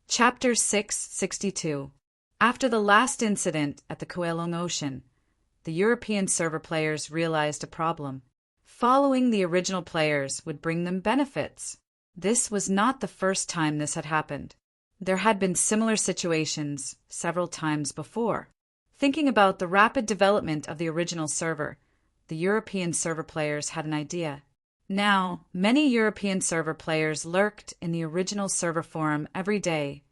Chapter 662. After the last incident at the Kowloon Ocean, the European server players realized a problem. Following the original players would bring them benefits. This was not the first time this had happened. There had been similar situations several times before. Thinking about the rapid development of the original server, the European server players had an idea. Now, many European server players lurked in the original server forum every day,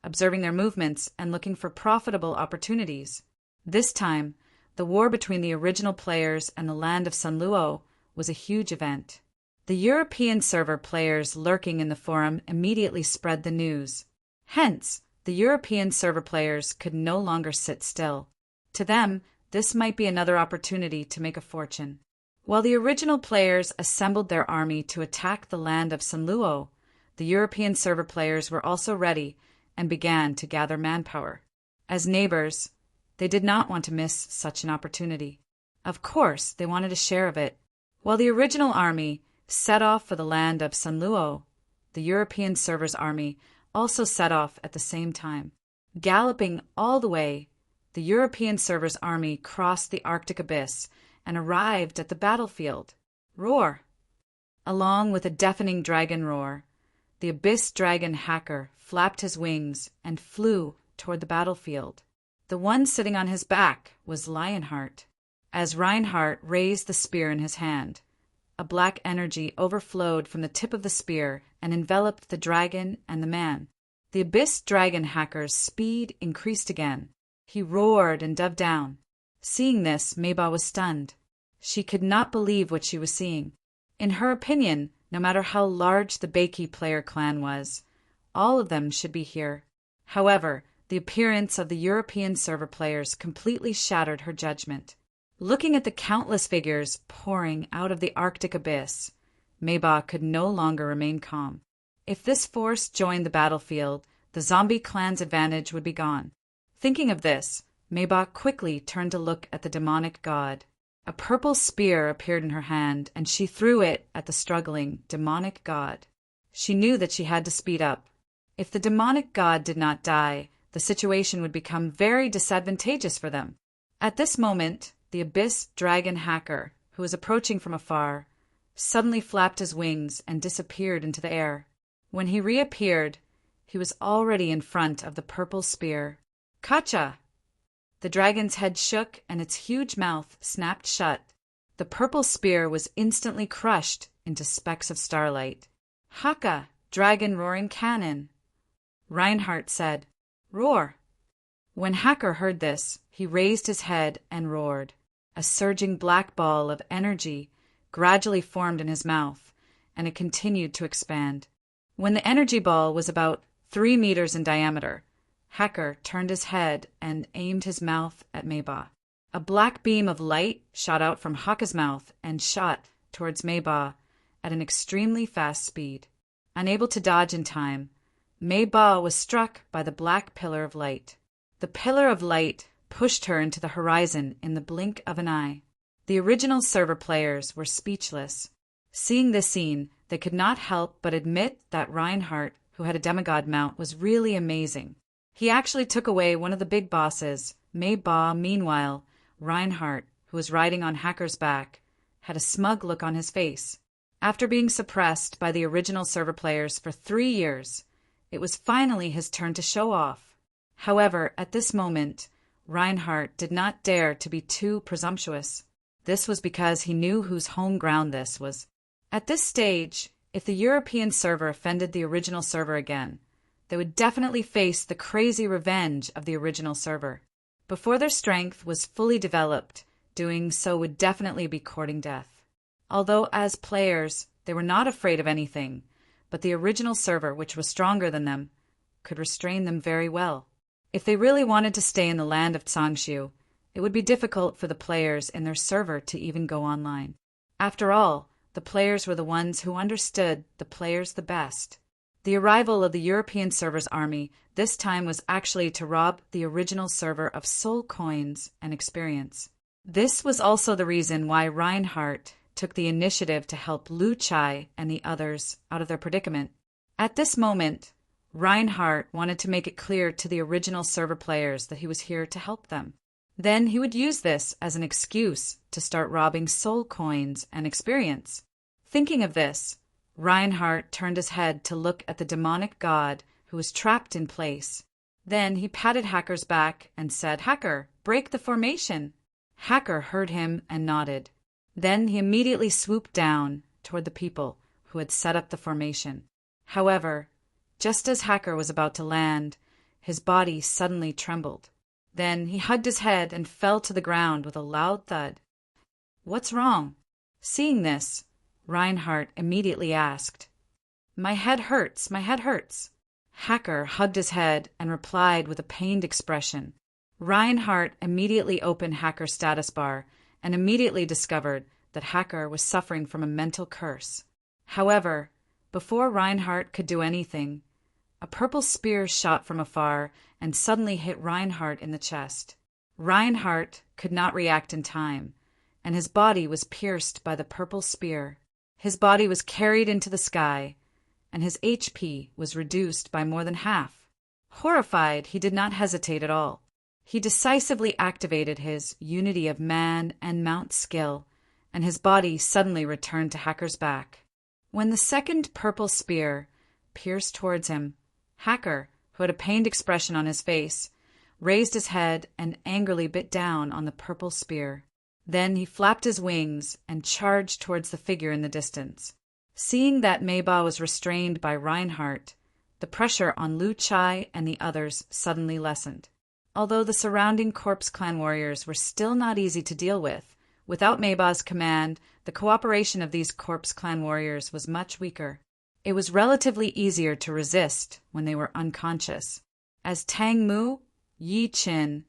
observing their movements and looking for profitable opportunities. This time, the war between the original players and the land of Sunluo was a huge event. The European server players lurking in the forum immediately spread the news. Hence, the European server players could no longer sit still. To them, this might be another opportunity to make a fortune. While the original players assembled their army to attack the land of Sunluo, the European server players were also ready and began to gather manpower. As neighbors, they did not want to miss such an opportunity. Of course, they wanted a share of it. While the original army set off for the land of Sunluo, the European servers' army also set off at the same time. Galloping all the way, the European servers' army crossed the Arctic abyss and arrived at the battlefield. Roar! Along with a deafening dragon roar, the abyss dragon hacker flapped his wings and flew toward the battlefield. The one sitting on his back was Lionheart. As Reinhardt raised the spear in his hand, a black energy overflowed from the tip of the spear and enveloped the dragon and the man. The abyss dragon hacker's speed increased again. He roared and dove down. Seeing this, Meiba was stunned. She could not believe what she was seeing. In her opinion, no matter how large the Beiki player clan was, all of them should be here. However, the appearance of the European server players completely shattered her judgment. Looking at the countless figures pouring out of the Arctic abyss, Meiba could no longer remain calm. If this force joined the battlefield, the zombie clan's advantage would be gone. Thinking of this, Meiba quickly turned to look at the demonic god. A purple spear appeared in her hand, and she threw it at the struggling demonic god. She knew that she had to speed up. If the demonic god did not die, the situation would become very disadvantageous for them. At this moment, the abyss dragon hacker, who was approaching from afar, suddenly flapped his wings and disappeared into the air. When he reappeared, he was already in front of the purple spear. Kacha! The dragon's head shook and its huge mouth snapped shut. The purple spear was instantly crushed into specks of starlight. Haka, dragon roaring cannon! Reinhardt said, Roar! When Hacker heard this, he raised his head and roared. A surging black ball of energy gradually formed in his mouth, and it continued to expand. When the energy ball was about 3 meters in diameter, Hacker turned his head and aimed his mouth at Meiba. A black beam of light shot out from Haka's mouth and shot towards Meiba at an extremely fast speed. Unable to dodge in time, Meiba was struck by the black pillar of light. The pillar of light pushed her into the horizon in the blink of an eye. The original server players were speechless. Seeing this scene, they could not help but admit that Reinhardt, who had a demigod mount, was really amazing. He actually took away one of the big bosses. Meiba, meanwhile, Reinhardt, who was riding on Hacker's back, had a smug look on his face. After being suppressed by the original server players for 3 years, it was finally his turn to show off. However, at this moment, Reinhardt did not dare to be too presumptuous. This was because he knew whose home ground this was. At this stage, if the European server offended the original server again, they would definitely face the crazy revenge of the original server. Before their strength was fully developed, doing so would definitely be courting death. Although as players, they were not afraid of anything, but the original server, which was stronger than them, could restrain them very well. If they really wanted to stay in the land of Tsangshu, it would be difficult for the players in their server to even go online. After all, the players were the ones who understood the players the best. The arrival of the European server's army this time was actually to rob the original server of soul coins and experience. This was also the reason why Reinhardt took the initiative to help Lu Chai and the others out of their predicament. At this moment, Reinhardt wanted to make it clear to the original server players that he was here to help them. Then he would use this as an excuse to start robbing soul coins and experience. Thinking of this, Reinhardt turned his head to look at the demonic god who was trapped in place. Then he patted Hacker's back and said, "Hacker, break the formation." Hacker heard him and nodded. Then he immediately swooped down toward the people who had set up the formation. However, just as Hacker was about to land, his body suddenly trembled. Then he hugged his head and fell to the ground with a loud thud. "What's wrong?" Seeing this, Reinhardt immediately asked. "My head hurts, my head hurts." Hacker hugged his head and replied with a pained expression. Reinhardt immediately opened Hacker's status bar and immediately discovered that Hacker was suffering from a mental curse. However, before Reinhardt could do anything, a purple spear shot from afar and suddenly hit Reinhardt in the chest. Reinhardt could not react in time, and his body was pierced by the purple spear. His body was carried into the sky, and his HP was reduced by more than half. Horrified, he did not hesitate at all. He decisively activated his Unity of Man and Mount skill, and his body suddenly returned to Hacker's back. When the second purple spear pierced towards him, Hacker, who had a pained expression on his face, raised his head and angrily bit down on the purple spear. Then he flapped his wings and charged towards the figure in the distance. Seeing that Meiba was restrained by Reinhardt, the pressure on Lu Chai and the others suddenly lessened. Although the surrounding Corpse Clan warriors were still not easy to deal with, without Meiba's command, the cooperation of these Corpse Clan warriors was much weaker. It was relatively easier to resist when they were unconscious. As Tang Mu, Yi Qin,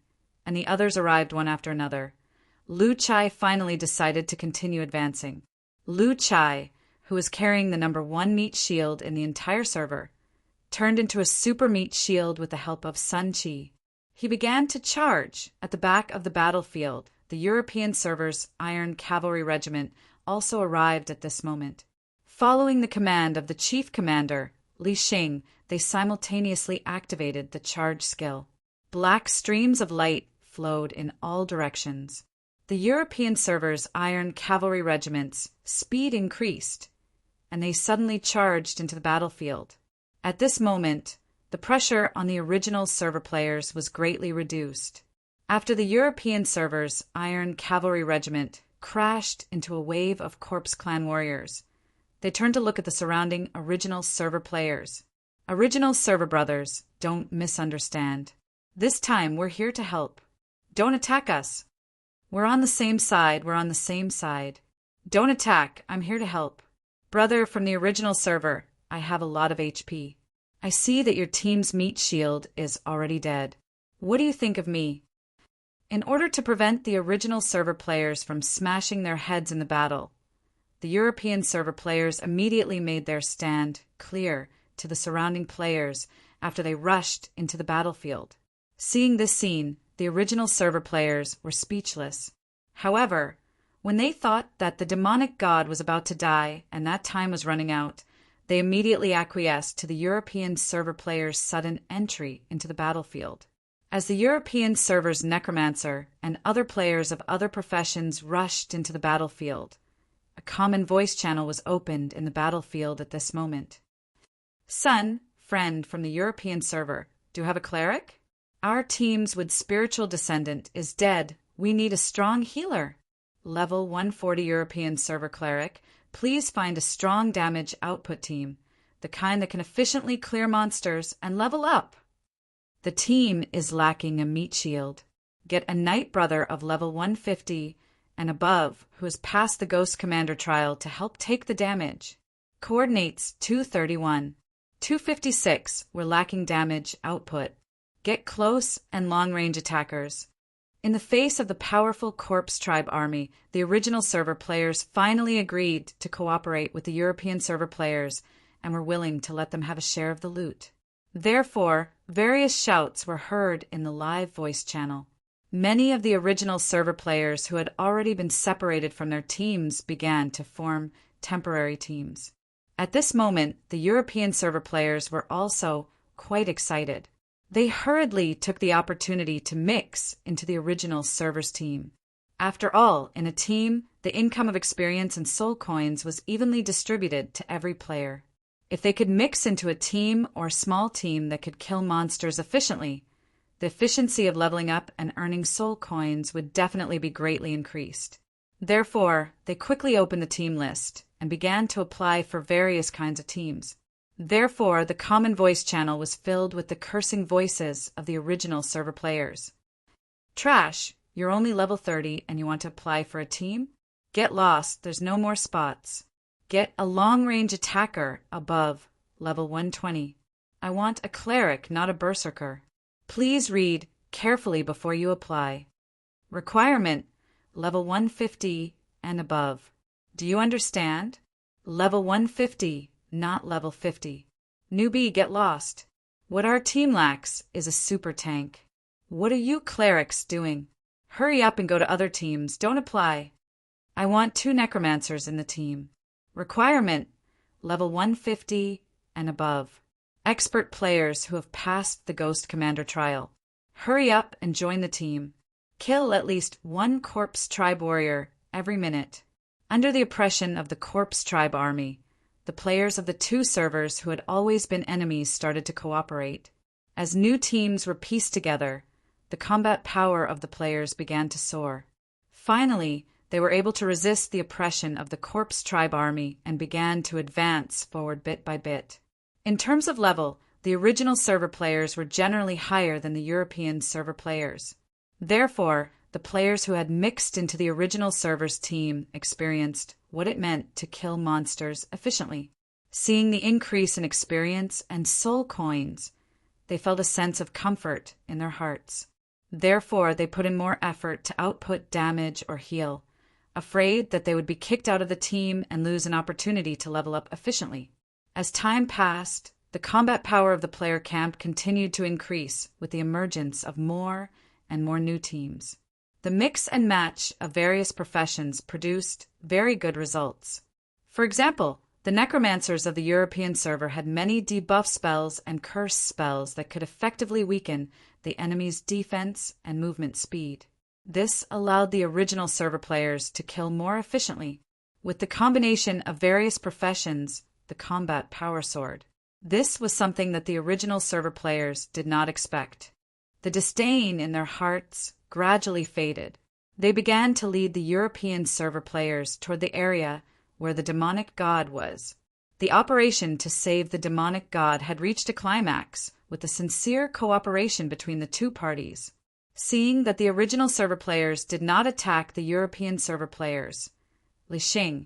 and the others arrived one after another, Lu Chai finally decided to continue advancing. Lu Chai, who was carrying the number 1 meat shield in the entire server, turned into a super meat shield with the help of Sun Chi. He began to charge. At the back of the battlefield, the European server's Iron Cavalry Regiment also arrived at this moment. Following the command of the chief commander, Li Xing, they simultaneously activated the charge skill. Black streams of light flowed in all directions. The European server's Iron Cavalry Regiment's speed increased, and they suddenly charged into the battlefield. At this moment, the pressure on the original server players was greatly reduced. After the European server's Iron Cavalry Regiment crashed into a wave of Corpse Clan warriors, they turned to look at the surrounding original server players. Original server brothers, don't misunderstand. This time we're here to help. Don't attack us. We're on the same side, we're on the same side. Don't attack, I'm here to help. Brother from the original server, I have a lot of HP. I see that your team's meat shield is already dead. What do you think of me? In order to prevent the original server players from smashing their heads in the battle, the European server players immediately made their stand clear to the surrounding players after they rushed into the battlefield. Seeing this scene, the original server players were speechless. However, when they thought that the demonic god was about to die and that time was running out, they immediately acquiesced to the European server players' sudden entry into the battlefield. As the European server's necromancer and other players of other professions rushed into the battlefield, a common voice channel was opened in the battlefield at this moment. Sun, friend from the European server, do you have a cleric? Our team's with spiritual descendant is dead. We need a strong healer. Level 140 European server cleric, please find a strong damage output team, the kind that can efficiently clear monsters and level up. The team is lacking a meat shield. Get a knight brother of level 150 and above who has passed the Ghost Commander trial to help take the damage. Coordinates 231. 256, we're lacking damage output. Get close and long-range attackers. In the face of the powerful Corpse Tribe army, the original server players finally agreed to cooperate with the European server players and were willing to let them have a share of the loot. Therefore, various shouts were heard in the live voice channel. Many of the original server players who had already been separated from their teams began to form temporary teams. At this moment, the European server players were also quite excited. They hurriedly took the opportunity to mix into the original server's team. After all, in a team, the income of experience and soul coins was evenly distributed to every player. If they could mix into a team or small team that could kill monsters efficiently, the efficiency of leveling up and earning soul coins would definitely be greatly increased. Therefore, they quickly opened the team list and began to apply for various kinds of teams. Therefore, the common voice channel was filled with the cursing voices of the original server players. Trash, you're only level 30 and you want to apply for a team? Get lost, there's no more spots. Get a long-range attacker above level 120. I want a cleric, not a berserker. Please read carefully before you apply. Requirement, level 150 and above. Do you understand? Level 150, not level 50. Newbie, get lost. What our team lacks is a super tank. What are you clerics doing? Hurry up and go to other teams, don't apply. I want 2 necromancers in the team. Requirement, level 150 and above. Expert players who have passed the Ghost Commander trial. Hurry up and join the team. Kill at least 1 corpse tribe warrior every minute. Under the oppression of the corpse tribe army, the players of the 2 servers who had always been enemies started to cooperate. As new teams were pieced together, the combat power of the players began to soar. Finally, they were able to resist the oppression of the corpse tribe army and began to advance forward bit by bit. In terms of level, the original server players were generally higher than the European server players. Therefore, the players who had mixed into the original server's team experienced what it meant to kill monsters efficiently. Seeing the increase in experience and soul coins, they felt a sense of comfort in their hearts. Therefore, they put in more effort to output damage or heal, afraid that they would be kicked out of the team and lose an opportunity to level up efficiently. As time passed, the combat power of the player camp continued to increase with the emergence of more and more new teams. The mix and match of various professions produced very good results. For example, the necromancers of the European server had many debuff spells and curse spells that could effectively weaken the enemy's defense and movement speed. This allowed the original server players to kill more efficiently. With the combination of various professions, the combat power soared. This was something that the original server players did not expect. The disdain in their hearts gradually faded. They began to lead the European server players toward the area where the demonic god was. The operation to save the demonic god had reached a climax with the sincere cooperation between the 2 parties. Seeing that the original server players did not attack the European server players, Li Xing,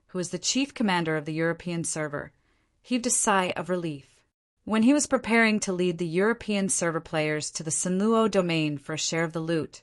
who was the chief commander of the European server, heaved a sigh of relief. When he was preparing to lead the European server players to the Sinluo domain for a share of the loot,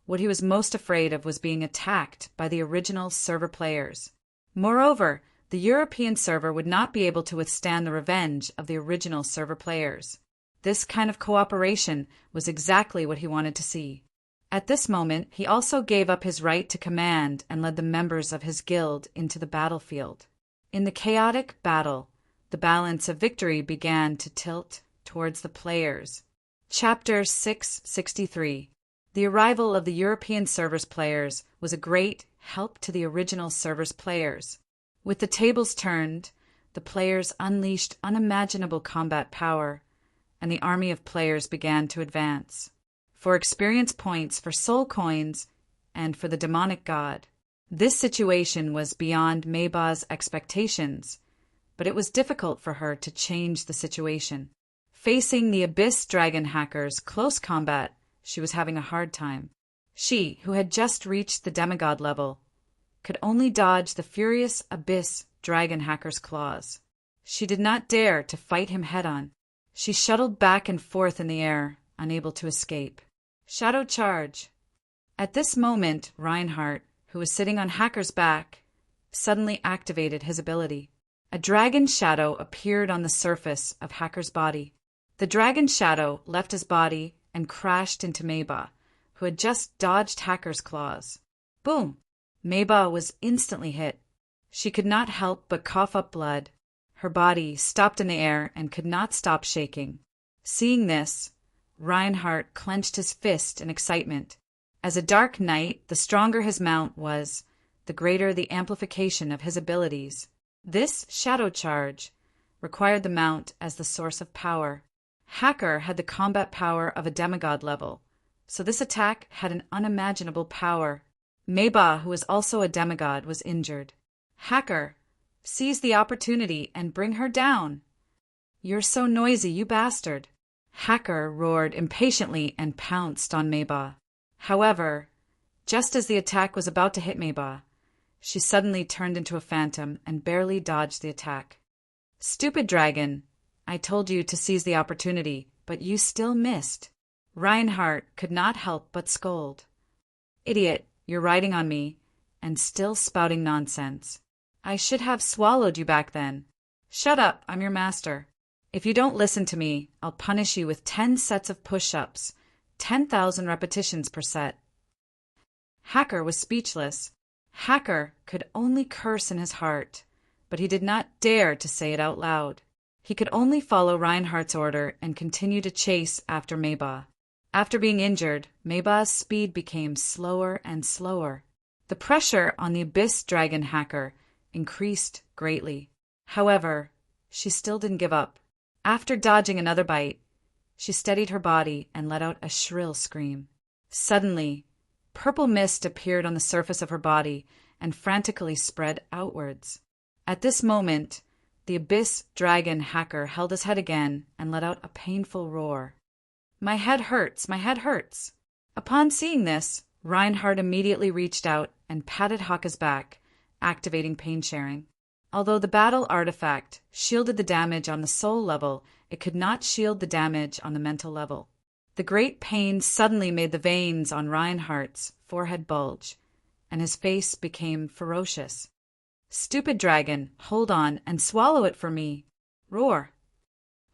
what he was most afraid of was being attacked by the original server players. Moreover, the European server would not be able to withstand the revenge of the original server players. This kind of cooperation was exactly what he wanted to see. At this moment, he also gave up his right to command and led the members of his guild into the battlefield. In the chaotic battle, the balance of victory began to tilt towards the players. Chapter 663. The arrival of the European server's players was a great help to the original server's players. With the tables turned, the players unleashed unimaginable combat power, and the army of players began to advance. For experience points, for soul coins, and for the demonic god. This situation was beyond Meiba's expectations, but it was difficult for her to change the situation. Facing the Abyss Dragon hackers close combat, she was having a hard time. She, who had just reached the demigod level, could only dodge the furious Abyss Dragon hacker's claws. She did not dare to fight him head-on. She shuttled back and forth in the air, unable to escape. Shadow charge. At this moment, Reinhardt, who was sitting on Hacker's back, suddenly activated his ability. A dragon shadow appeared on the surface of Hacker's body. The dragon shadow left his body and crashed into Meiba, who had just dodged Hacker's claws. Boom! Meiba was instantly hit. She could not help but cough up blood. Her body stopped in the air and could not stop shaking. Seeing this, Reinhardt clenched his fist in excitement. As a dark knight, the stronger his mount was, the greater the amplification of his abilities. This shadow charge required the mount as the source of power. Hacker had the combat power of a demigod level, so this attack had an unimaginable power. Meiba, who was also a demigod, was injured. Hacker, seize the opportunity and bring her down. You're so noisy, you bastard. Hacker roared impatiently and pounced on Meiba. However, just as the attack was about to hit Meiba, she suddenly turned into a phantom and barely dodged the attack. Stupid dragon, I told you to seize the opportunity, but you still missed. Reinhardt could not help but scold. Idiot, you're riding on me, and still spouting nonsense. I should have swallowed you back then. Shut up, I'm your master. If you don't listen to me, I'll punish you with 10 sets of push-ups, 10,000 repetitions per set. Hacker was speechless. Hacker could only curse in his heart, but he did not dare to say it out loud. He could only follow Reinhardt's order and continue to chase after Meiba. After being injured, Meiba's speed became slower and slower. The pressure on the Abyss Dragon Hacker increased greatly. However, she still didn't give up. After dodging another bite, she steadied her body and let out a shrill scream. Suddenly, purple mist appeared on the surface of her body and frantically spread outwards. At this moment, the Abyss Dragon Hacker held his head again and let out a painful roar. My head hurts, my head hurts. Upon seeing this, Reinhardt immediately reached out and patted Haka's back, activating pain sharing. Although the battle artifact shielded the damage on the soul level, it could not shield the damage on the mental level. The great pain suddenly made the veins on Reinhardt's forehead bulge, and his face became ferocious. Stupid dragon, hold on and swallow it for me. Roar.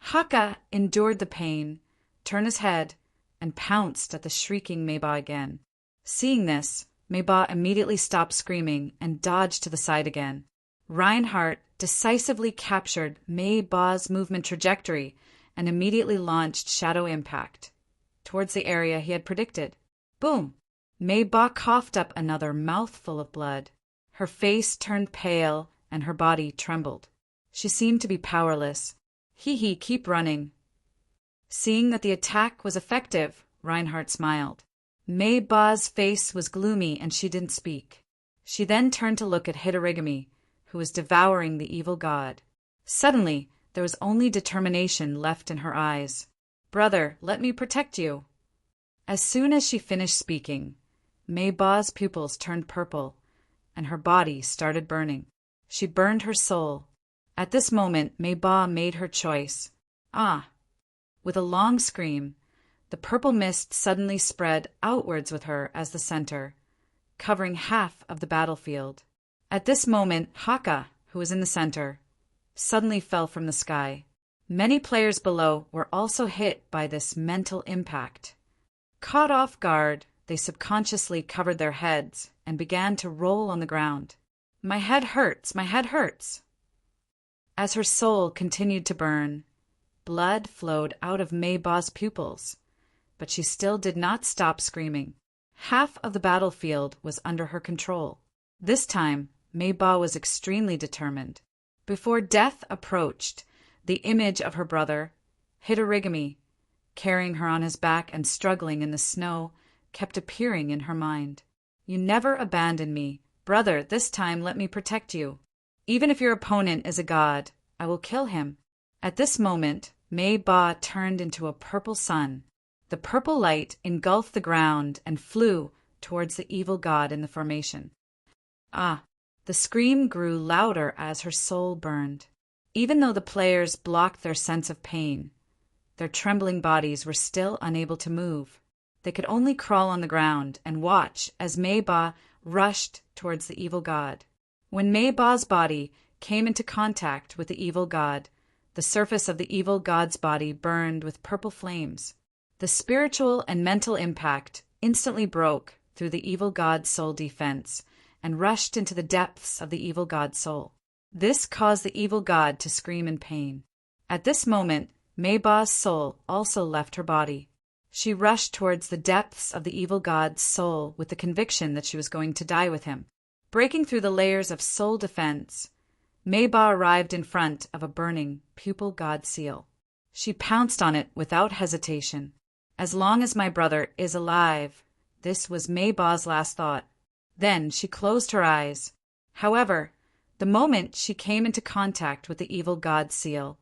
Haka endured the pain, turned his head, and pounced at the shrieking Meiba again. Seeing this, Meiba immediately stopped screaming and dodged to the side again. Reinhardt decisively captured Meiba's movement trajectory and immediately launched Shadow Impact towards the area he had predicted. Boom! Meiba coughed up another mouthful of blood. Her face turned pale and her body trembled. She seemed to be powerless. Hee, keep running. Seeing that the attack was effective, Reinhardt smiled. Meiba's face was gloomy and she didn't speak. She then turned to look at Hitorigami, who was devouring the evil god. Suddenly, there was only determination left in her eyes. Brother, let me protect you. As soon as she finished speaking, Meiba's pupils turned purple, and her body started burning. She burned her soul. At this moment, Meiba made her choice. Ah! With a long scream, the purple mist suddenly spread outwards with her as the center, covering half of the battlefield. At this moment, Haka, who was in the center, suddenly fell from the sky. Many players below were also hit by this mental impact. Caught off guard, they subconsciously covered their heads and began to roll on the ground. My head hurts, my head hurts. As her soul continued to burn, blood flowed out of Meiba's pupils, but she still did not stop screaming. Half of the battlefield was under her control. This time, Meiba was extremely determined. Before death approached, the image of her brother, Hitorigami, carrying her on his back and struggling in the snow, kept appearing in her mind. You never abandon me. Brother, this time let me protect you. Even if your opponent is a god, I will kill him. At this moment, Meiba turned into a purple sun. The purple light engulfed the ground and flew towards the evil god in the formation. Ah! The scream grew louder as her soul burned. Even though the players blocked their sense of pain, their trembling bodies were still unable to move. They could only crawl on the ground and watch as Meiba rushed towards the evil god. When Meiba's body came into contact with the evil god, the surface of the evil god's body burned with purple flames. The spiritual and mental impact instantly broke through the evil god's soul defense and rushed into the depths of the evil god's soul. This caused the evil god to scream in pain. At this moment, Mayba's soul also left her body. She rushed towards the depths of the evil god's soul with the conviction that she was going to die with him. Breaking through the layers of soul defense, Mayba arrived in front of a burning pupil god seal. She pounced on it without hesitation. As long as my brother is alive, this was Mayba's last thought. Then she closed her eyes. However, the moment she came into contact with the evil god seal,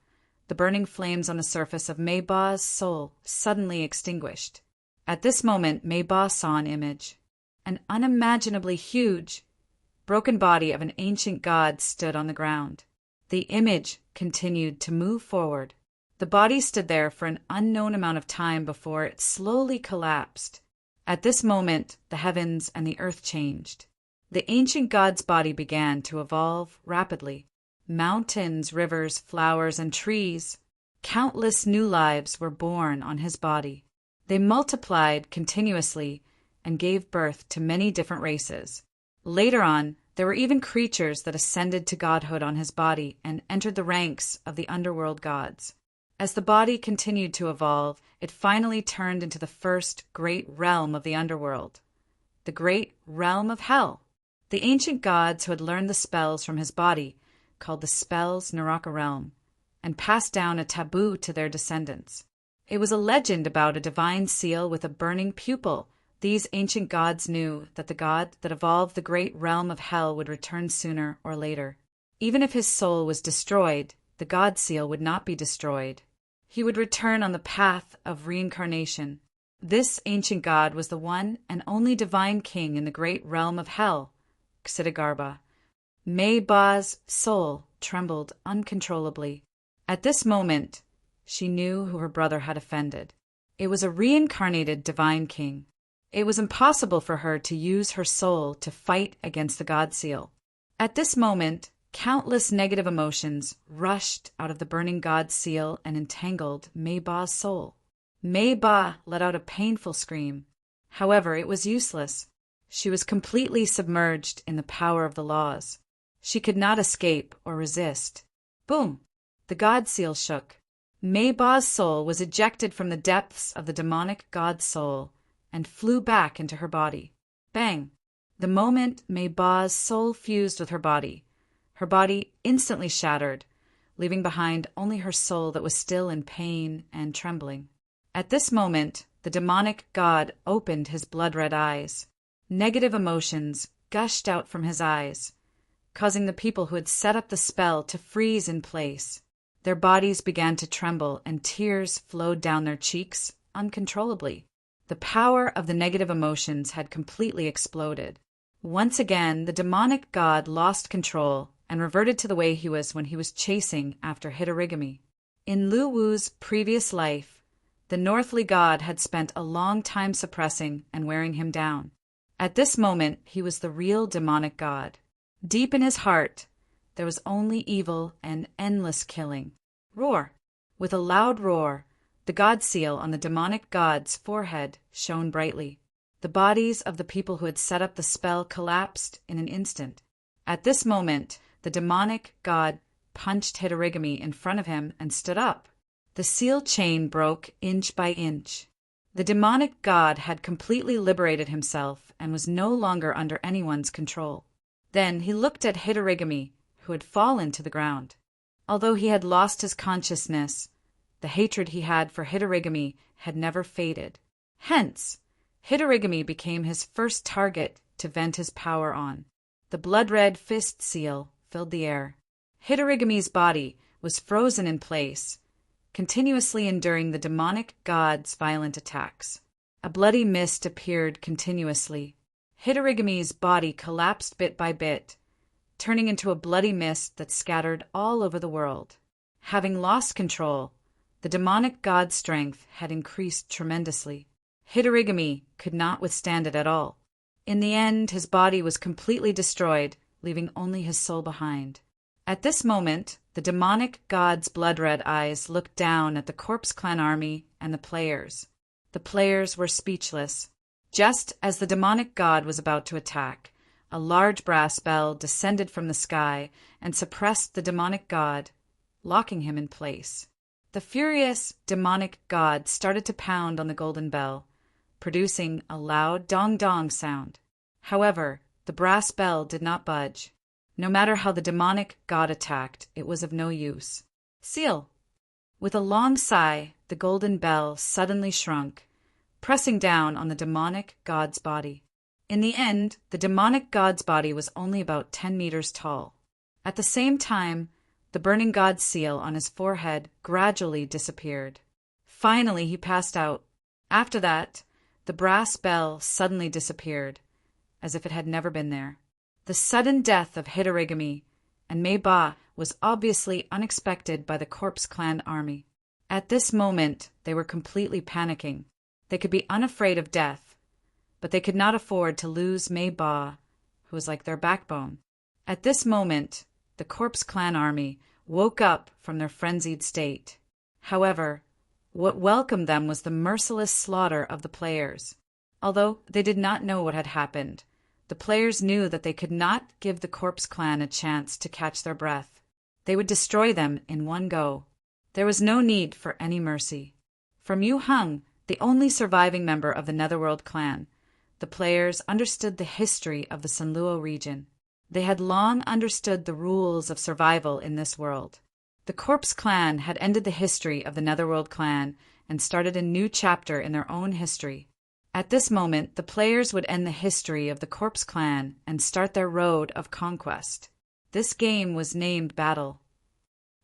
the burning flames on the surface of Mayba's soul suddenly extinguished. At this moment, Mayba saw an image. An unimaginably huge, broken body of an ancient god stood on the ground. The image continued to move forward. The body stood there for an unknown amount of time before it slowly collapsed. At this moment, the heavens and the earth changed. The ancient god's body began to evolve rapidly. Mountains, rivers, flowers, and trees, countless new lives were born on his body. They multiplied continuously and gave birth to many different races. Later on, there were even creatures that ascended to godhood on his body and entered the ranks of the underworld gods. As the body continued to evolve, it finally turned into the first great realm of the underworld, the great realm of hell. The ancient gods who had learned the spells from his body called the spells Naraka realm, and passed down a taboo to their descendants. It was a legend about a divine seal with a burning pupil. These ancient gods knew that the god that evolved the great realm of hell would return sooner or later. Even if his soul was destroyed, the god seal would not be destroyed. He would return on the path of reincarnation. This ancient god was the one and only divine king in the great realm of hell, Ksitigarbha. Mayba's soul trembled uncontrollably. At this moment, she knew who her brother had offended. It was a reincarnated divine king. It was impossible for her to use her soul to fight against the god seal. At this moment, countless negative emotions rushed out of the burning god seal and entangled Mayba's soul. Mayba let out a painful scream. However, it was useless. She was completely submerged in the power of the laws. She could not escape or resist. Boom! The god seal shook. Mayba's soul was ejected from the depths of the demonic god soul and flew back into her body. Bang! The moment Mayba's soul fused with her body instantly shattered, leaving behind only her soul that was still in pain and trembling. At this moment, the demonic god opened his blood-red eyes. Negative emotions gushed out from his eyes, causing the people who had set up the spell to freeze in place. Their bodies began to tremble and tears flowed down their cheeks uncontrollably. The power of the negative emotions had completely exploded. Once again, the demonic god lost control and reverted to the way he was when he was chasing after Hitorigami. In Lu Wu's previous life, the Northly god had spent a long time suppressing and wearing him down. At this moment, he was the real demonic god. Deep in his heart, there was only evil and endless killing. Roar! With a loud roar, the god seal on the demonic god's forehead shone brightly. The bodies of the people who had set up the spell collapsed in an instant. At this moment, the demonic god punched Hitorigami in front of him and stood up. The seal chain broke inch by inch. The demonic god had completely liberated himself and was no longer under anyone's control. Then he looked at Hitorigami, who had fallen to the ground. Although he had lost his consciousness, the hatred he had for Hitorigami had never faded. Hence, Hitorigami became his first target to vent his power on. The blood-red fist seal filled the air. Hitorigami's body was frozen in place, continuously enduring the demonic god's violent attacks. A bloody mist appeared continuously. Hitorigami's body collapsed bit by bit, turning into a bloody mist that scattered all over the world. Having lost control, the demonic god's strength had increased tremendously. Hitorigami could not withstand it at all. In the end, his body was completely destroyed, leaving only his soul behind. At this moment, the demonic god's blood-red eyes looked down at the Corpse Clan army and the players. The players were speechless. Just as the demonic god was about to attack, a large brass bell descended from the sky and suppressed the demonic god, locking him in place. The furious, demonic god started to pound on the golden bell, producing a loud dong-dong sound. However, the brass bell did not budge. No matter how the demonic god attacked, it was of no use. Seal! With a long sigh, the golden bell suddenly shrunk, pressing down on the demonic god's body. In the end, the demonic god's body was only about 10 meters tall. At the same time, the burning god's seal on his forehead gradually disappeared. Finally, he passed out. After that, the brass bell suddenly disappeared, as if it had never been there. The sudden death of Hitorigami and Mei-Ba was obviously unexpected by the Corpse Clan army. At this moment, they were completely panicking. They could be unafraid of death, but they could not afford to lose Mei-Ba, who was like their backbone. At this moment, the Corpse Clan army woke up from their frenzied state. However, what welcomed them was the merciless slaughter of the players. Although they did not know what had happened, the players knew that they could not give the Corpse Clan a chance to catch their breath. They would destroy them in one go. There was no need for any mercy. From Yu Hung, the only surviving member of the Netherworld clan, the players understood the history of the Sanluo region. They had long understood the rules of survival in this world. The Corpse Clan had ended the history of the Netherworld clan and started a new chapter in their own history. At this moment, the players would end the history of the Corpse Clan and start their road of conquest. This game was named Battle.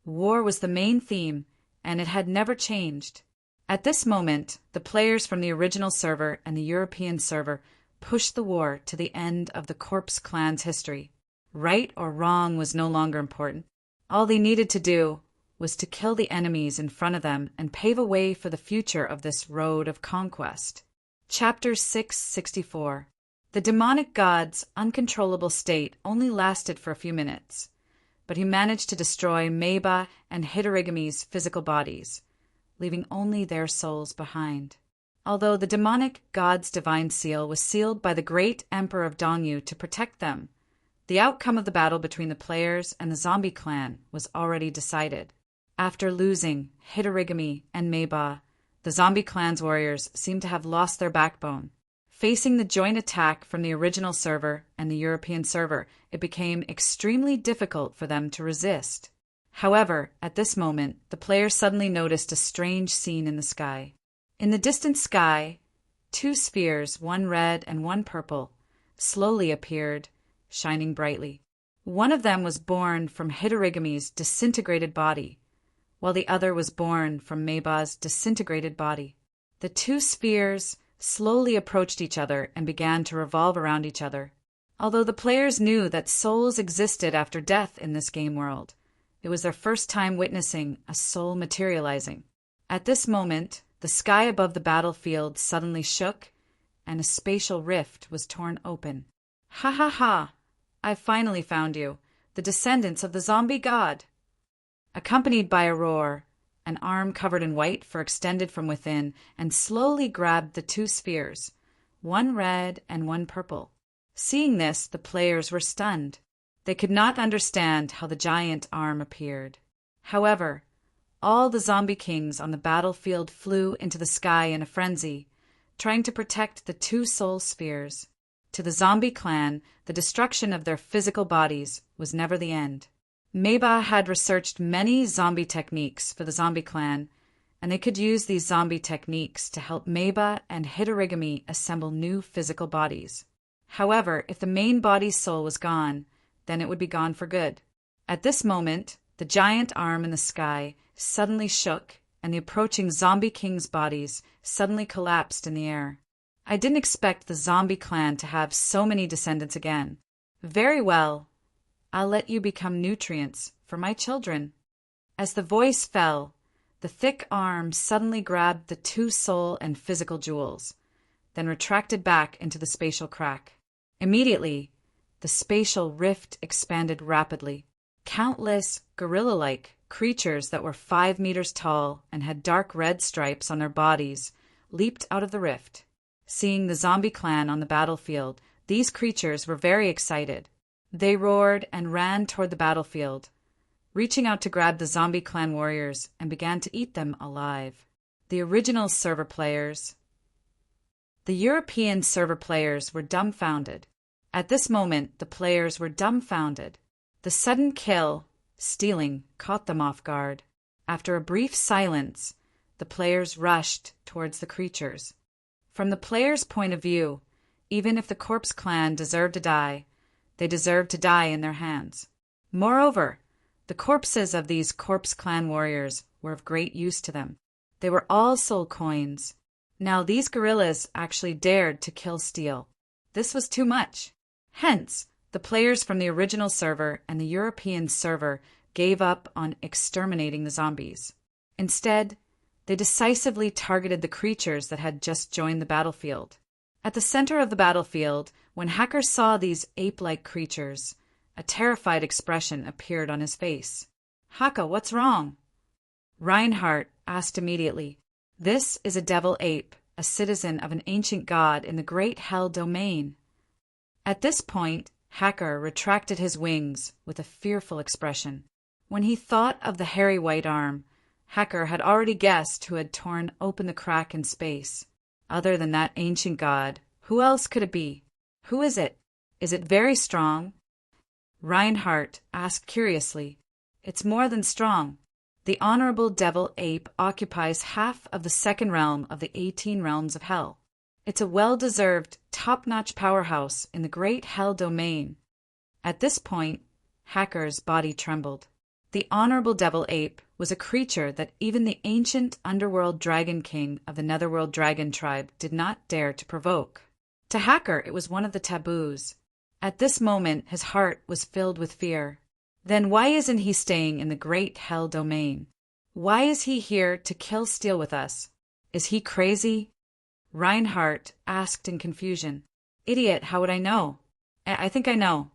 War was the main theme, and it had never changed. At this moment, the players from the original server and the European server pushed the war to the end of the Corpse Clan's history. Right or wrong was no longer important. All they needed to do was to kill the enemies in front of them and pave a way for the future of this road of conquest. Chapter 664. The demonic god's uncontrollable state only lasted for a few minutes, but he managed to destroy Mei-Ba and Hitorigami's physical bodies, leaving only their souls behind. Although the demonic god's divine seal was sealed by the great Emperor of Dongyu to protect them, the outcome of the battle between the players and the zombie clan was already decided. After losing Hitorigami and Mei-Ba, the zombie clan's warriors seemed to have lost their backbone. Facing the joint attack from the original server and the European server, it became extremely difficult for them to resist. However, at this moment, the players suddenly noticed a strange scene in the sky. In the distant sky, two spheres, one red and one purple, slowly appeared, shining brightly. One of them was born from Hitorigami's disintegrated body, while the other was born from Mei-Ba's disintegrated body. The two spheres slowly approached each other and began to revolve around each other. Although the players knew that souls existed after death in this game world, it was their first time witnessing a soul materializing. At this moment, the sky above the battlefield suddenly shook, and a spatial rift was torn open. Ha ha ha! I've finally found you, the descendants of the zombie god! Accompanied by a roar, an arm covered in white fur extended from within and slowly grabbed the two spheres, one red and one purple. Seeing this, the players were stunned. They could not understand how the giant arm appeared. However, all the zombie kings on the battlefield flew into the sky in a frenzy, trying to protect the two soul spheres. To the zombie clan, the destruction of their physical bodies was never the end. Mei-Ba had researched many zombie techniques for the zombie clan, and they could use these zombie techniques to help Mei-Ba and Hitorigami assemble new physical bodies. However, if the main body's soul was gone, then it would be gone for good. At this moment, the giant arm in the sky suddenly shook, and the approaching zombie king's bodies suddenly collapsed in the air. I didn't expect the zombie clan to have so many descendants again. Very well. I'll let you become nutrients for my children. As the voice fell, the thick arm suddenly grabbed the two soul and physical jewels, then retracted back into the spatial crack. Immediately, the spatial rift expanded rapidly. Countless gorilla-like creatures that were 5 meters tall and had dark red stripes on their bodies leaped out of the rift. Seeing the zombie clan on the battlefield, these creatures were very excited. They roared and ran toward the battlefield, reaching out to grab the zombie clan warriors and began to eat them alive. The original server players. The European server players were dumbfounded. At this moment, the players were dumbfounded. The sudden kill, stealing, caught them off guard. After a brief silence, the players rushed towards the creatures. From the players' point of view, even if the corpse clan deserved to die, they deserved to die in their hands. Moreover, the corpses of these corpse clan warriors were of great use to them. They were all soul coins. Now these guerrillas actually dared to kill steal. This was too much. Hence, the players from the original server and the European server gave up on exterminating the zombies. Instead, they decisively targeted the creatures that had just joined the battlefield. At the center of the battlefield, when Hacker saw these ape-like creatures, a terrified expression appeared on his face. "Haka, what's wrong?" Reinhardt asked immediately. "This is a devil ape, a citizen of an ancient god in the great hell domain." At this point, Hacker retracted his wings with a fearful expression. When he thought of the hairy white arm, Hacker had already guessed who had torn open the crack in space. Other than that ancient god, who else could it be? Who is it? Is it very strong? Reinhardt asked curiously. "It's more than strong. The honorable devil ape occupies half of the second realm of the 18 realms of hell. It's a well-deserved, top-notch powerhouse in the great hell domain." At this point, Hacker's body trembled. The honorable devil ape was a creature that even the ancient underworld dragon king of the netherworld dragon tribe did not dare to provoke. To Hacker, it was one of the taboos. At this moment, his heart was filled with fear. Then why isn't he staying in the great hell domain? Why is he here to kill steal with us? Is he crazy? Reinhardt asked in confusion. "Idiot, how would I know? I think I know."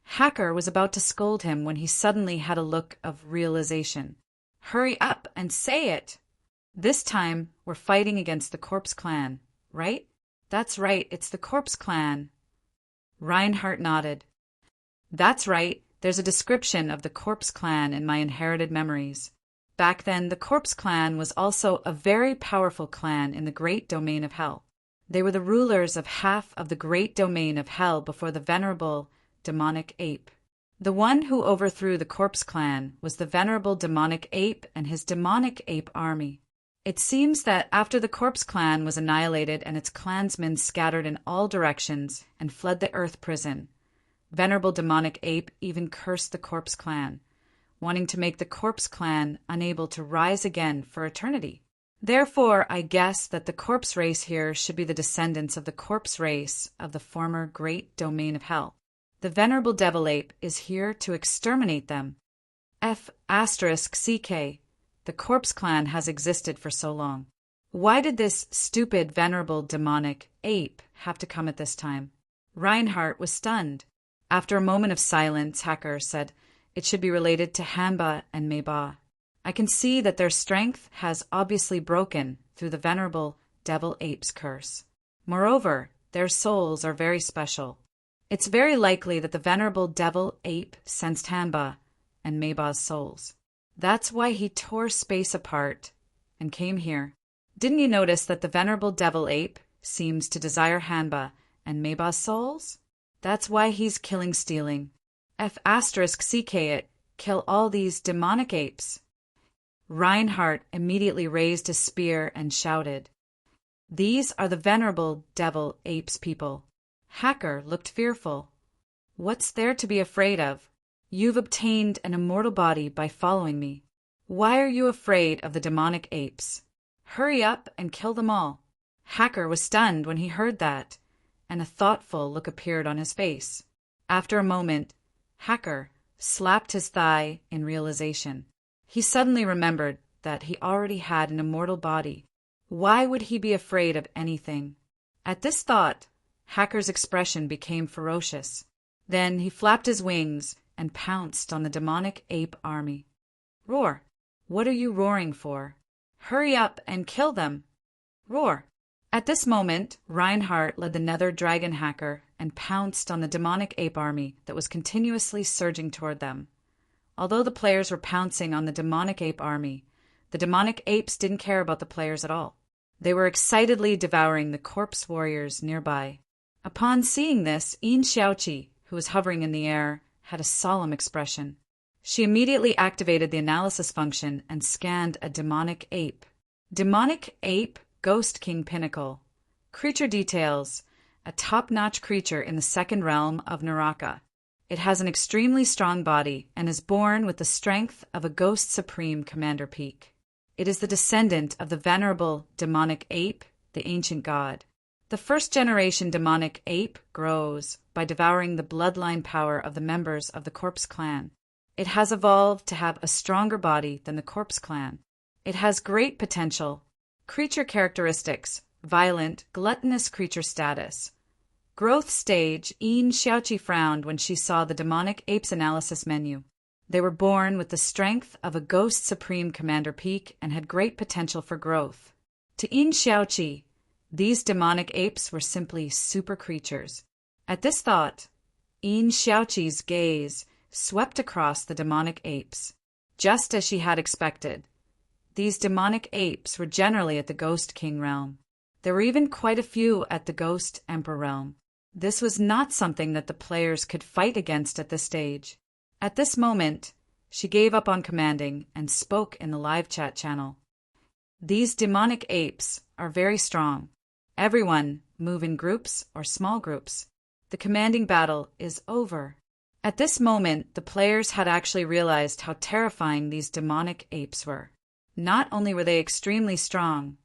Hacker was about to scold him when he suddenly had a look of realization. "Hurry up and say it! This time, we're fighting against the Corpse Clan, right?" "That's right, it's the Corpse Clan." Reinhardt nodded. "That's right, there's a description of the Corpse Clan in my inherited memories. Back then, the Corpse Clan was also a very powerful clan in the great domain of hell. They were the rulers of half of the great domain of hell before the venerable demonic ape. The one who overthrew the Corpse Clan was the venerable demonic ape and his demonic ape army. It seems that after the Corpse Clan was annihilated and its clansmen scattered in all directions and fled the Earth prison, venerable demonic ape even cursed the Corpse Clan, wanting to make the Corpse Clan unable to rise again for eternity. Therefore, I guess that the corpse race here should be the descendants of the corpse race of the former great domain of hell. The venerable devil ape is here to exterminate them. F***CK. The Corpse Clan has existed for so long. Why did this stupid venerable demonic ape have to come at this time? Reinhardt was stunned. After a moment of silence, Hacker said, "It should be related to Hanba and Meba. I can see that their strength has obviously broken through the venerable devil ape's curse. Moreover, their souls are very special. It's very likely that the venerable devil ape sensed Hanba and Meba's souls. That's why he tore space apart and came here. Didn't you notice that the venerable devil ape seems to desire Hanba and Meba's souls? That's why he's killing stealing. F***CK it, kill all these demonic apes." Reinhardt immediately raised a spear and shouted, "These are the venerable devil ape's people." Hacker looked fearful. "What's there to be afraid of? You've obtained an immortal body by following me. Why are you afraid of the demonic apes? Hurry up and kill them all." Hacker was stunned when he heard that, and a thoughtful look appeared on his face. After a moment, Hacker slapped his thigh in realization. He suddenly remembered that he already had an immortal body. Why would he be afraid of anything? At this thought, Hacker's expression became ferocious. Then he flapped his wings and pounced on the demonic ape army. "Roar! What are you roaring for? Hurry up and kill them! Roar!" At this moment, Reinhardt led the nether dragon Hacker and pounced on the demonic ape army that was continuously surging toward them. Although the players were pouncing on the demonic ape army, the demonic apes didn't care about the players at all. They were excitedly devouring the corpse warriors nearby. Upon seeing this, Yin Xiaoqi, who was hovering in the air, had a solemn expression. She immediately activated the analysis function and scanned a demonic ape. Demonic ape, Ghost King Pinnacle. Creature details: a top-notch creature in the second realm of Naraka. It has an extremely strong body and is born with the strength of a Ghost Supreme Commander Peak. It is the descendant of the venerable demonic ape, the ancient god. The first-generation demonic ape grows by devouring the bloodline power of the members of the Corpse Clan. It has evolved to have a stronger body than the Corpse Clan. It has great potential. Creature characteristics: violent, gluttonous creature status. Growth stage: Yin Xiaoqi frowned when she saw the demonic apes analysis menu. They were born with the strength of a Ghost Supreme Commander Peak and had great potential for growth. To Yin Xiaoqi, these demonic apes were simply super creatures. At this thought, Yin Xiaoqi's gaze swept across the demonic apes. Just as she had expected, these demonic apes were generally at the Ghost King realm. There were even quite a few at the Ghost Emperor realm. This was not something that the players could fight against at this stage. At this moment, she gave up on commanding and spoke in the live chat channel. These demonic apes are very strong. Everyone move in groups or small groups. The commanding battle is over. At this moment, the players had actually realized how terrifying these demonic apes were. Not only were they extremely strong,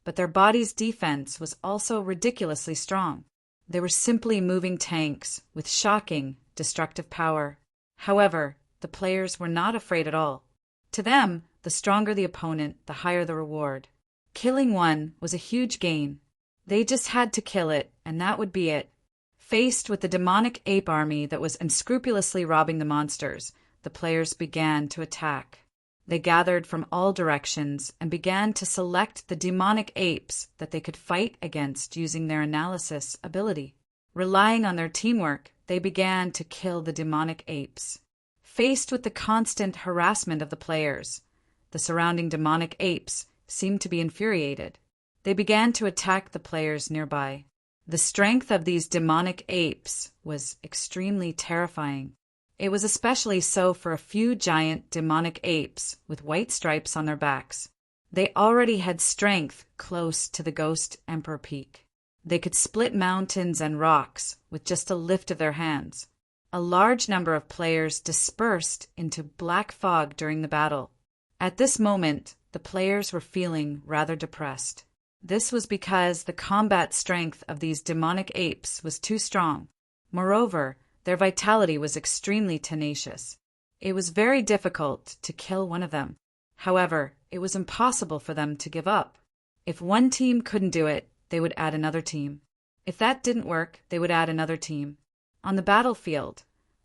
but their body's defense was also ridiculously strong. They were simply moving tanks with shocking, destructive power. However, the players were not afraid at all. To them, the stronger the opponent, the higher the reward. Killing one was a huge gain. They just had to kill it, and that would be it. Faced with the demonic ape army that was unscrupulously robbing the monsters, the players began to attack. They gathered from all directions and began to select the demonic apes that they could fight against using their analysis ability. Relying on their teamwork, they began to kill the demonic apes. Faced with the constant harassment of the players, the surrounding demonic apes seemed to be infuriated. They began to attack the players nearby. The strength of these demonic apes was extremely terrifying. It was especially so for a few giant demonic apes with white stripes on their backs. They already had strength close to the Ghost Emperor Peak. They could split mountains and rocks with just a lift of their hands. A large number of players dispersed into black fog during the battle. At this moment, the players were feeling rather depressed. This was because the combat strength of these demonic apes was too strong. Moreover, their vitality was extremely tenacious. It was very difficult to kill one of them. However, it was impossible for them to give up. If one team couldn't do it, they would add another team. If that didn't work, they would add another team. On the battlefield,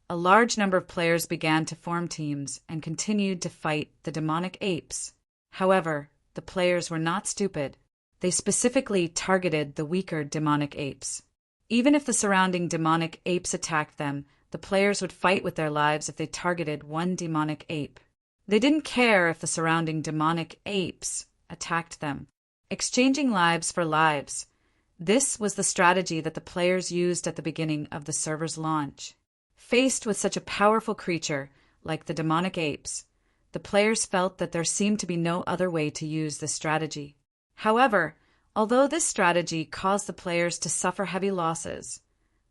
a large number of players began to form teams and continued to fight the demonic apes. However, the players were not stupid. They specifically targeted the weaker demonic apes. Even if the surrounding demonic apes attacked them, the players would fight with their lives if they targeted one demonic ape. They didn't care if the surrounding demonic apes attacked them. Exchanging lives for lives. This was the strategy that the players used at the beginning of the server's launch. Faced with such a powerful creature like the demonic apes, the players felt that there seemed to be no other way to use this strategy. However, although this strategy caused the players to suffer heavy losses,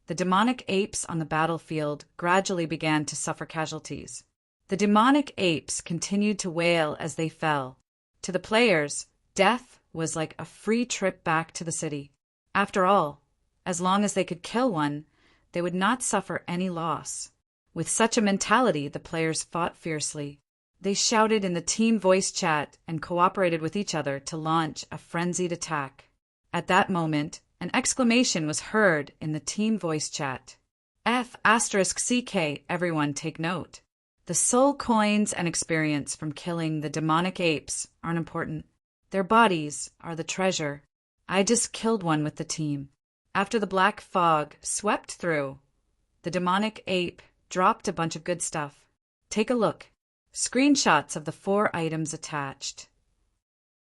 the demonic apes on the battlefield gradually began to suffer casualties. The demonic apes continued to wail as they fell. To the players, death was like a free trip back to the city. After all, as long as they could kill one, they would not suffer any loss. With such a mentality, the players fought fiercely. They shouted in the team voice chat and cooperated with each other to launch a frenzied attack. At that moment, an exclamation was heard in the team voice chat. F***CK, everyone take note. The soul coins and experience from killing the demonic apes aren't important. Their bodies are the treasure. I just killed one with the team. After the black fog swept through, the demonic ape dropped a bunch of good stuff. Take a look. Screenshots of the 4 items attached.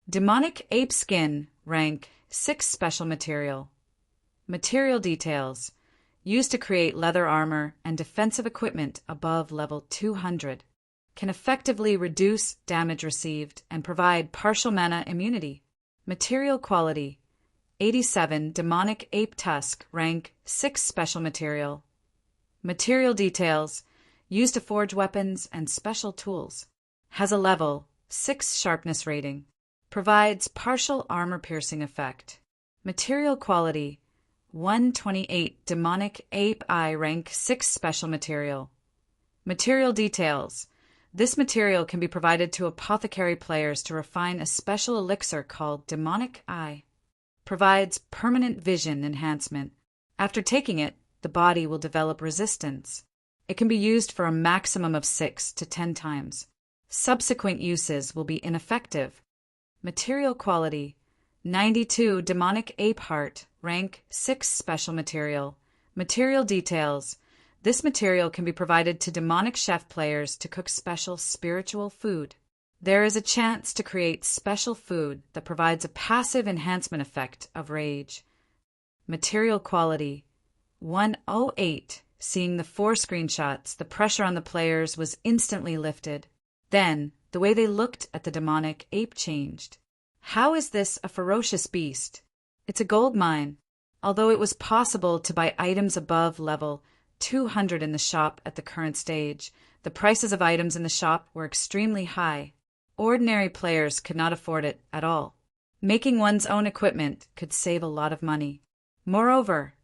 Demonic ape skin, rank 6 special material. Material details. Used to create leather armor and defensive equipment above level 200. Can effectively reduce damage received and provide partial mana immunity. Material quality. 87 demonic ape tusk, rank 6 special material. Material details. Used to forge weapons and special tools. Has a level 6 sharpness rating. Provides partial armor-piercing effect. Material quality. 128 demonic ape eye, rank 6 special material. Material details. This material can be provided to apothecary players to refine a special elixir called demonic eye. Provides permanent vision enhancement. After taking it, the body will develop resistance. It can be used for a maximum of 6 to 10 times. Subsequent uses will be ineffective. Material quality. 92 demonic ape heart, rank 6 special material. Material details. This material can be provided to demonic chef players to cook special spiritual food. There is a chance to create special food that provides a passive enhancement effect of rage. Material quality. 108. Seeing the 4 screenshots, the pressure on the players was instantly lifted. Then, the way they looked at the demonic ape changed. How is this a ferocious beast? It's a gold mine. Although it was possible to buy items above level 200 in the shop at the current stage, the prices of items in the shop were extremely high. Ordinary players could not afford it at all. Making one's own equipment could save a lot of money. Moreover,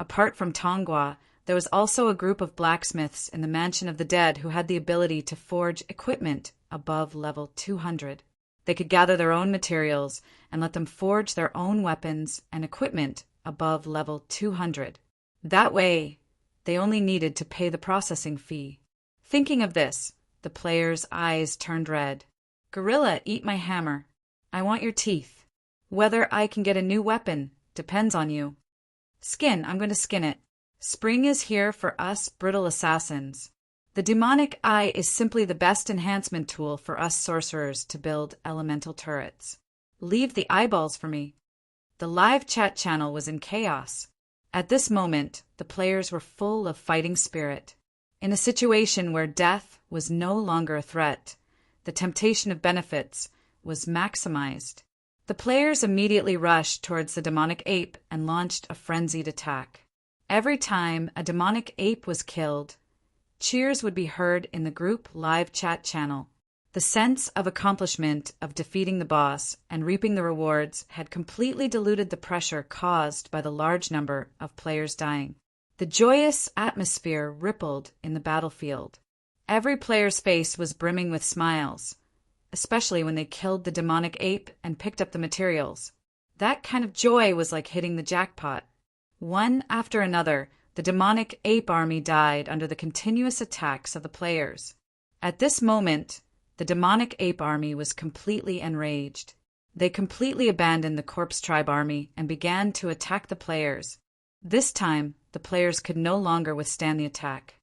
apart from Tongua, there was also a group of blacksmiths in the Mansion of the Dead who had the ability to forge equipment above level 200. They could gather their own materials and let them forge their own weapons and equipment above level 200. That way, they only needed to pay the processing fee. Thinking of this, the player's eyes turned red. Gorilla, eat my hammer. I want your teeth. Whether I can get a new weapon depends on you. Skin, I'm going to skin it. Spring is here for us brittle assassins. The demonic eye is simply the best enhancement tool for us sorcerers to build elemental turrets. Leave the eyeballs for me. The live chat channel was in chaos. At this moment, the players were full of fighting spirit. In a situation where death was no longer a threat, the temptation of benefits was maximized. The players immediately rushed towards the demonic ape and launched a frenzied attack. Every time a demonic ape was killed, cheers would be heard in the group live chat channel. The sense of accomplishment of defeating the boss and reaping the rewards had completely diluted the pressure caused by the large number of players dying. The joyous atmosphere rippled in the battlefield. Every player's face was brimming with smiles, especially when they killed the demonic ape and picked up the materials. That kind of joy was like hitting the jackpot. One after another, the demonic ape army died under the continuous attacks of the players. At this moment, the demonic ape army was completely enraged. They completely abandoned the corpse tribe army and began to attack the players. This time, the players could no longer withstand the attack.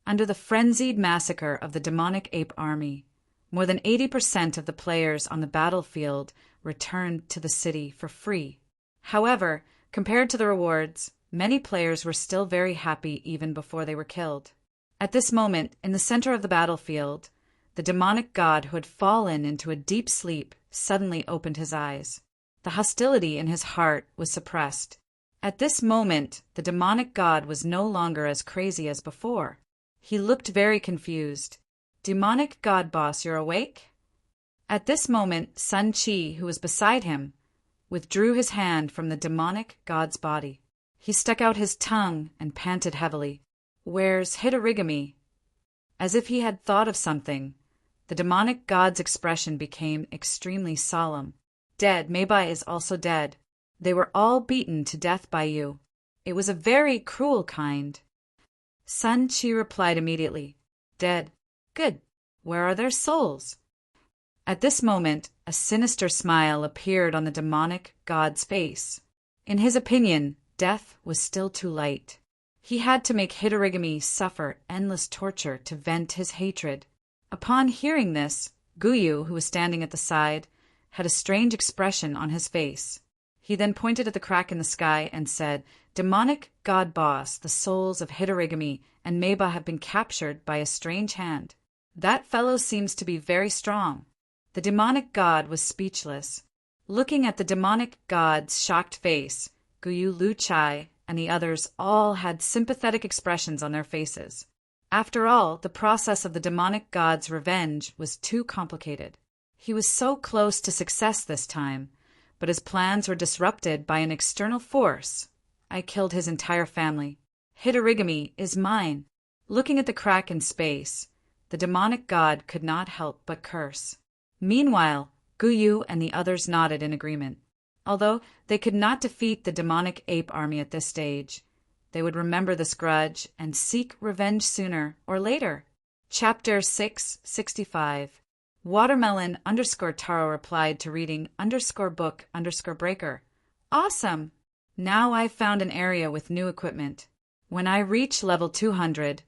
Under the frenzied massacre of the demonic ape army, more than 80% of the players on the battlefield returned to the city for free. However, compared to the rewards, many players were still very happy even before they were killed. At this moment, in the center of the battlefield, the demonic god who had fallen into a deep sleep suddenly opened his eyes. The hostility in his heart was suppressed. At this moment, the demonic god was no longer as crazy as before. He looked very confused. Demonic god boss, you're awake? At this moment, Sun Chi, who was beside him, withdrew his hand from the demonic god's body. He stuck out his tongue and panted heavily. Where's Hitorigami? As if he had thought of something, the demonic god's expression became extremely solemn. Dead, Meibai is also dead. They were all beaten to death by you. It was a very cruel kind. Sun Chi replied immediately. Dead. Good. Where are their souls? At this moment, a sinister smile appeared on the demonic god's face. In his opinion, death was still too light. He had to make Hitorigami suffer endless torture to vent his hatred. Upon hearing this, Guyu, who was standing at the side, had a strange expression on his face. He then pointed at the crack in the sky and said, "Demonic god boss, the souls of Hitorigami and Meiba have been captured by a strange hand. That fellow seems to be very strong." The demonic god was speechless. Looking at the demonic god's shocked face, Guyu Lu Chai and the others all had sympathetic expressions on their faces. After all, the process of the demonic god's revenge was too complicated. He was so close to success this time, but his plans were disrupted by an external force. I killed his entire family. Hitorigami is mine. Looking at the crack in space, the demonic god could not help but curse. Meanwhile, Guyu and the others nodded in agreement. Although they could not defeat the demonic ape army at this stage, they would remember this grudge and seek revenge sooner or later. Chapter 665. Watermelon_Taro replied to reading _book_breaker. Awesome! Now I've found an area with new equipment. When I reach level 200,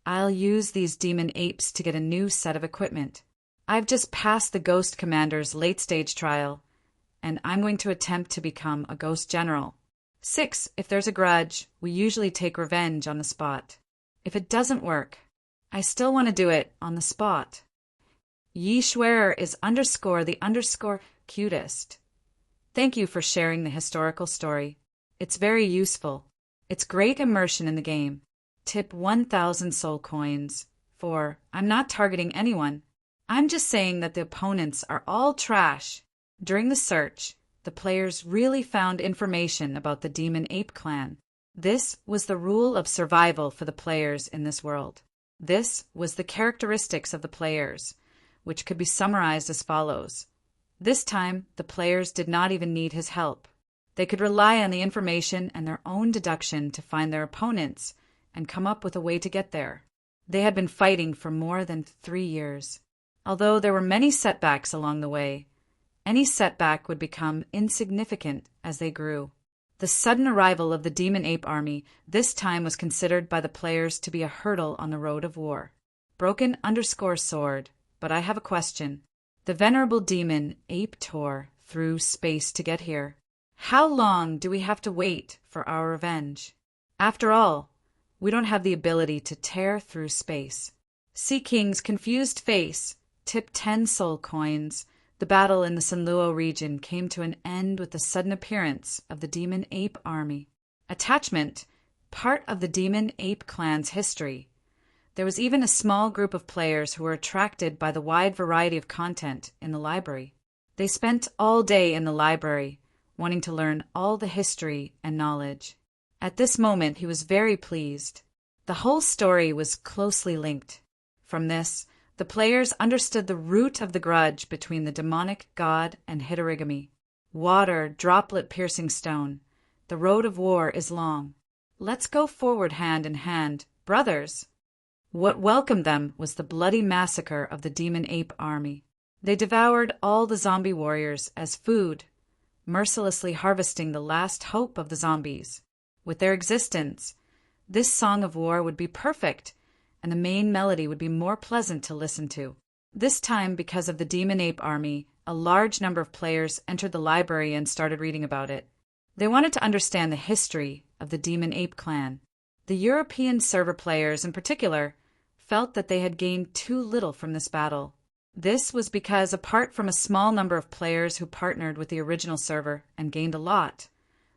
I'll use these demon apes to get a new set of equipment. I've just passed the Ghost Commander's late-stage trial, and I'm going to attempt to become a Ghost General. 6. If there's a grudge, we usually take revenge on the spot. If it doesn't work, I still want to do it on the spot. Yi Schwerer is _the cutest. Thank you for sharing the historical story. It's very useful. It's great immersion in the game. Tip 1,000 soul coins. 4. I'm not targeting anyone. I'm just saying that the opponents are all trash. During the search, the players really found information about the Demon Ape Clan. This was the rule of survival for the players in this world. This was the characteristics of the players, which could be summarized as follows. This time, the players did not even need his help. They could rely on the information and their own deduction to find their opponents and come up with a way to get there. They had been fighting for more than 3 years. Although there were many setbacks along the way, any setback would become insignificant as they grew. The sudden arrival of the Demon Ape Army this time was considered by the players to be a hurdle on the road of war. Broken_sword, but I have a question. The venerable demon Ape tore through space to get here. How long do we have to wait for our revenge? After all, we don't have the ability to tear through space. Sea King's confused face. Tip 10 soul coins. The battle in the Sanluo region came to an end with the sudden appearance of the Demon Ape Army. Attachment, part of the Demon Ape Clan's history. There was even a small group of players who were attracted by the wide variety of content in the library. They spent all day in the library, wanting to learn all the history and knowledge. At this moment, he was very pleased. The whole story was closely linked. From this, the players understood the root of the grudge between the demonic god and Hitorigami. Water, droplet-piercing stone. The road of war is long. Let's go forward hand in hand, brothers. What welcomed them was the bloody massacre of the Demon Ape Army. They devoured all the zombie warriors as food, mercilessly harvesting the last hope of the zombies. With their existence, this song of war would be perfect, and the main melody would be more pleasant to listen to. This time, because of the Demon Ape Army, a large number of players entered the library and started reading about it. They wanted to understand the history of the Demon Ape Clan. The European server players, in particular, felt that they had gained too little from this battle. This was because, apart from a small number of players who partnered with the original server and gained a lot,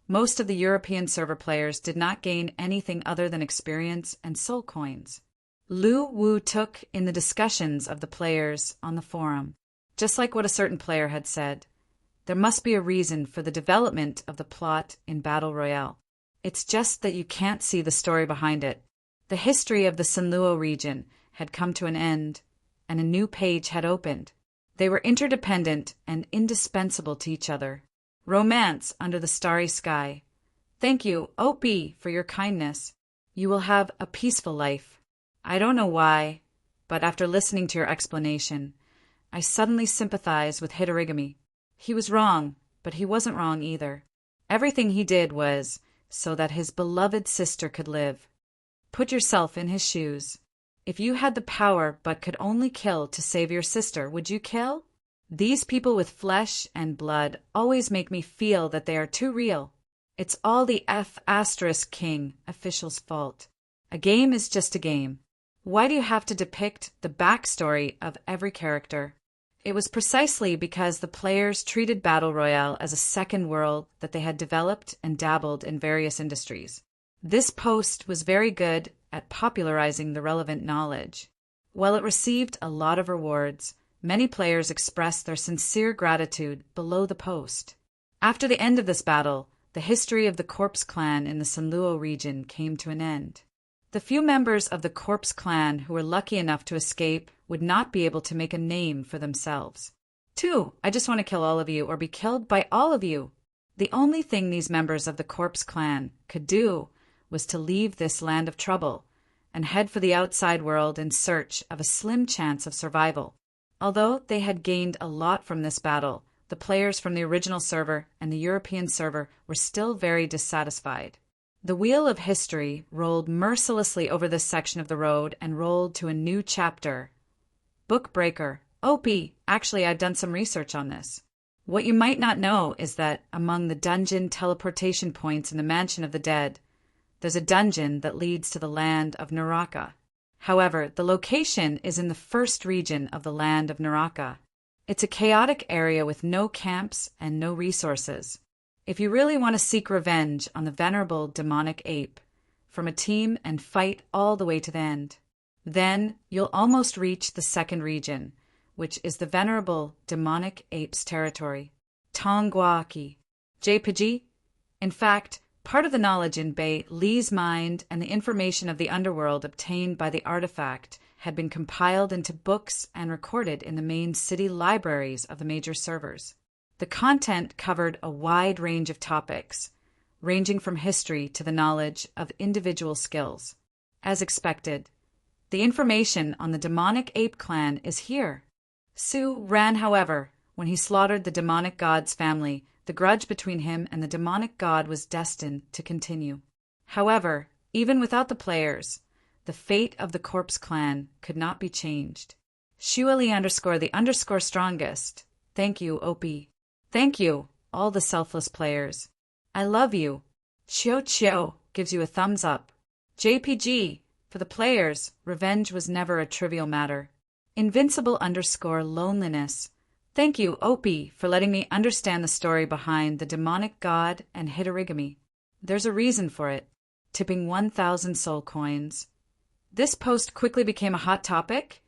most of the European server players did not gain anything other than experience and soul coins. Lu Wu took in the discussions of the players on the forum. Just like what a certain player had said, there must be a reason for the development of the plot in Battle Royale. It's just that you can't see the story behind it. The history of the Sanluo region had come to an end, and a new page had opened. They were interdependent and indispensable to each other. Romance under the starry sky. Thank you, OP, for your kindness. You will have a peaceful life. I don't know why, but after listening to your explanation, I suddenly sympathized with Hitorigami. He was wrong, but he wasn't wrong either. Everything he did was so that his beloved sister could live. Put yourself in his shoes. If you had the power but could only kill to save your sister, would you kill? These people with flesh and blood always make me feel that they are too real. It's all the King official's fault. A game is just a game. Why do you have to depict the backstory of every character? It was precisely because the players treated Battle Royale as a second world that they had developed and dabbled in various industries. This post was very good at popularizing the relevant knowledge. While it received a lot of rewards, many players expressed their sincere gratitude below the post. After the end of this battle, the history of the Corpse Clan in the Sanluo region came to an end. The few members of the Corpse Clan who were lucky enough to escape would not be able to make a name for themselves. 2. I just want to kill all of you or be killed by all of you. The only thing these members of the Corpse Clan could do was to leave this land of trouble and head for the outside world in search of a slim chance of survival. Although they had gained a lot from this battle, the players from the original server and the European server were still very dissatisfied. The wheel of history rolled mercilessly over this section of the road and rolled to a new chapter. Book Breaker. OP. Actually, I've done some research on this. What you might not know is that among the dungeon teleportation points in the Mansion of the Dead, there's a dungeon that leads to the land of Naraka. However, the location is in the first region of the land of Naraka. It's a chaotic area with no camps and no resources. If you really want to seek revenge on the venerable demonic ape, form a team and fight all the way to the end. Then you'll almost reach the second region, which is the venerable demonic ape's territory. Tongguaki. JPG? In fact, part of the knowledge in Bei Li's mind and the information of the underworld obtained by the artifact had been compiled into books and recorded in the main city libraries of the major servers. The content covered a wide range of topics, ranging from history to the knowledge of individual skills. As expected, the information on the demonic ape clan is here. Su ran, however, when he slaughtered the demonic god's family. The grudge between him and the demonic god was destined to continue. However, even without the players, the fate of the Corpse Clan could not be changed. Shuali_the_strongest. Thank you, OP. Thank you, all the selfless players. I love you. Chio gives you a thumbs up. JPG, for the players, revenge was never a trivial matter. Invincible_loneliness. Thank you, OP, for letting me understand the story behind the demonic god and Hitorigami. There's a reason for it. Tipping 1,000 soul coins. This post quickly became a hot topic,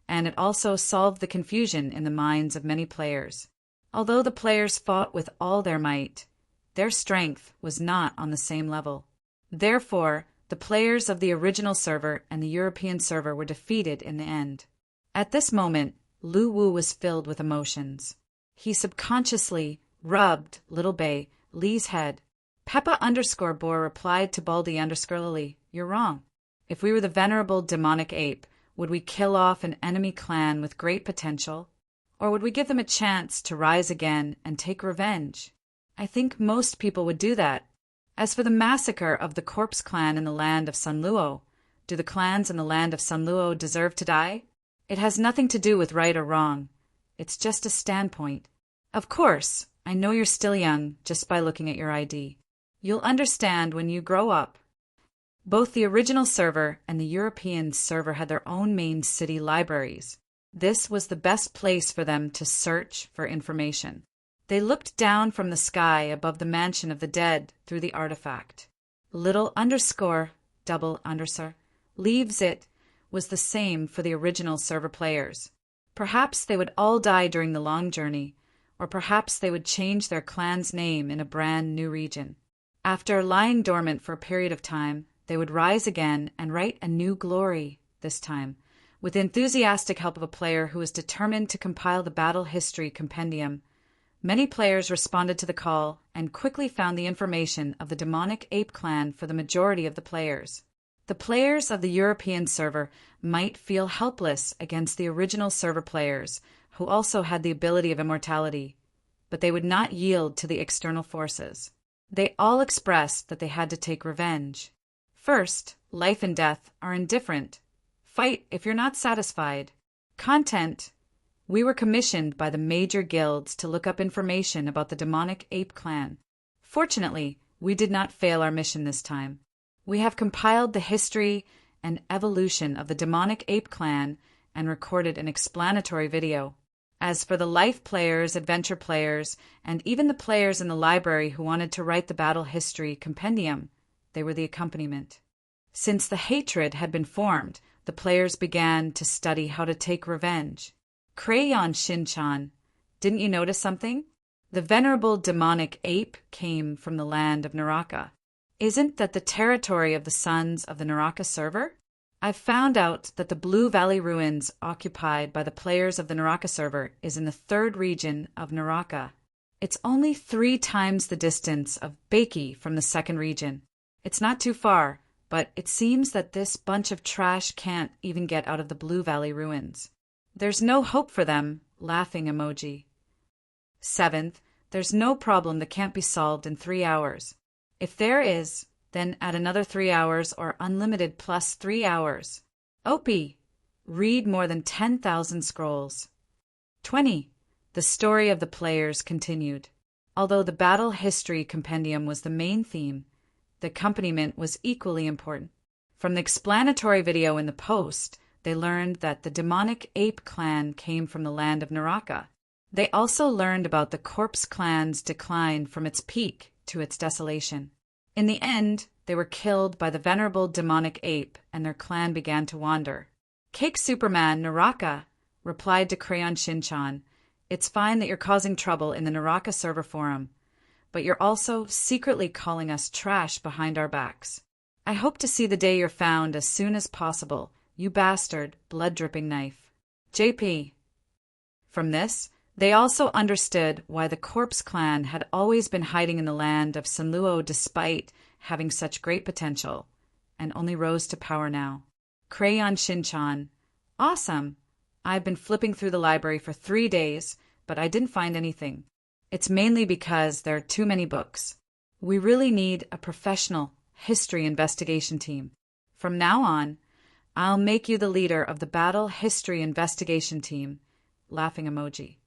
and it also solved the confusion in the minds of many players. Although the players fought with all their might, their strength was not on the same level. Therefore, the players of the original server and the European server were defeated in the end. At this moment, Lu Wu was filled with emotions. He subconsciously rubbed Little Bei Li's head. Peppa_Boar replied to Baldy_Lily, "You're wrong. If we were the venerable demonic ape, would we kill off an enemy clan with great potential? Or would we give them a chance to rise again and take revenge? I think most people would do that. As for the massacre of the Corpse Clan in the land of Sanluo, do the clans in the land of Sanluo deserve to die? It has nothing to do with right or wrong. It's just a standpoint. Of course, I know you're still young just by looking at your ID. You'll understand when you grow up. Both the original server and the European server had their own main city libraries. This was the best place for them to search for information. They looked down from the sky above the Mansion of the Dead through the artifact. Leaves it was the same for the original server players. Perhaps they would all die during the long journey, or perhaps they would change their clan's name in a brand new region. After lying dormant for a period of time, they would rise again and write a new glory, this time, with the enthusiastic help of a player who was determined to compile the battle history compendium. Many players responded to the call and quickly found the information of the demonic ape clan for the majority of the players. The players of the European server might feel helpless against the original server players, who also had the ability of immortality, but they would not yield to the external forces. They all expressed that they had to take revenge. First, life and death are indifferent. Fight if you're not satisfied. Content. We were commissioned by the major guilds to look up information about the demonic ape clan. Fortunately, we did not fail our mission this time. We have compiled the history and evolution of the demonic ape clan and recorded an explanatory video. As for the life players, adventure players, and even the players in the library who wanted to write the battle history compendium, they were the accompaniment. Since the hatred had been formed, the players began to study how to take revenge. Crayon Shin-chan, didn't you notice something? The venerable demonic ape came from the land of Naraka. Isn't that the territory of the sons of the Naraka server? I've found out that the Blue Valley ruins occupied by the players of the Naraka server is in the 3rd region of Naraka. It's only 3 times the distance of Baki from the 2nd region. It's not too far, but it seems that this bunch of trash can't even get out of the Blue Valley ruins. There's no hope for them, laughing emoji. 7th, there's no problem that can't be solved in 3 hours. If there is, then add another 3 hours or unlimited plus 3 hours. OP, read more than 10,000 scrolls. 20. The story of the players continued. Although the battle history compendium was the main theme, the accompaniment was equally important. From the explanatory video in the post, they learned that the demonic ape clan came from the land of Naraka. They also learned about the corpse clan's decline from its peak to its desolation. In the end, they were killed by the venerable demonic ape and their clan began to wander. Cake Superman Naraka replied to Crayon Shin-chan, "It's fine that you're causing trouble in the Naraka server forum, but you're also secretly calling us trash behind our backs. I hope to see the day you're found as soon as possible, you bastard, blood-dripping knife." JP. From this, they also understood why the Corpse Clan had always been hiding in the land of Sanluo despite having such great potential, and only rose to power now. Crayon Shin-chan. Awesome. I've been flipping through the library for 3 days, but I didn't find anything. It's mainly because there are too many books. We really need a professional history investigation team. From now on, I'll make you the leader of the battle history investigation team. Laughing emoji.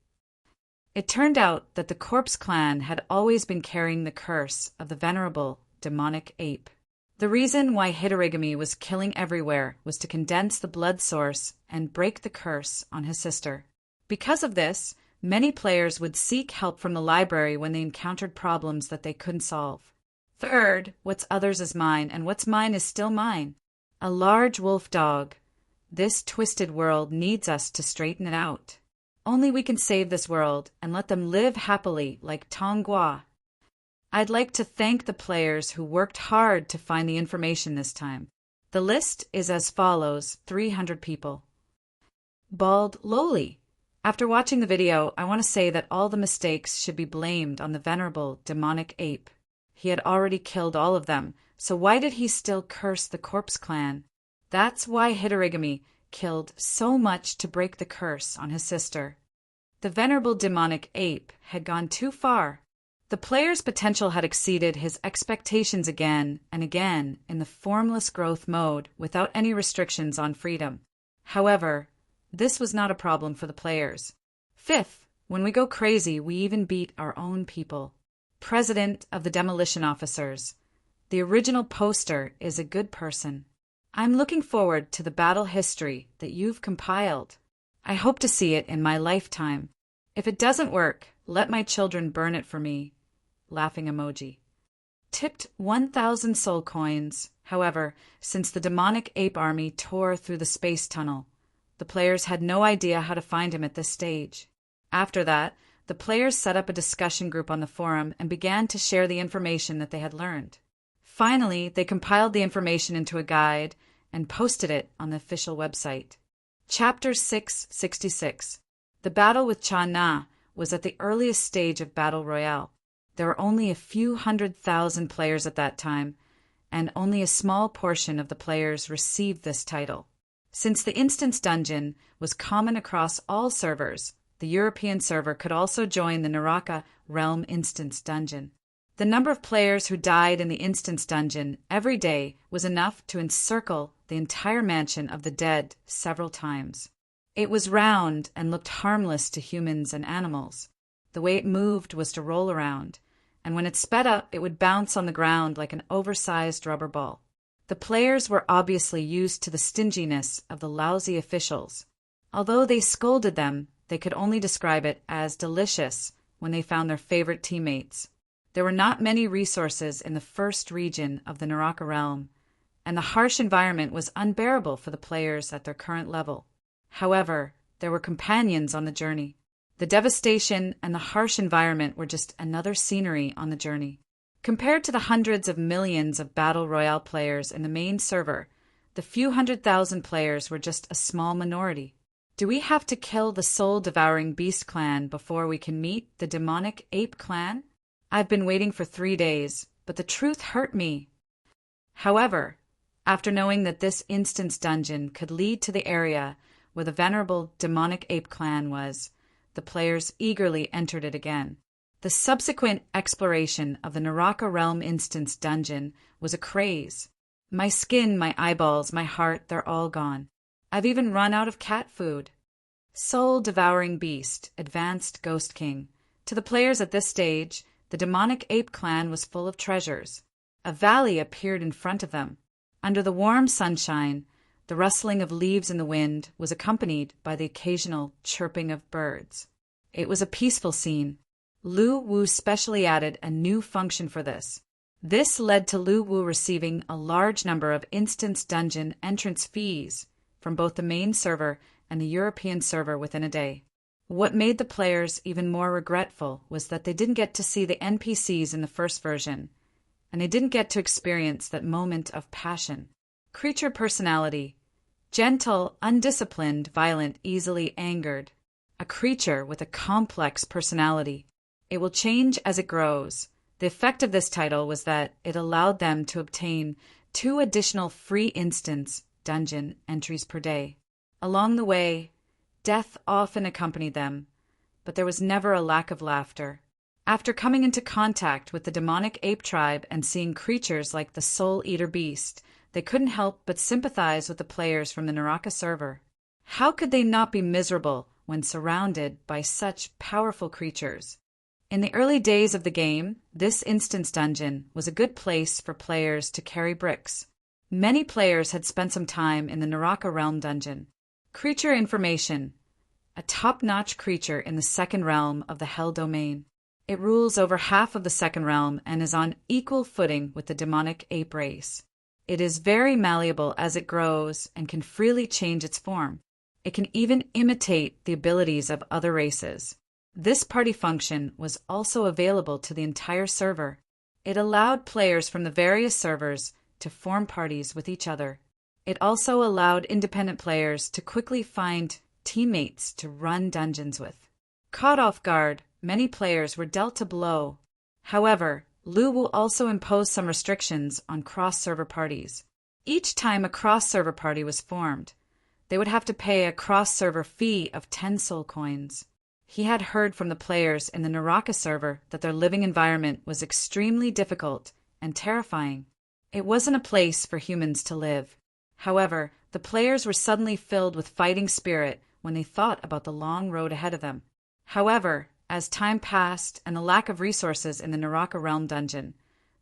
It turned out that the Corpse Clan had always been carrying the curse of the venerable demonic ape. The reason why Hidorigami was killing everywhere was to condense the blood source and break the curse on his sister. Because of this, many players would seek help from the library when they encountered problems that they couldn't solve. Third, what's others is mine, and what's mine is still mine. A large wolf dog. This twisted world needs us to straighten it out. Only we can save this world and let them live happily like Tonghua. I'd like to thank the players who worked hard to find the information this time. The list is as follows: 300 people. Bald Loli. After watching the video, I want to say that all the mistakes should be blamed on the venerable demonic ape. He had already killed all of them, so why did he still curse the Corpse Clan? That's why Hidorigami killed so much to break the curse on his sister. The venerable demonic ape had gone too far. The player's potential had exceeded his expectations again and again in the formless growth mode without any restrictions on freedom. However, this was not a problem for the players. Fifth, when we go crazy, we even beat our own people. President of the Demolition Officers. The original poster is a good person. I'm looking forward to the battle history that you've compiled. I hope to see it in my lifetime. If it doesn't work, let my children burn it for me. Laughing emoji. Tipped 1,000 soul coins. However, since the demonic ape army tore through the space tunnel, the players had no idea how to find him at this stage. After that, the players set up a discussion group on the forum and began to share the information that they had learned. Finally, they compiled the information into a guide and posted it on the official website. Chapter 666. The battle with Cha Na was at the earliest stage of Battle Royale. There were only a few 100,000 players at that time, and only a small portion of the players received this title. Since the instance dungeon was common across all servers, the European server could also join the Naraka Realm instance dungeon. The number of players who died in the instance dungeon every day was enough to encircle the entire mansion of the dead several times. It was round and looked harmless to humans and animals. The way it moved was to roll around, and when it sped up, it would bounce on the ground like an oversized rubber ball. The players were obviously used to the stinginess of the lousy officials. Although they scolded them, they could only describe it as delicious when they found their favorite teammates. There were not many resources in the first region of the Naraka realm, and the harsh environment was unbearable for the players at their current level. However, there were companions on the journey. The devastation and the harsh environment were just another scenery on the journey. Compared to the hundreds of millions of Battle Royale players in the main server, the few 100,000 players were just a small minority. Do we have to kill the soul-devouring beast clan before we can meet the demonic ape clan? I've been waiting for 3 days, but the truth hurt me. However, after knowing that this instance dungeon could lead to the area where the venerable demonic ape clan was, the players eagerly entered it again. The subsequent exploration of the Naraka Realm instance dungeon was a craze. My skin, my eyeballs, my heart, they're all gone. I've even run out of cat food. Soul-devouring beast, advanced Ghost King. To the players at this stage, the demonic ape clan was full of treasures. A valley appeared in front of them. Under the warm sunshine, the rustling of leaves in the wind was accompanied by the occasional chirping of birds. It was a peaceful scene. Lu Wu specially added a new function for this. This led to Lu Wu receiving a large number of instance dungeon entrance fees from both the main server and the European server within a day. What made the players even more regretful was that they didn't get to see the NPCs in the first version, and they didn't get to experience that moment of passion. Creature personality: gentle, undisciplined, violent, easily angered. A creature with a complex personality. It will change as it grows. The effect of this title was that it allowed them to obtain 2 additional free instance dungeon entries per day. Along the way, death often accompanied them, but there was never a lack of laughter. After coming into contact with the demonic ape tribe and seeing creatures like the soul-eater beast, they couldn't help but sympathize with the players from the Naraka server. How could they not be miserable when surrounded by such powerful creatures? In the early days of the game, this instance dungeon was a good place for players to carry bricks. Many players had spent some time in the Naraka Realm dungeon. Creature information: a top-notch creature in the second realm of the Hell domain. It rules over half of the second realm and is on equal footing with the demonic ape race. It is very malleable as it grows and can freely change its form. It can even imitate the abilities of other races. This party function was also available to the entire server. It allowed players from the various servers to form parties with each other. It also allowed independent players to quickly find teammates to run dungeons with. Caught off guard, many players were dealt a blow. However, Lu will also impose some restrictions on cross-server parties. Each time a cross-server party was formed, they would have to pay a cross-server fee of 10 soul coins. He had heard from the players in the Naraka server that their living environment was extremely difficult and terrifying. It wasn't a place for humans to live. However, the players were suddenly filled with fighting spirit when they thought about the long road ahead of them. However, as time passed and the lack of resources in the Naraka Realm dungeon,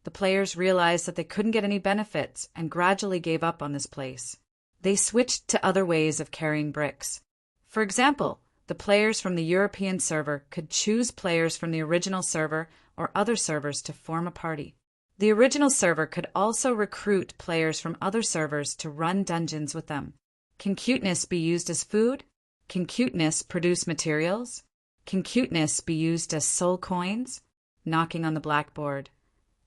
the players realized that they couldn't get any benefits and gradually gave up on this place. They switched to other ways of carrying bricks. For example, the players from the European server could choose players from the original server or other servers to form a party. The original server could also recruit players from other servers to run dungeons with them. Can cuteness be used as food? Can cuteness produce materials? Can cuteness be used as soul coins? Knocking on the blackboard.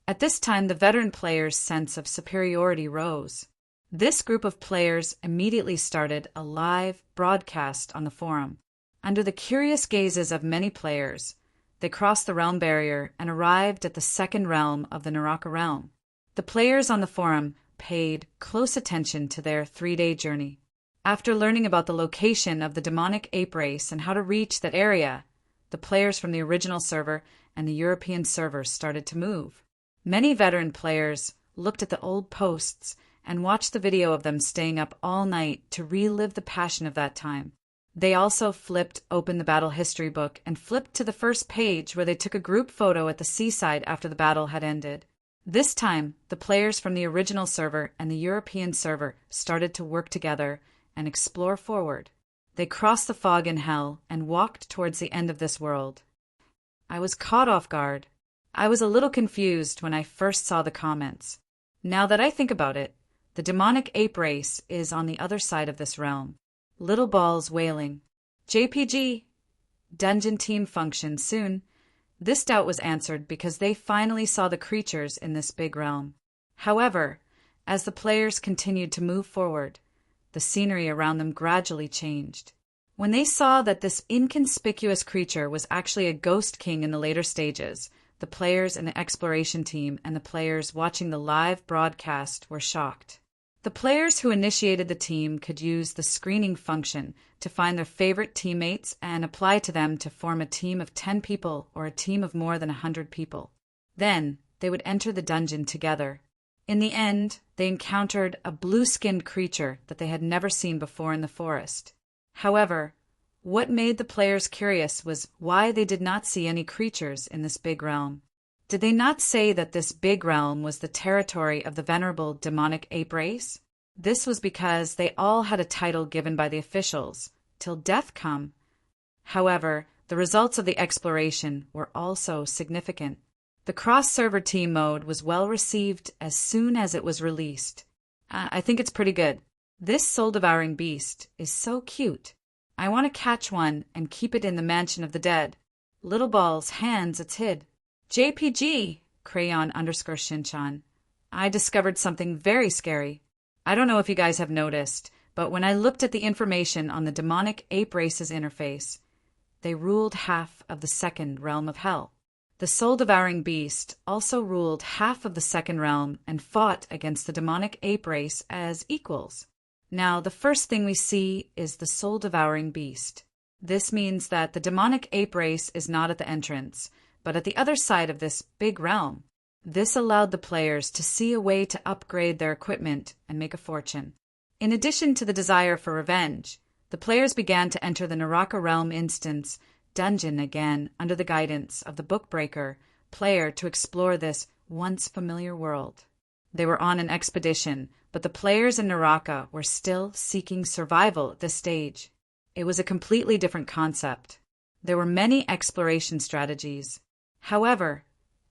At this time, the veteran players' sense of superiority rose. This group of players immediately started a live broadcast on the forum. Under the curious gazes of many players, they crossed the realm barrier and arrived at the second realm of the Naraka realm. The players on the forum paid close attention to their 3-day journey. After learning about the location of the demonic ape race and how to reach that area, the players from the original server and the European servers started to move. Many veteran players looked at the old posts and watched the video of them staying up all night to relive the passion of that time. They also flipped open the battle history book and flipped to the first page where they took a group photo at the seaside after the battle had ended. This time, the players from the original server and the European server started to work together and explore forward. They crossed the fog in hell and walked towards the end of this world. I was caught off guard. I was a little confused when I first saw the comments. Now that I think about it, the demonic ape race is on the other side of this realm. Little balls wailing. JPG. Dungeon team function soon. This doubt was answered because they finally saw the creatures in this big realm. However, as the players continued to move forward, the scenery around them gradually changed. When they saw that this inconspicuous creature was actually a ghost king in the later stages, the players in the exploration team and the players watching the live broadcast were shocked. The players who initiated the team could use the screening function to find their favorite teammates and apply to them to form a team of 10 people or a team of more than 100 people. Then, they would enter the dungeon together. In the end, they encountered a blue-skinned creature that they had never seen before in the forest. However, what made the players curious was why they did not see any creatures in this big realm. Did they not say that this big realm was the territory of the venerable demonic ape race? This was because they all had a title given by the officials, till death come. However, the results of the exploration were also significant. The cross-server team mode was well received as soon as it was released. I think it's pretty good. This soul-devouring beast is so cute. I want to catch one and keep it in the mansion of the dead. Little balls, hands, it's hid. JPG, crayon_Shinchan. I discovered something very scary. I don't know if you guys have noticed, but when I looked at the information on the demonic ape race's interface, they ruled half of the second realm of hell. The soul-devouring beast also ruled half of the second realm and fought against the demonic ape race as equals. Now, the first thing we see is the soul-devouring beast. This means that the demonic ape race is not at the entrance, but at the other side of this big realm. This allowed the players to see a way to upgrade their equipment and make a fortune. In addition to the desire for revenge, the players began to enter the Naraka Realm instance dungeon again under the guidance of the Bookbreaker player to explore this once familiar world. They were on an expedition, but the players in Naraka were still seeking survival at this stage. It was a completely different concept. There were many exploration strategies. However,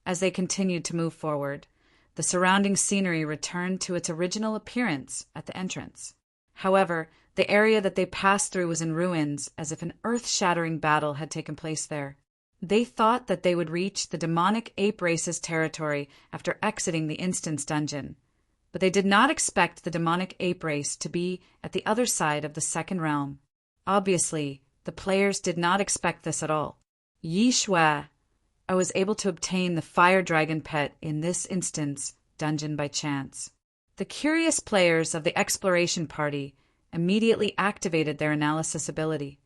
as they continued to move forward, the surrounding scenery returned to its original appearance at the entrance. However, the area that they passed through was in ruins, as if an earth-shattering battle had taken place there. They thought that they would reach the demonic ape race's territory after exiting the instance dungeon, but they did not expect the demonic ape race to be at the other side of the second realm. Obviously, the players did not expect this at all. Yi Shui, I was able to obtain the fire dragon pet in this instance dungeon by chance. The curious players of the exploration party immediately activated their analysis ability.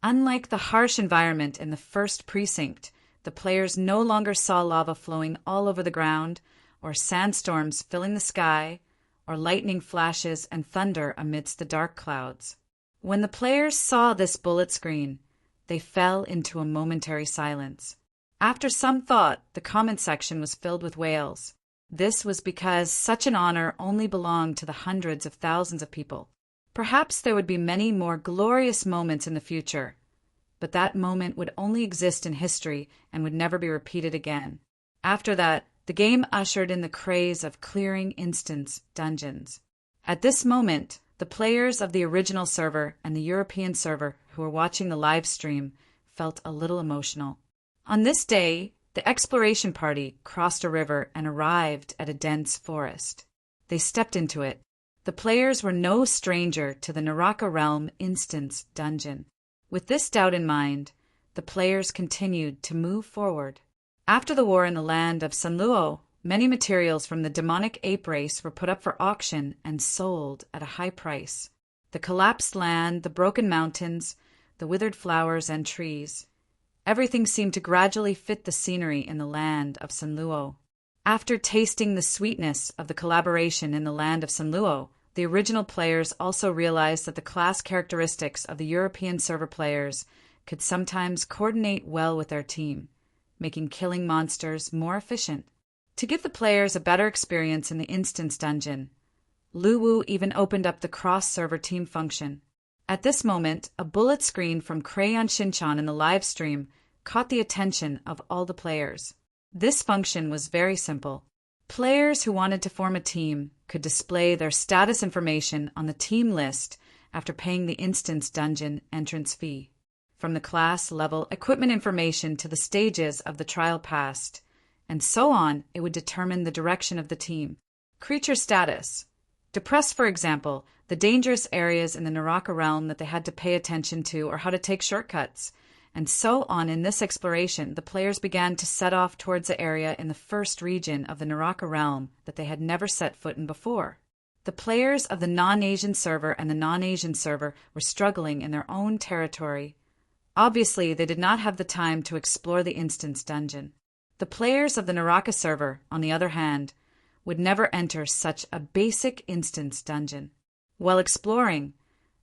Unlike the harsh environment in the first precinct, the players no longer saw lava flowing all over the ground, or sandstorms filling the sky, or lightning flashes and thunder amidst the dark clouds. When the players saw this bullet screen, they fell into a momentary silence. After some thought, the comment section was filled with wails. This was because such an honor only belonged to the hundreds of thousands of people. Perhaps there would be many more glorious moments in the future, but that moment would only exist in history and would never be repeated again. After that, the game ushered in the craze of clearing instance dungeons. At this moment, the players of the original server and the European server who were watching the live stream felt a little emotional. On this day, the exploration party crossed a river and arrived at a dense forest. They stepped into it. The players were no stranger to the Naraka Realm instance dungeon. With this doubt in mind, the players continued to move forward. After the war in the land of Sanluo, many materials from the demonic ape race were put up for auction and sold at a high price. The collapsed land, the broken mountains, the withered flowers and trees. Everything seemed to gradually fit the scenery in the land of Sanluo. After tasting the sweetness of the collaboration in the land of Sanluo, the original players also realized that the class characteristics of the European server players could sometimes coordinate well with their team, making killing monsters more efficient. To give the players a better experience in the instance dungeon, Luwu even opened up the cross-server team function. At this moment, a bullet screen from Crayon Shinchan in the live stream caught the attention of all the players. This function was very simple. Players who wanted to form a team could display their status information on the team list after paying the instance dungeon entrance fee. From the class level equipment information to the stages of the trial passed, and so on, it would determine the direction of the team. Creature status. Depressed, for example, the dangerous areas in the Naraka realm that they had to pay attention to or how to take shortcuts. And so on. In this exploration, the players began to set off towards the area in the first region of the Naraka realm that they had never set foot in before. The players of the non-Asian server and the non-Asian server were struggling in their own territory. Obviously, they did not have the time to explore the instance dungeon. The players of the Naraka server, on the other hand, would never enter such a basic instance dungeon. While exploring,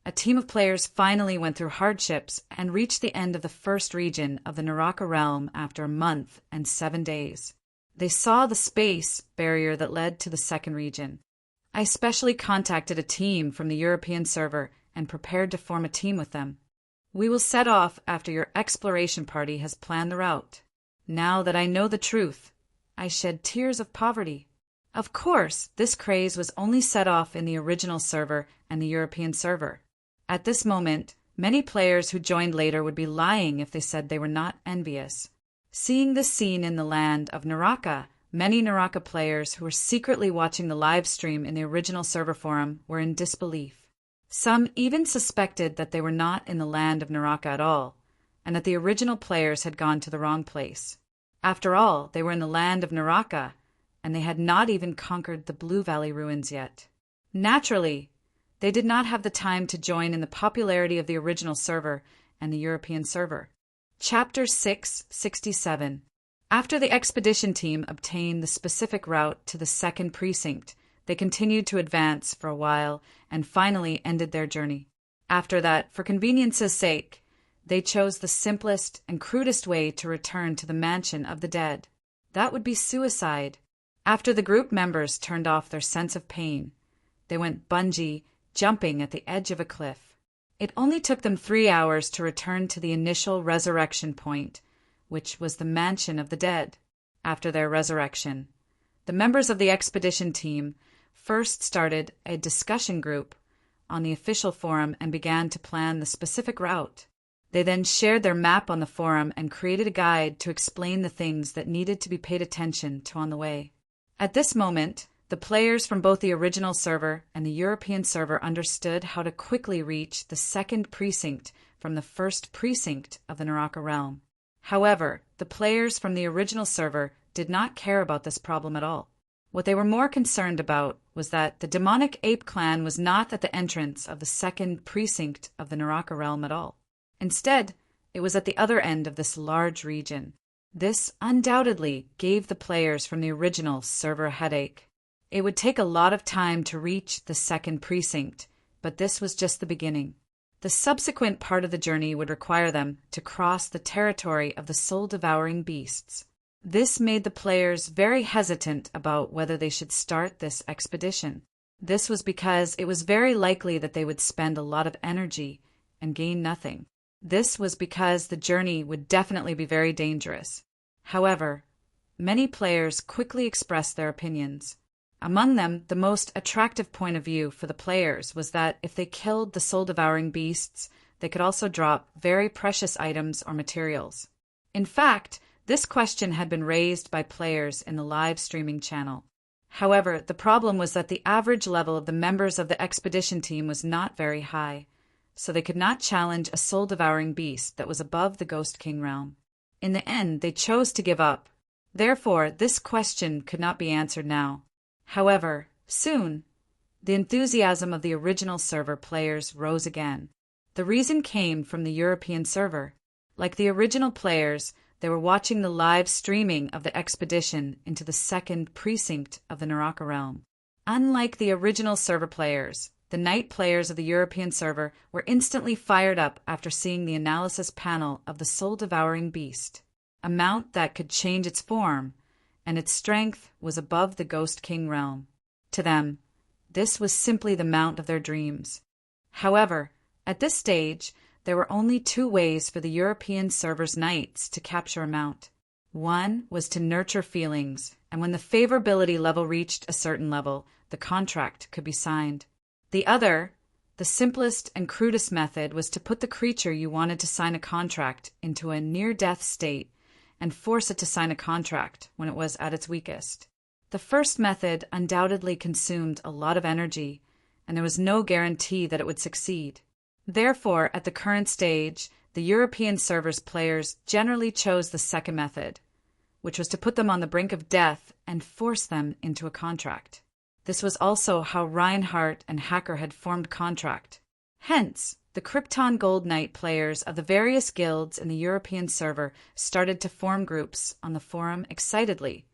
a team of players finally went through hardships and reached the end of the first region of the Naraka realm after a month and 7 days. They saw the space barrier that led to the second region. I specially contacted a team from the European server and prepared to form a team with them. We will set off after your exploration party has planned the route. Now that I know the truth, I shed tears of poverty. Of course, this craze was only set off in the original server and the European server. At this moment, many players who joined later would be lying if they said they were not envious. Seeing this scene in the land of Naraka, many Naraka players who were secretly watching the live stream in the original server forum were in disbelief. Some even suspected that they were not in the land of Naraka at all, and that the original players had gone to the wrong place. After all, they were in the land of Naraka, and they had not even conquered the Blue Valley ruins yet. Naturally, they did not have the time to join in the popularity of the original server and the European server. Chapter 667. After the expedition team obtained the specific route to the second precinct, they continued to advance for a while and finally ended their journey. After that, for convenience's sake, they chose the simplest and crudest way to return to the mansion of the dead. That would be suicide. After the group members turned off their sense of pain, they went bungee jumping at the edge of a cliff. It only took them 3 hours to return to the initial resurrection point, which was the mansion of the dead. After their resurrection, the members of the expedition team first started a discussion group on the official forum and began to plan the specific route. They then shared their map on the forum and created a guide to explain the things that needed to be paid attention to on the way. At this moment, the players from both the original server and the European server understood how to quickly reach the second precinct from the first precinct of the Naraka realm. However, the players from the original server did not care about this problem at all. What they were more concerned about was that the demonic ape clan was not at the entrance of the second precinct of the Naraka realm at all. Instead, it was at the other end of this large region. This undoubtedly gave the players from the original server a headache. It would take a lot of time to reach the second precinct, but this was just the beginning. The subsequent part of the journey would require them to cross the territory of the soul-devouring beasts. This made the players very hesitant about whether they should start this expedition. This was because it was very likely that they would spend a lot of energy and gain nothing. This was because the journey would definitely be very dangerous. However, many players quickly expressed their opinions. Among them, the most attractive point of view for the players was that if they killed the soul-devouring beasts, they could also drop very precious items or materials. In fact, this question had been raised by players in the live streaming channel. However, the problem was that the average level of the members of the expedition team was not very high, so they could not challenge a soul-devouring beast that was above the Ghost King realm. In the end, they chose to give up. Therefore, this question could not be answered now. However, soon, the enthusiasm of the original server players rose again. The reason came from the European server. Like the original players, they were watching the live streaming of the expedition into the second precinct of the Naraka realm. Unlike the original server players, the night players of the European server were instantly fired up after seeing the analysis panel of the soul-devouring beast, a mount that could change its form, and its strength was above the Ghost King realm. To them, this was simply the mount of their dreams. However, at this stage, there were only two ways for the European server's knights to capture a mount. One was to nurture feelings, and when the favorability level reached a certain level, the contract could be signed. The other, the simplest and crudest method, was to put the creature you wanted to sign a contract into a near-death state and force it to sign a contract when it was at its weakest. The first method undoubtedly consumed a lot of energy, and there was no guarantee that it would succeed. Therefore, at the current stage, the European server's players generally chose the second method, which was to put them on the brink of death and force them into a contract. This was also how Reinhardt and Hacker had formed contract. Hence, the Krypton Gold Knight players of the various guilds in the European server started to form groups on the forum excitedly,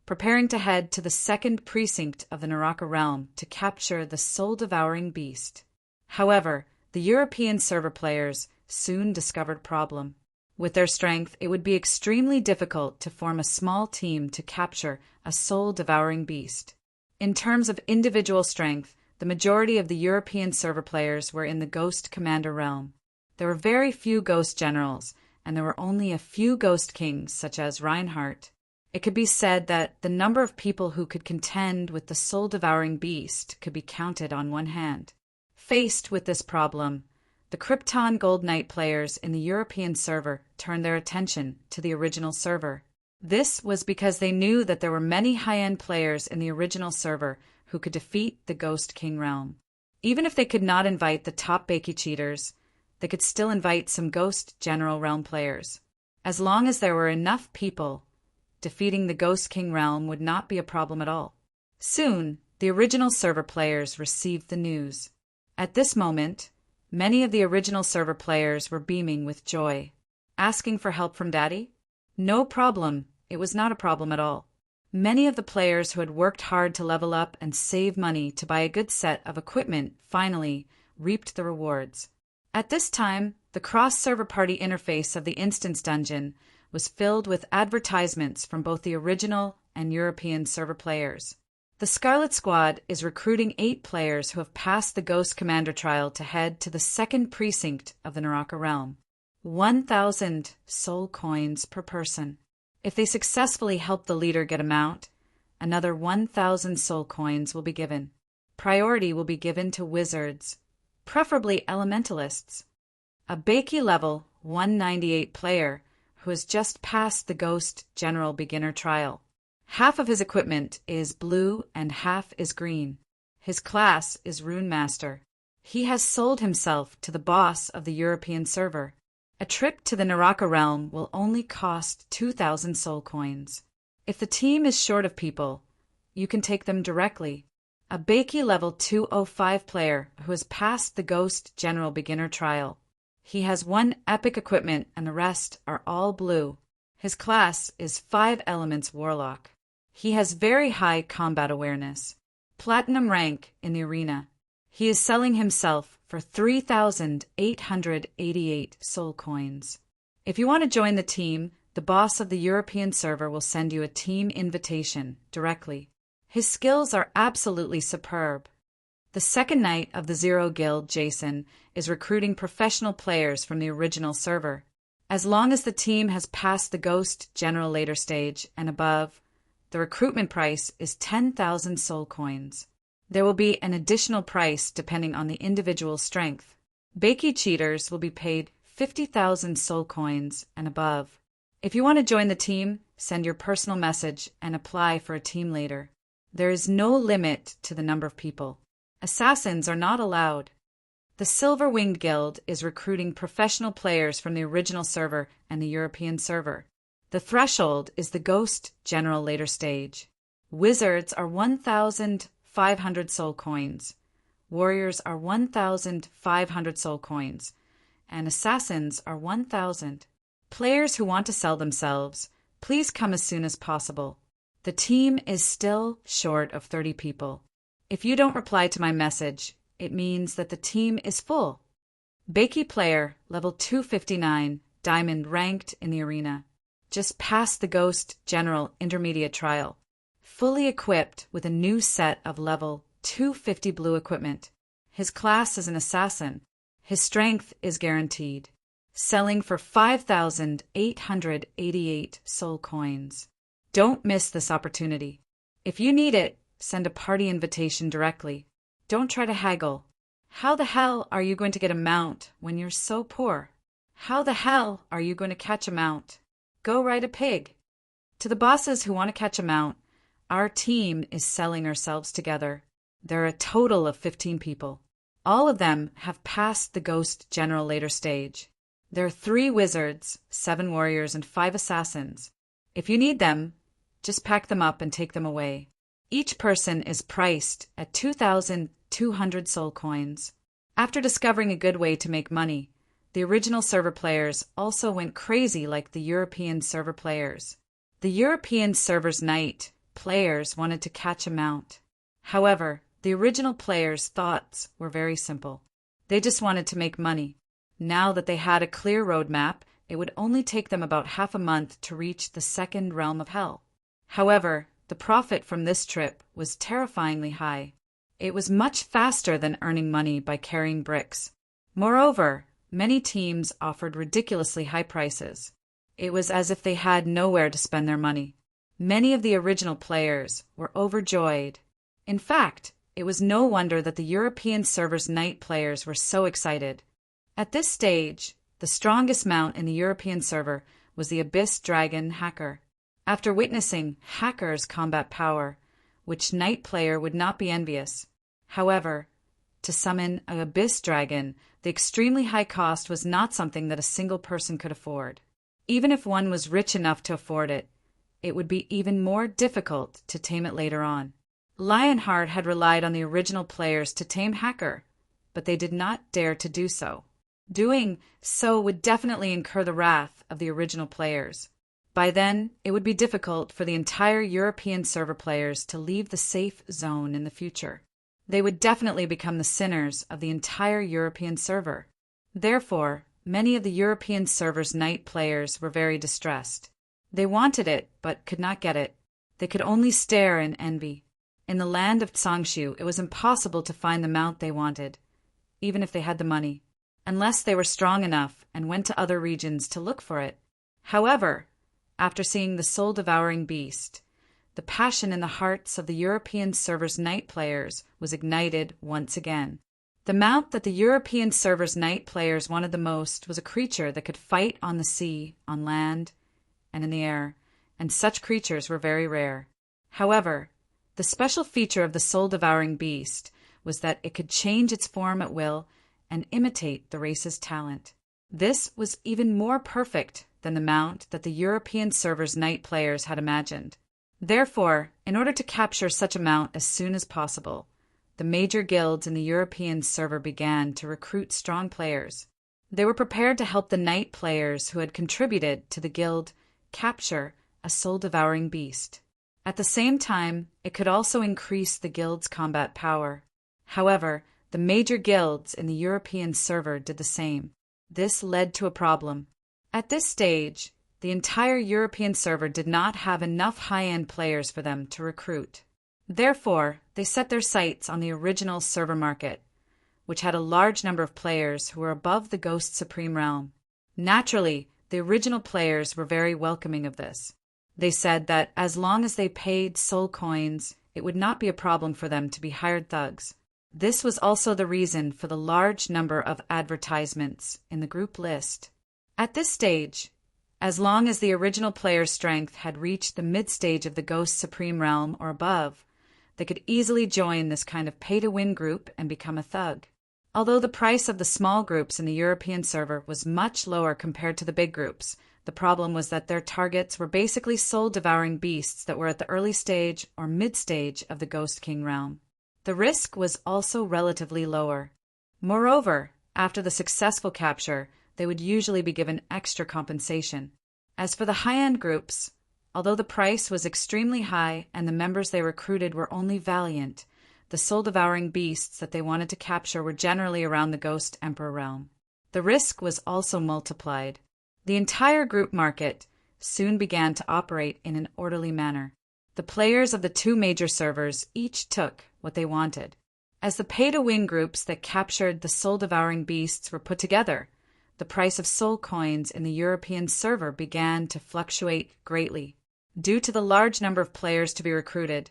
preparing to head to the second precinct of the Naraka realm to capture the soul-devouring beast. However, the European server players soon discovered a problem. With their strength, it would be extremely difficult to form a small team to capture a soul-devouring beast. In terms of individual strength, the majority of the European server players were in the Ghost Commander realm. There were very few Ghost Generals, and there were only a few Ghost Kings, such as Reinhardt. It could be said that the number of people who could contend with the soul-devouring beast could be counted on one hand. Faced with this problem, the Krypton Gold Knight players in the European server turned their attention to the original server. This was because they knew that there were many high-end players in the original server who could defeat the Ghost King realm. Even if they could not invite the top Baki cheaters, they could still invite some Ghost General realm players. As long as there were enough people, defeating the Ghost King realm would not be a problem at all. Soon, the original server players received the news. At this moment, many of the original server players were beaming with joy. Asking for help from Daddy? No problem. It was not a problem at all. Many of the players who had worked hard to level up and save money to buy a good set of equipment finally reaped the rewards. At this time, the cross-server party interface of the instance dungeon was filled with advertisements from both the original and European server players. The Scarlet Squad is recruiting 8 players who have passed the Ghost Commander trial to head to the second precinct of the Naraka realm. 1,000 soul coins per person. If they successfully help the leader get a mount, another 1,000 soul coins will be given. Priority will be given to wizards, preferably elementalists. A Baki level 198 player who has just passed the Ghost General beginner trial. Half of his equipment is blue and half is green. His class is Rune Master. He has sold himself to the boss of the European server. A trip to the Naraka realm will only cost 2,000 soul coins. If the team is short of people, you can take them directly. A Baki level 205 player who has passed the Ghost General beginner trial. He has 1 epic equipment and the rest are all blue. His class is 5 Elements Warlock. He has very high combat awareness. Platinum rank in the arena. He is selling himself for 3,888 soul coins. If you want to join the team, the boss of the European server will send you a team invitation directly. His skills are absolutely superb. The second knight of the Zero Guild, Jason, is recruiting professional players from the original server. As long as the team has passed the Ghost General later stage and above, the recruitment price is 10,000 soul coins. There will be an additional price depending on the individual's strength. Baki cheaters will be paid 50,000 soul coins and above. If you want to join the team, send your personal message and apply for a team later. There is no limit to the number of people. Assassins are not allowed. The Silver Winged Guild is recruiting professional players from the original server and the European server. The threshold is the Ghost General later stage. Wizards are 1,500 soul coins. Warriors are 1,500 soul coins. And assassins are 1,000. Players who want to sell themselves, please come as soon as possible. The team is still short of 30 people. If you don't reply to my message, it means that the team is full. Bakey player, level 259, diamond ranked in the arena. Just passed the Ghost General Intermediate Trial. Fully equipped with a new set of level 250 blue equipment. His class is an assassin. His strength is guaranteed. Selling for 5,888 soul coins. Don't miss this opportunity. If you need it, send a party invitation directly. Don't try to haggle. How the hell are you going to get a mount when you're so poor? How the hell are you going to catch a mount? Go ride a pig. To the bosses who want to catch a mount, our team is selling ourselves together. There are a total of 15 people. All of them have passed the Ghost General later stage. There are 3 wizards, 7 warriors, and 5 assassins. If you need them, just pack them up and take them away. Each person is priced at 2,200 soul coins. After discovering a good way to make money, the original server players also went crazy like the European server players. The European server's night players wanted to catch a mount. However, the original players' thoughts were very simple. They just wanted to make money. Now that they had a clear roadmap, it would only take them about half a month to reach the second realm of hell. However, the profit from this trip was terrifyingly high. It was much faster than earning money by carrying bricks. Moreover, many teams offered ridiculously high prices. It was as if they had nowhere to spend their money. Many of the original players were overjoyed. In fact, it was no wonder that the European server's night players were so excited. At this stage, the strongest mount in the European server was the Abyss Dragon Hacker. After witnessing Hacker's combat power, which night player would not be envious. However, to summon an Abyss Dragon, the extremely high cost was not something that a single person could afford. Even if one was rich enough to afford it, it would be even more difficult to tame it later on. Lionheart had relied on the original players to tame Hacker, but they did not dare to do so. Doing so would definitely incur the wrath of the original players. By then, it would be difficult for the entire European server players to leave the safe zone in the future. They would definitely become the sinners of the entire European server. Therefore, many of the European server's night players were very distressed. They wanted it, but could not get it. They could only stare in envy. In the land of Tsongshu, it was impossible to find the mount they wanted, even if they had the money, unless they were strong enough and went to other regions to look for it. However, after seeing the soul-devouring beast, the passion in the hearts of the European server's night players was ignited once again. The mount that the European server's night players wanted the most was a creature that could fight on the sea, on land, and in the air, and such creatures were very rare. However, the special feature of the soul-devouring beast was that it could change its form at will and imitate the race's talent. This was even more perfect than the mount that the European server's night players had imagined. Therefore, in order to capture such a mount as soon as possible, the major guilds in the European server began to recruit strong players. They were prepared to help the night players who had contributed to the guild capture a soul-devouring beast. At the same time, it could also increase the guild's combat power. However, the major guilds in the European server did the same. This led to a problem. At this stage, the entire European server did not have enough high-end players for them to recruit. Therefore, they set their sights on the original server market, which had a large number of players who were above the Ghost Supreme realm. Naturally, the original players were very welcoming of this. They said that as long as they paid soul coins, it would not be a problem for them to be hired thugs. This was also the reason for the large number of advertisements in the group list. At this stage, as long as the original player's strength had reached the mid-stage of the Ghost Supreme realm or above, they could easily join this kind of pay-to-win group and become a thug. Although the price of the small groups in the European server was much lower compared to the big groups, the problem was that their targets were basically soul-devouring beasts that were at the early stage or mid-stage of the Ghost King realm. The risk was also relatively lower. Moreover, after the successful capture, they would usually be given extra compensation. As for the high-end groups, although the price was extremely high and the members they recruited were only valiant, the soul-devouring beasts that they wanted to capture were generally around the Ghost Emperor realm. The risk was also multiplied. The entire group market soon began to operate in an orderly manner. The players of the two major servers each took what they wanted. As the pay-to-win groups that captured the soul-devouring beasts were put together, the price of soul coins in the European server began to fluctuate greatly. Due to the large number of players to be recruited,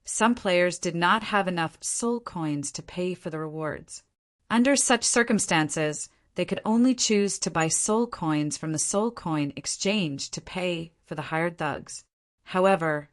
some players did not have enough soul coins to pay for the rewards. Under such circumstances, they could only choose to buy soul coins from the soul coin exchange to pay for the hired thugs. However,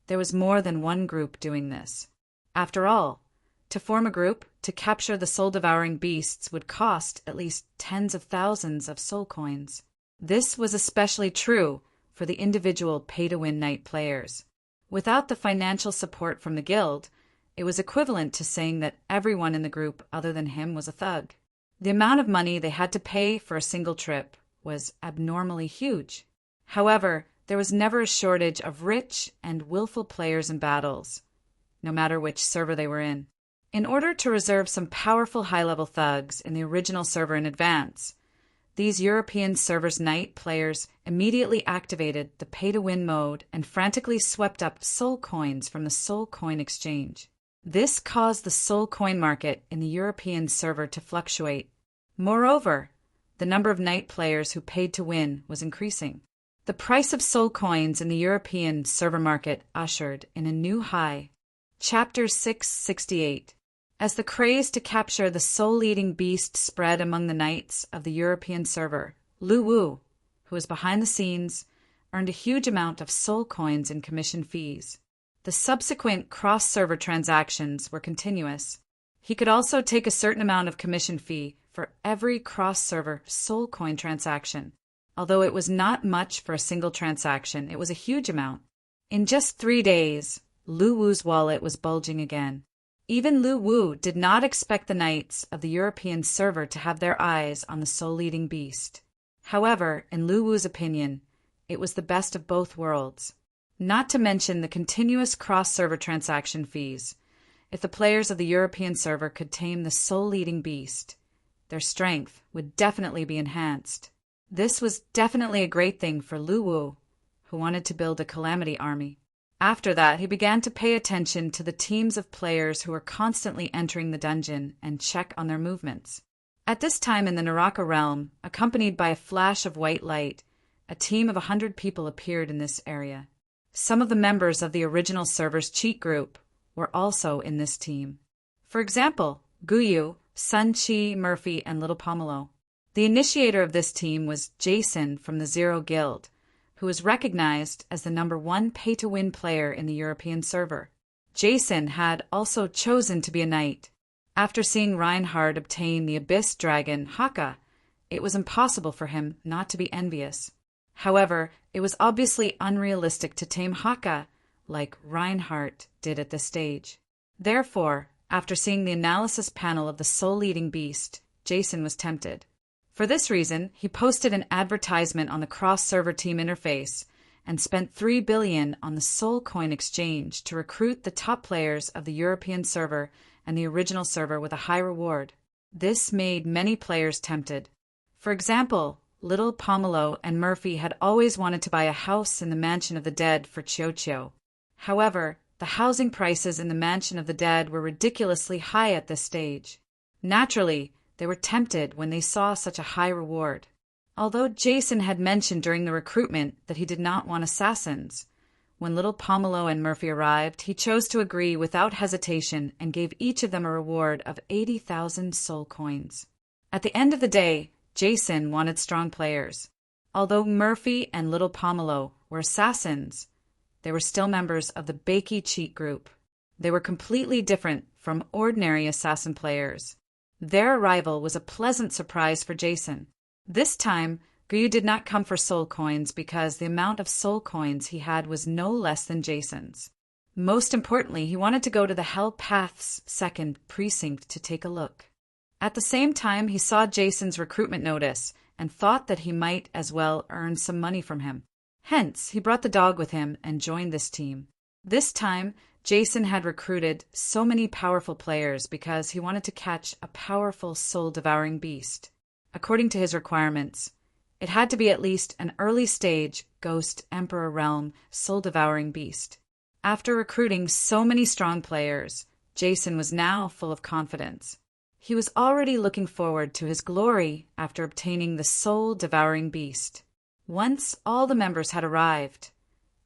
there was more than one group doing this. After all, to form a group to capture the soul-devouring beasts would cost at least tens of thousands of soul coins. This was especially true for the individual pay-to-win night players. Without the financial support from the guild, it was equivalent to saying that everyone in the group other than him was a thug. The amount of money they had to pay for a single trip was abnormally huge. However, there was never a shortage of rich and willful players in battles, no matter which server they were in. In order to reserve some powerful high-level thugs in the original server in advance, these European servers' night players immediately activated the pay-to-win mode and frantically swept up soul coins from the soul coin exchange. This caused the soul coin market in the European server to fluctuate. Moreover, the number of night players who paid to win was increasing. The price of soul coins in the European server market ushered in a new high. Chapter 668. As the craze to capture the soul-eating beast spread among the knights of the European server, Lu Wu, who was behind the scenes, earned a huge amount of soul coins in commission fees. The subsequent cross-server transactions were continuous. He could also take a certain amount of commission fee for every cross-server soul coin transaction. Although it was not much for a single transaction, it was a huge amount. In just 3 days, Lu Wu's wallet was bulging again. Even Lu Wu did not expect the knights of the European server to have their eyes on the soul-eating beast. However, in Lu Wu's opinion, it was the best of both worlds. Not to mention the continuous cross-server transaction fees. If the players of the European server could tame the soul-eating beast, their strength would definitely be enhanced. This was definitely a great thing for Lu Wu, who wanted to build a calamity army. After that, he began to pay attention to the teams of players who were constantly entering the dungeon and check on their movements. At this time in the Naraka realm, accompanied by a flash of white light, a team of 100 people appeared in this area. Some of the members of the original server's cheat group were also in this team. For example, Guyu, Sun Chi, Murphy, and Little Pomelo. The initiator of this team was Jason from the Zero Guild, who was recognized as the #1 pay-to-win player in the European server. Jason had also chosen to be a knight. After seeing Reinhard obtain the Abyss Dragon, Haka, it was impossible for him not to be envious. However, it was obviously unrealistic to tame Haka like Reinhardt did at this stage. Therefore, after seeing the analysis panel of the soul-eating beast, Jason was tempted. For this reason, he posted an advertisement on the cross-server team interface and spent 3 billion on the soul coin exchange to recruit the top players of the European server and the original server with a high reward. This made many players tempted. For example, Little Pomelo and Murphy had always wanted to buy a house in the Mansion of the Dead for Chio. However, the housing prices in the Mansion of the Dead were ridiculously high at this stage. Naturally, they were tempted when they saw such a high reward. Although Jason had mentioned during the recruitment that he did not want assassins, when Little Pomelo and Murphy arrived, he chose to agree without hesitation and gave each of them a reward of 80,000 soul coins. At the end of the day, Jason wanted strong players. Although Murphy and Little Pomelo were assassins, they were still members of the Bakey cheat group. They were completely different from ordinary assassin players. Their arrival was a pleasant surprise for Jason. This time, Guyu did not come for soul coins because the amount of soul coins he had was no less than Jason's. Most importantly, he wanted to go to the Hell Path's second precinct to take a look. At the same time, he saw Jason's recruitment notice and thought that he might as well earn some money from him. Hence, he brought the dog with him and joined this team. This time, Jason had recruited so many powerful players because he wanted to catch a powerful soul-devouring beast. According to his requirements, it had to be at least an early-stage Ghost Emperor Realm soul-devouring beast. After recruiting so many strong players, Jason was now full of confidence. He was already looking forward to his glory after obtaining the soul-devouring beast. Once all the members had arrived,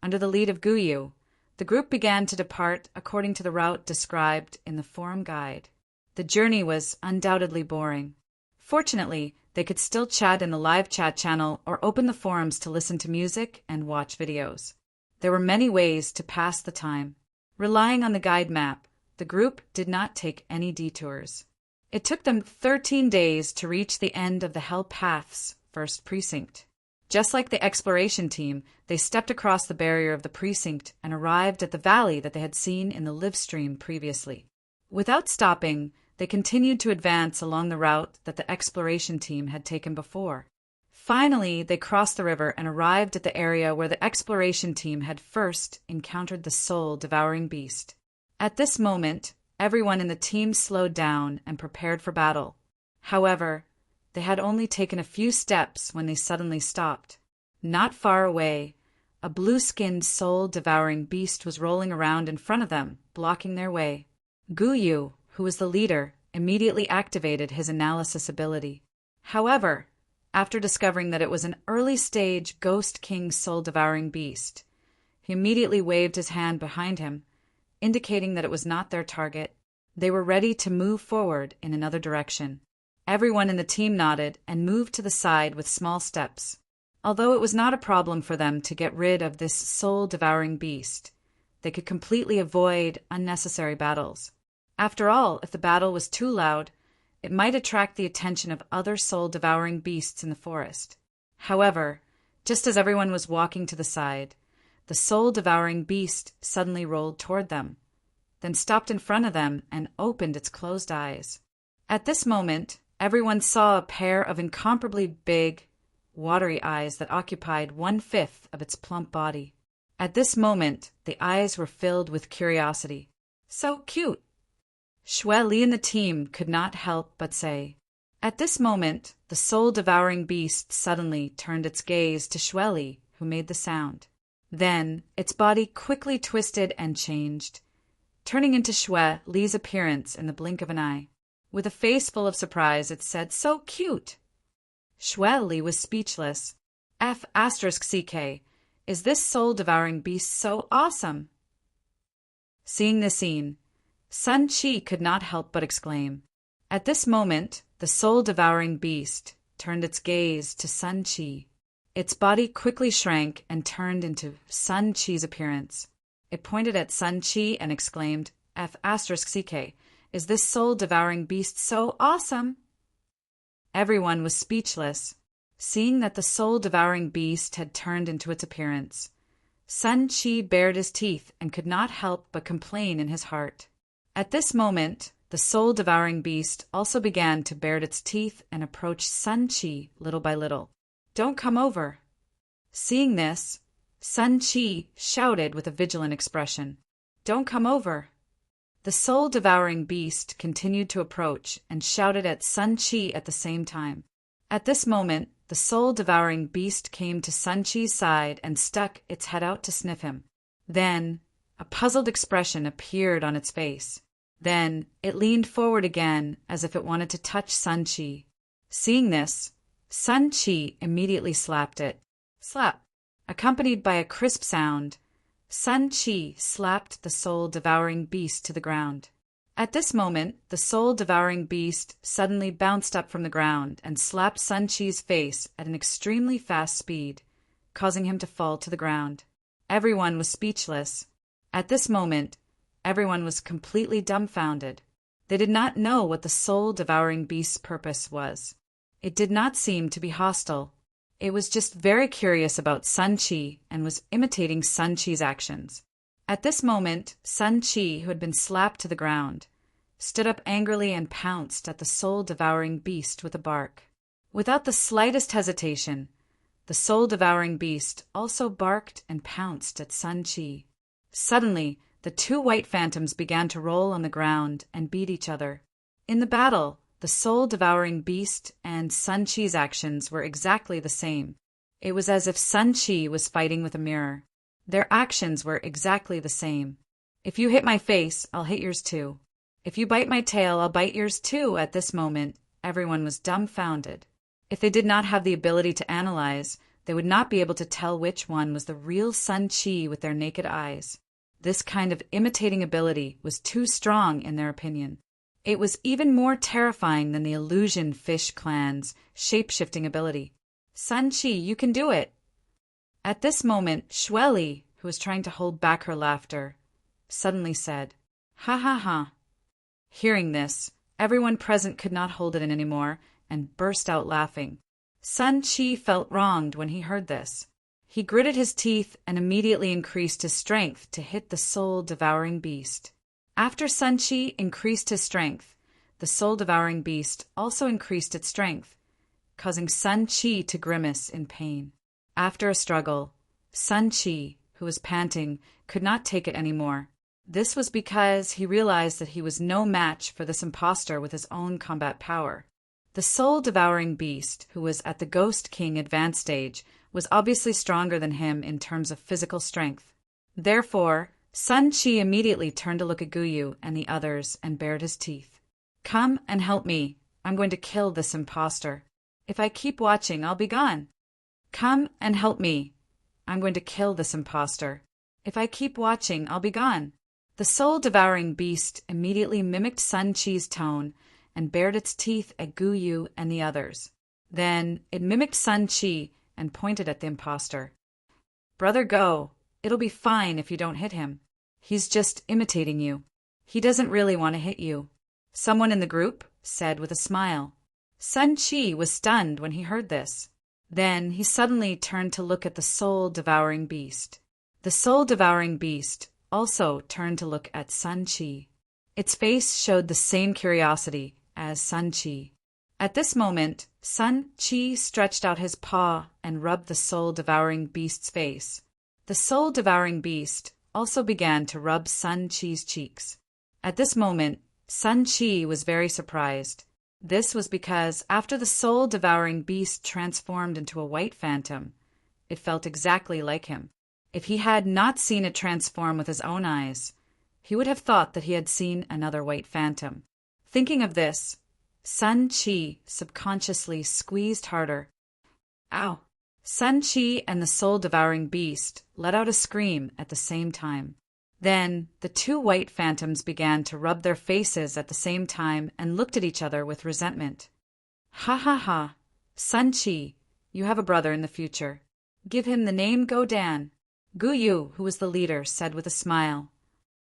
under the lead of Guyu, the group began to depart according to the route described in the forum guide. The journey was undoubtedly boring. Fortunately, they could still chat in the live chat channel or open the forums to listen to music and watch videos. There were many ways to pass the time. Relying on the guide map, the group did not take any detours. It took them 13 days to reach the end of the Hell Path's first precinct. Just like the exploration team, they stepped across the barrier of the precinct and arrived at the valley that they had seen in the live stream previously. Without stopping, they continued to advance along the route that the exploration team had taken before. Finally, they crossed the river and arrived at the area where the exploration team had first encountered the soul-devouring beast. At this moment, everyone in the team slowed down and prepared for battle. However, they had only taken a few steps when they suddenly stopped. Not far away, a blue-skinned soul-devouring beast was rolling around in front of them, blocking their way. Guyu, who was the leader, immediately activated his analysis ability. However, after discovering that it was an early-stage Ghost King soul-devouring beast, he immediately waved his hand behind him, indicating that it was not their target. They were ready to move forward in another direction. Everyone in the team nodded and moved to the side with small steps. Although it was not a problem for them to get rid of this soul-devouring beast, they could completely avoid unnecessary battles. After all, if the battle was too loud, it might attract the attention of other soul-devouring beasts in the forest. However, just as everyone was walking to the side, the soul-devouring beast suddenly rolled toward them, then stopped in front of them and opened its closed eyes. At this moment, everyone saw a pair of incomparably big, watery eyes that occupied 1/5 of its plump body. At this moment, the eyes were filled with curiosity. So cute! Xue Li and the team could not help but say. At this moment, the soul-devouring beast suddenly turned its gaze to Xue Li, who made the sound. Then, its body quickly twisted and changed, turning into Xue Li's appearance in the blink of an eye. With a face full of surprise, it said, "So cute!" Xue Li was speechless. F***CK, is this soul-devouring beast so awesome? Seeing the scene, Sun Qi could not help but exclaim. At this moment, the soul-devouring beast turned its gaze to Sun Qi. Its body quickly shrank and turned into Sun Qi's appearance. It pointed at Sun Qi and exclaimed, F***CK, is this soul-devouring beast so awesome? Everyone was speechless, seeing that the soul-devouring beast had turned into its appearance. Sun Qi bared his teeth and could not help but complain in his heart. At this moment, the soul-devouring beast also began to bare its teeth and approached Sun Qi little by little. "Don't come over." Seeing this, Sun Qi shouted with a vigilant expression, "Don't come over." The soul-devouring beast continued to approach and shouted at Sun Qi at the same time. At this moment, the soul-devouring beast came to Sun Qi's side and stuck its head out to sniff him. Then, a puzzled expression appeared on its face. Then, it leaned forward again as if it wanted to touch Sun Qi. Seeing this, Sun Qi immediately slapped it. Slap! Accompanied by a crisp sound, Sun Qi slapped the soul-devouring beast to the ground. At this moment, the soul-devouring beast suddenly bounced up from the ground and slapped Sun Qi's face at an extremely fast speed, causing him to fall to the ground. Everyone was speechless. At this moment, everyone was completely dumbfounded. They did not know what the soul-devouring beast's purpose was. It did not seem to be hostile. It was just very curious about Sun Qi and was imitating Sun Qi's actions. At this moment, Sun Qi, who had been slapped to the ground, stood up angrily and pounced at the soul-devouring beast with a bark. Without the slightest hesitation, the soul-devouring beast also barked and pounced at Sun Chi. Suddenly, the two white phantoms began to roll on the ground and beat each other. In the battle, the soul-devouring beast and Sun Chi's actions were exactly the same. It was as if Sun Chi was fighting with a mirror. Their actions were exactly the same. If you hit my face, I'll hit yours too. If you bite my tail, I'll bite yours too. At this moment, everyone was dumbfounded. If they did not have the ability to analyze, they would not be able to tell which one was the real Sun Chi with their naked eyes. This kind of imitating ability was too strong in their opinion. It was even more terrifying than the illusion fish clan's shape-shifting ability. Sun Chi, you can do it! At this moment, Xueli, who was trying to hold back her laughter, suddenly said, "Ha ha ha." Hearing this, everyone present could not hold it in anymore and burst out laughing. Sun Chi felt wronged when he heard this. He gritted his teeth and immediately increased his strength to hit the soul-devouring beast. After Sun Chi increased his strength, the soul-devouring beast also increased its strength, causing Sun Chi to grimace in pain. After a struggle, Sun Chi, who was panting, could not take it anymore. This was because he realized that he was no match for this impostor with his own combat power. The soul-devouring beast, who was at the Ghost King advanced stage, was obviously stronger than him in terms of physical strength. Therefore, Sun Chi immediately turned to look at Guyu and the others and bared his teeth. "Come and help me. I'm going to kill this impostor. If I keep watching, I'll be gone. Come and help me. I'm going to kill this impostor. If I keep watching, I'll be gone." The soul-devouring beast immediately mimicked Sun Chi's tone and bared its teeth at Guyu and the others. Then it mimicked Sun Chi and pointed at the impostor. "Brother, go. It'll be fine if you don't hit him. He's just imitating you. He doesn't really want to hit you," someone in the group said with a smile. Sun Chi was stunned when he heard this. Then he suddenly turned to look at the soul-devouring beast. The soul-devouring beast also turned to look at Sun Chi. Its face showed the same curiosity as Sun Chi. At this moment, Sun Chi stretched out his paw and rubbed the soul-devouring beast's face. The soul-devouring beast also began to rub Sun Chi's cheeks. At this moment, Sun Chi was very surprised. This was because after the soul-devouring beast transformed into a white phantom, it felt exactly like him. If he had not seen it transform with his own eyes, he would have thought that he had seen another white phantom. Thinking of this, Sun Chi subconsciously squeezed harder. Ow! Sun Chi and the soul-devouring beast let out a scream at the same time. Then the two white phantoms began to rub their faces at the same time and looked at each other with resentment. "Ha ha ha! Sun Chi, you have a brother in the future. Give him the name Godan." Guyu, who was the leader, said with a smile,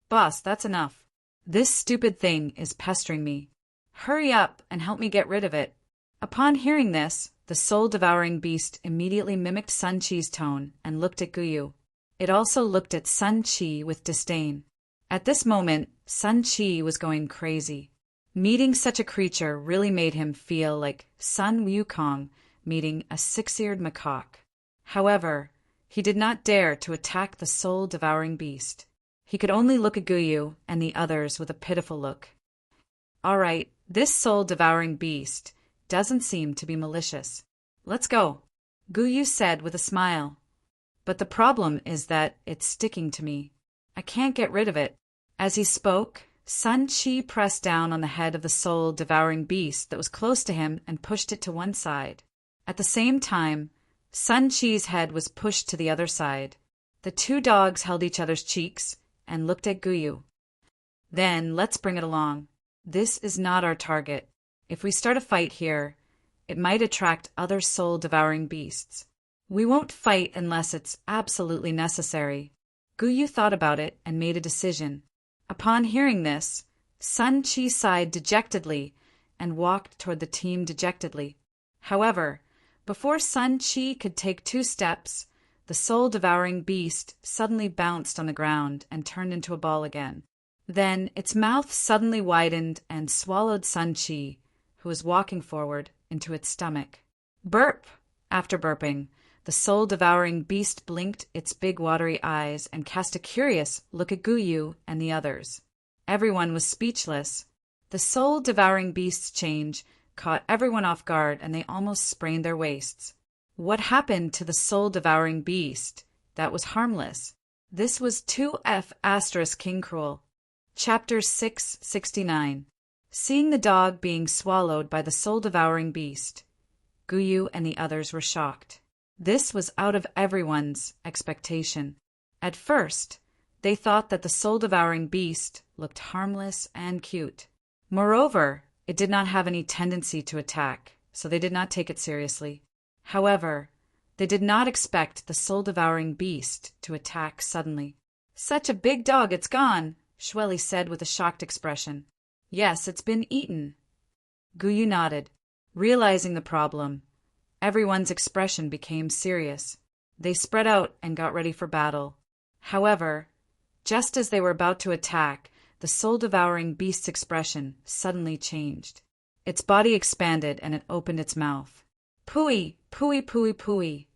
"Boss, that's enough. This stupid thing is pestering me. Hurry up and help me get rid of it." Upon hearing this, the soul-devouring beast immediately mimicked Sun Chi's tone and looked at Guyu. It also looked at Sun Chi with disdain. At this moment, Sun Chi was going crazy. Meeting such a creature really made him feel like Sun Wukong meeting a six-eared macaque. However, he did not dare to attack the soul-devouring beast. He could only look at Guyu and the others with a pitiful look. "All right, this soul-devouring beast doesn't seem to be malicious. Let's go," Guyu said with a smile. "But the problem is that it's sticking to me. I can't get rid of it." As he spoke, Sun Chi pressed down on the head of the soul-devouring beast that was close to him and pushed it to one side. At the same time, Sun Chi's head was pushed to the other side. The two dogs held each other's cheeks and looked at Guyu. "Then let's bring it along. This is not our target. If we start a fight here, it might attract other soul-devouring beasts. We won't fight unless it's absolutely necessary." Guyu thought about it and made a decision. Upon hearing this, Sun Chi sighed dejectedly and walked toward the team dejectedly. However, before Sun Chi could take 2 steps, the soul-devouring beast suddenly bounced on the ground and turned into a ball again. Then its mouth suddenly widened and swallowed Sun Chi, who was walking forward, into its stomach. Burp! After burping, the soul-devouring beast blinked its big watery eyes and cast a curious look at Guyu and the others. Everyone was speechless. The soul-devouring beast's change caught everyone off guard and they almost sprained their waists. What happened to the soul-devouring beast that was harmless? This was 2F** King Cruel. Chapter 669. Seeing the dog being swallowed by the soul-devouring beast, Guyu and the others were shocked. This was out of everyone's expectation. At first, they thought that the soul-devouring beast looked harmless and cute. Moreover, it did not have any tendency to attack, so they did not take it seriously. However, they did not expect the soul-devouring beast to attack suddenly. "Such a big dog, it's gone," Shweli said with a shocked expression. "Yes, it's been eaten." Guyu nodded. Realizing the problem, everyone's expression became serious. They spread out and got ready for battle. However, just as they were about to attack, the soul-devouring beast's expression suddenly changed. Its body expanded and it opened its mouth. "Pooey, pooey, pooey, pooey."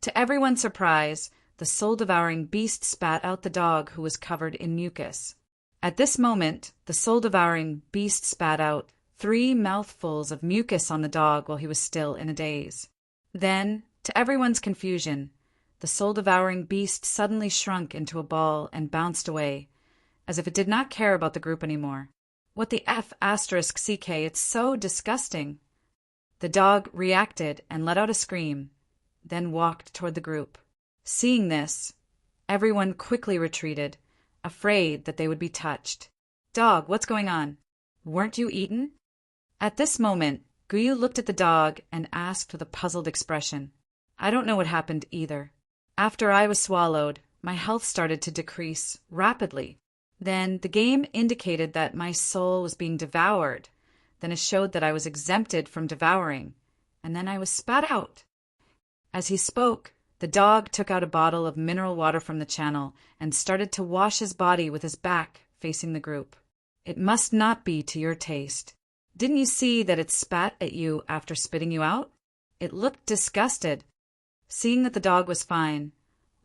To everyone's surprise, the soul-devouring beast spat out the dog who was covered in mucus. At this moment, the soul-devouring beast spat out 3 mouthfuls of mucus on the dog while he was still in a daze. Then, to everyone's confusion, the soul-devouring beast suddenly shrunk into a ball and bounced away, as if it did not care about the group anymore. "What the F***CK, it's so disgusting." The dog reacted and let out a scream, then walked toward the group. Seeing this, everyone quickly retreated, afraid that they would be touched. "Dog, what's going on? Weren't you eaten?" At this moment, Guyu looked at the dog and asked with a puzzled expression, "I don't know what happened either. After I was swallowed, my health started to decrease rapidly. Then the game indicated that my soul was being devoured. Then it showed that I was exempted from devouring, and then I was spat out." As he spoke, the dog took out a bottle of mineral water from the channel and started to wash his body with his back facing the group. "It must not be to your taste. Didn't you see that it spat at you after spitting you out? It looked disgusted." Seeing that the dog was fine,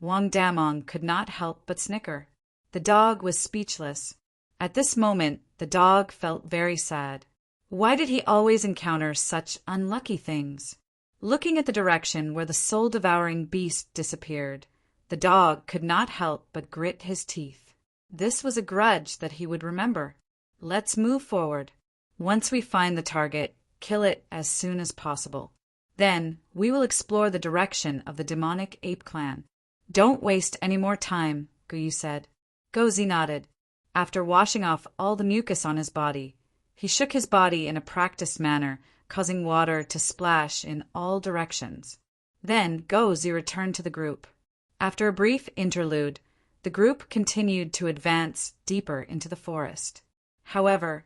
Wang Damong could not help but snicker. The dog was speechless. At this moment, the dog felt very sad. Why did he always encounter such unlucky things? Looking at the direction where the soul-devouring beast disappeared, the dog could not help but grit his teeth. This was a grudge that he would remember. "Let's move forward. Once we find the target, kill it as soon as possible. Then we will explore the direction of the demonic ape clan." "Don't waste any more time," Guyu said. Gozi nodded. After washing off all the mucus on his body, he shook his body in a practiced manner, causing water to splash in all directions. Then Gozi returned to the group. After a brief interlude, the group continued to advance deeper into the forest. However,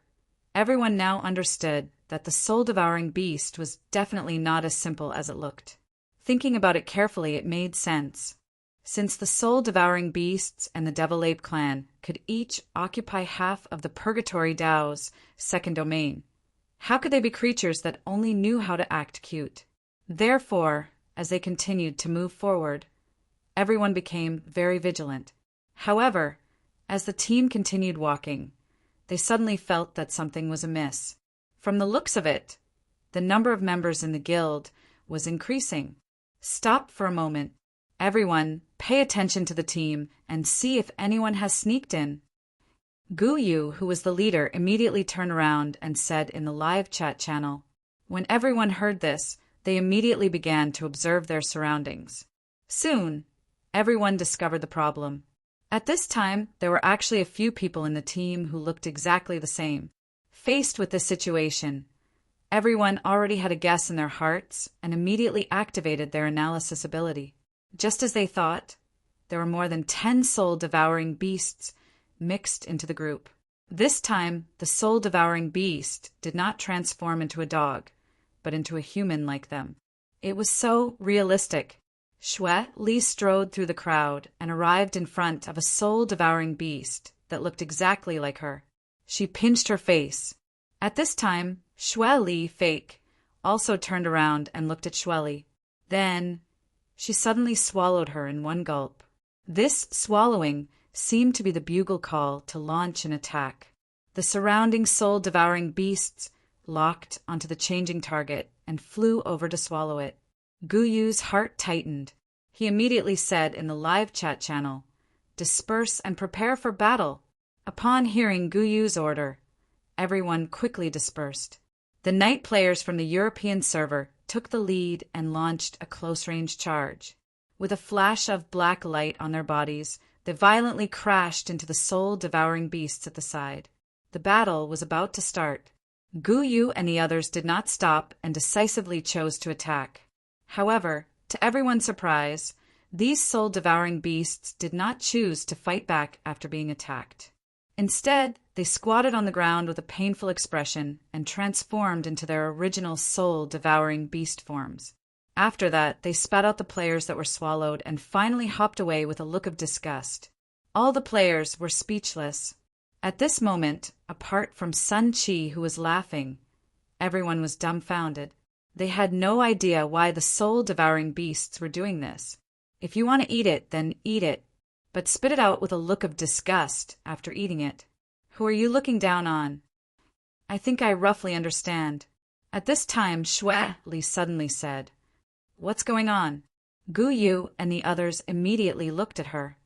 everyone now understood that the soul-devouring beast was definitely not as simple as it looked. Thinking about it carefully, it made sense. Since the soul-devouring beasts and the Devil Ape clan could each occupy half of the Purgatory Tao's second domain, how could they be creatures that only knew how to act cute? Therefore, as they continued to move forward, everyone became very vigilant. However, as the team continued walking, they suddenly felt that something was amiss. From the looks of it, the number of members in the guild was increasing. "Stop for a moment. Everyone, pay attention to the team and see if anyone has sneaked in." Guyu, who was the leader, immediately turned around and said in the live chat channel. When everyone heard this, they immediately began to observe their surroundings. Soon, everyone discovered the problem. At this time, there were actually a few people in the team who looked exactly the same. Faced with this situation, everyone already had a guess in their hearts and immediately activated their analysis ability. Just as they thought, there were more than 10 soul-devouring beasts mixed into the group. This time, the soul-devouring beast did not transform into a dog, but into a human like them. It was so realistic. Shweli strode through the crowd and arrived in front of a soul-devouring beast that looked exactly like her. She pinched her face. At this time, Shweli fake also turned around and looked at Shweli. Then, she suddenly swallowed her in one gulp. This swallowing seemed to be the bugle call to launch an attack. The surrounding soul-devouring beasts locked onto the changing target and flew over to swallow it. Guyu's heart tightened. He immediately said in the live chat channel, "Disperse and prepare for battle." Upon hearing Guyu's order, everyone quickly dispersed. The night players from the European server took the lead and launched a close-range charge. With a flash of black light on their bodies, they violently crashed into the soul-devouring beasts at the side. The battle was about to start. Guyu and the others did not stop and decisively chose to attack. However, to everyone's surprise, these soul-devouring beasts did not choose to fight back after being attacked. Instead, they squatted on the ground with a painful expression and transformed into their original soul-devouring beast forms. After that, they spat out the players that were swallowed and finally hopped away with a look of disgust. All the players were speechless. At this moment, apart from Sun Chi, who was laughing, everyone was dumbfounded. They had no idea why the soul-devouring beasts were doing this. If you want to eat it, then eat it, but spit it out with a look of disgust after eating it. Who are you looking down on? I think I roughly understand. At this time, Shweli suddenly said, "What's going on?" Guyu and the others immediately looked at her.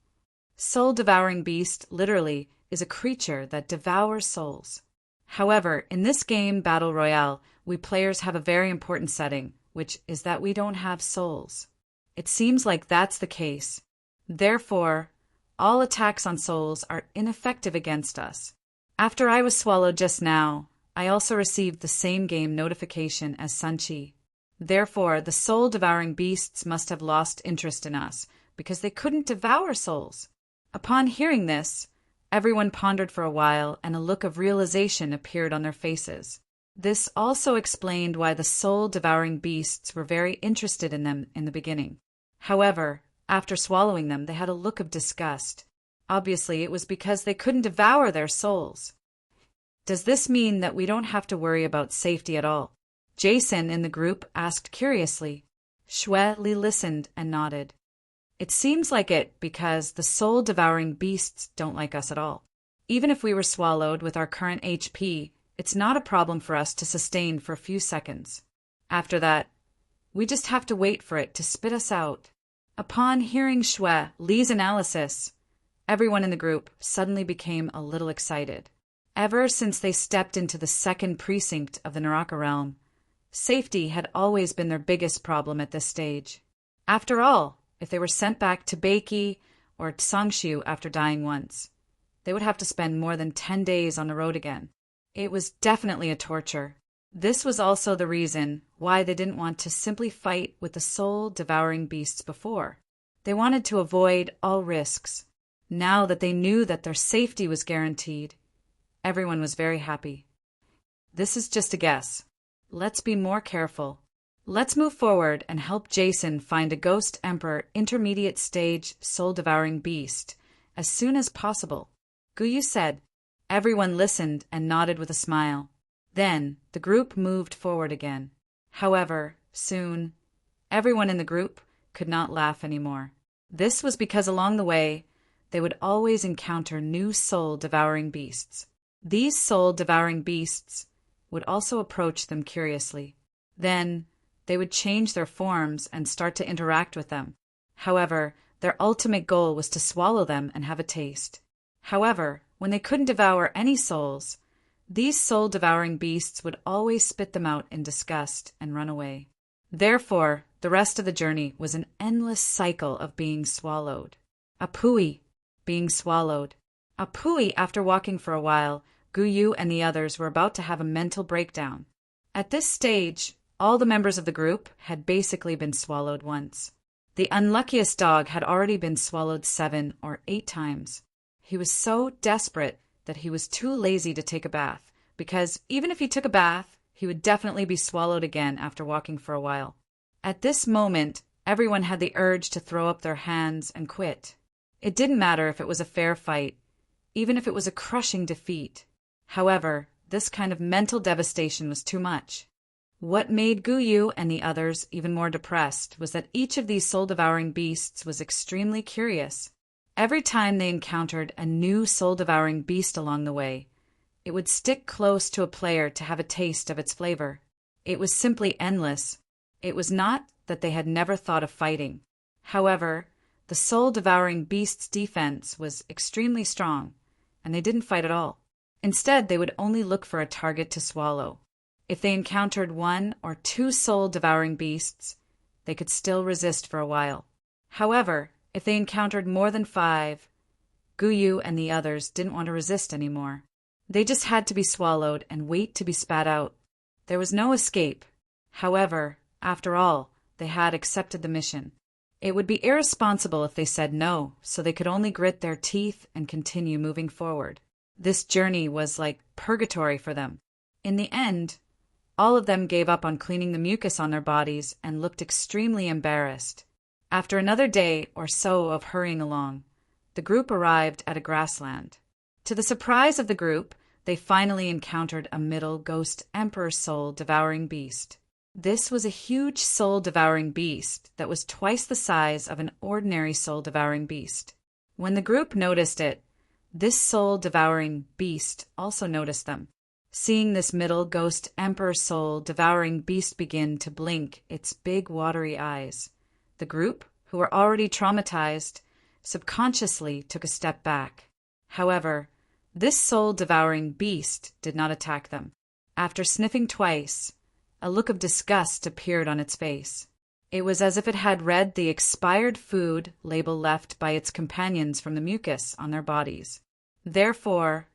Soul-devouring beast literally is a creature that devours souls. However, in this game Battle Royale, we players have a very important setting, which is that we don't have souls. It seems like that's the case. Therefore, all attacks on souls are ineffective against us. After I was swallowed just now, I also received the same game notification as Sun Chi. Therefore, the soul-devouring beasts must have lost interest in us, because they couldn't devour souls. Upon hearing this, everyone pondered for a while, and a look of realization appeared on their faces. This also explained why the soul-devouring beasts were very interested in them in the beginning. However, after swallowing them, they had a look of disgust. Obviously, it was because they couldn't devour their souls. Does this mean that we don't have to worry about safety at all? Jason in the group asked curiously. Shweli listened and nodded. It seems like it because the soul-devouring beasts don't like us at all. Even if we were swallowed with our current HP, it's not a problem for us to sustain for a few seconds. After that, we just have to wait for it to spit us out. Upon hearing Shweli's analysis, everyone in the group suddenly became a little excited. Ever since they stepped into the second precinct of the Naraka realm, safety had always been their biggest problem at this stage. After all, if they were sent back to Beiki or Tsangshu after dying once, they would have to spend more than 10 days on the road again. It was definitely a torture. This was also the reason why they didn't want to simply fight with the soul-devouring beasts before. They wanted to avoid all risks. Now that they knew that their safety was guaranteed, everyone was very happy. This is just a guess. Let's be more careful. Let's move forward and help Jason find a Ghost Emperor intermediate stage soul-devouring beast as soon as possible. Guyu said. Everyone listened and nodded with a smile. Then the group moved forward again. However, soon, everyone in the group could not laugh anymore. This was because along the way, they would always encounter new soul-devouring beasts. These soul-devouring beasts would also approach them curiously. Then, they would change their forms and start to interact with them. However, their ultimate goal was to swallow them and have a taste. However, when they couldn't devour any souls, these soul-devouring beasts would always spit them out in disgust and run away. Therefore, the rest of the journey was an endless cycle of being swallowed. Apui, being swallowed. Apui, after walking for a while, Guyu and the others were about to have a mental breakdown. At this stage, all the members of the group had basically been swallowed once. The unluckiest dog had already been swallowed 7 or 8 times. He was so desperate that he was too lazy to take a bath, because even if he took a bath, he would definitely be swallowed again after walking for a while. At this moment, everyone had the urge to throw up their hands and quit. It didn't matter if it was a fair fight, even if it was a crushing defeat. However, this kind of mental devastation was too much. What made Guyu and the others even more depressed was that each of these soul-devouring beasts was extremely curious. Every time they encountered a new soul-devouring beast along the way, it would stick close to a player to have a taste of its flavor. It was simply endless. It was not that they had never thought of fighting. However, the soul-devouring beast's defense was extremely strong, and they didn't fight at all. Instead, they would only look for a target to swallow. If they encountered one or two soul-devouring beasts, they could still resist for a while. However, if they encountered more than 5, Guyu and the others didn't want to resist anymore. They just had to be swallowed and wait to be spat out. There was no escape. However, after all, they had accepted the mission. It would be irresponsible if they said no, so they could only grit their teeth and continue moving forward. This journey was like purgatory for them. In the end, all of them gave up on cleaning the mucus on their bodies and looked extremely embarrassed. After another day or so of hurrying along, the group arrived at a grassland. To the surprise of the group, they finally encountered a middle ghost emperor soul-devouring beast. This was a huge soul-devouring beast that was twice the size of an ordinary soul-devouring beast. When the group noticed it, this soul-devouring beast also noticed them. Seeing this middle ghost emperor soul-devouring beast begin to blink its big watery eyes, the group, who were already traumatized, subconsciously took a step back. However, this soul-devouring beast did not attack them. After sniffing twice, a look of disgust appeared on its face. It was as if it had read the expired food label left by its companions from the mucus on their bodies. Therefore,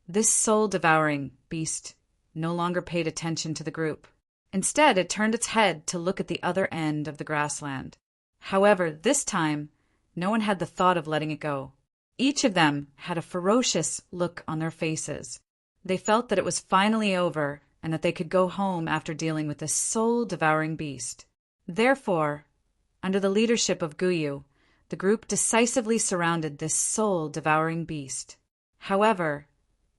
this soul-devouring beast no longer paid attention to the group. Instead, it turned its head to look at the other end of the grassland. However, this time, no one had the thought of letting it go. Each of them had a ferocious look on their faces. They felt that it was finally over and that they could go home after dealing with this soul-devouring beast. Therefore, under the leadership of Guyu, the group decisively surrounded this soul-devouring beast. However,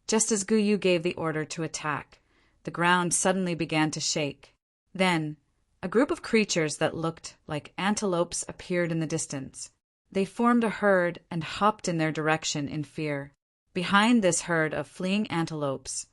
just as Guyu gave the order to attack, the ground suddenly began to shake. Then, a group of creatures that looked like antelopes appeared in the distance. They formed a herd and hopped in their direction in fear. Behind this herd of fleeing antelopes,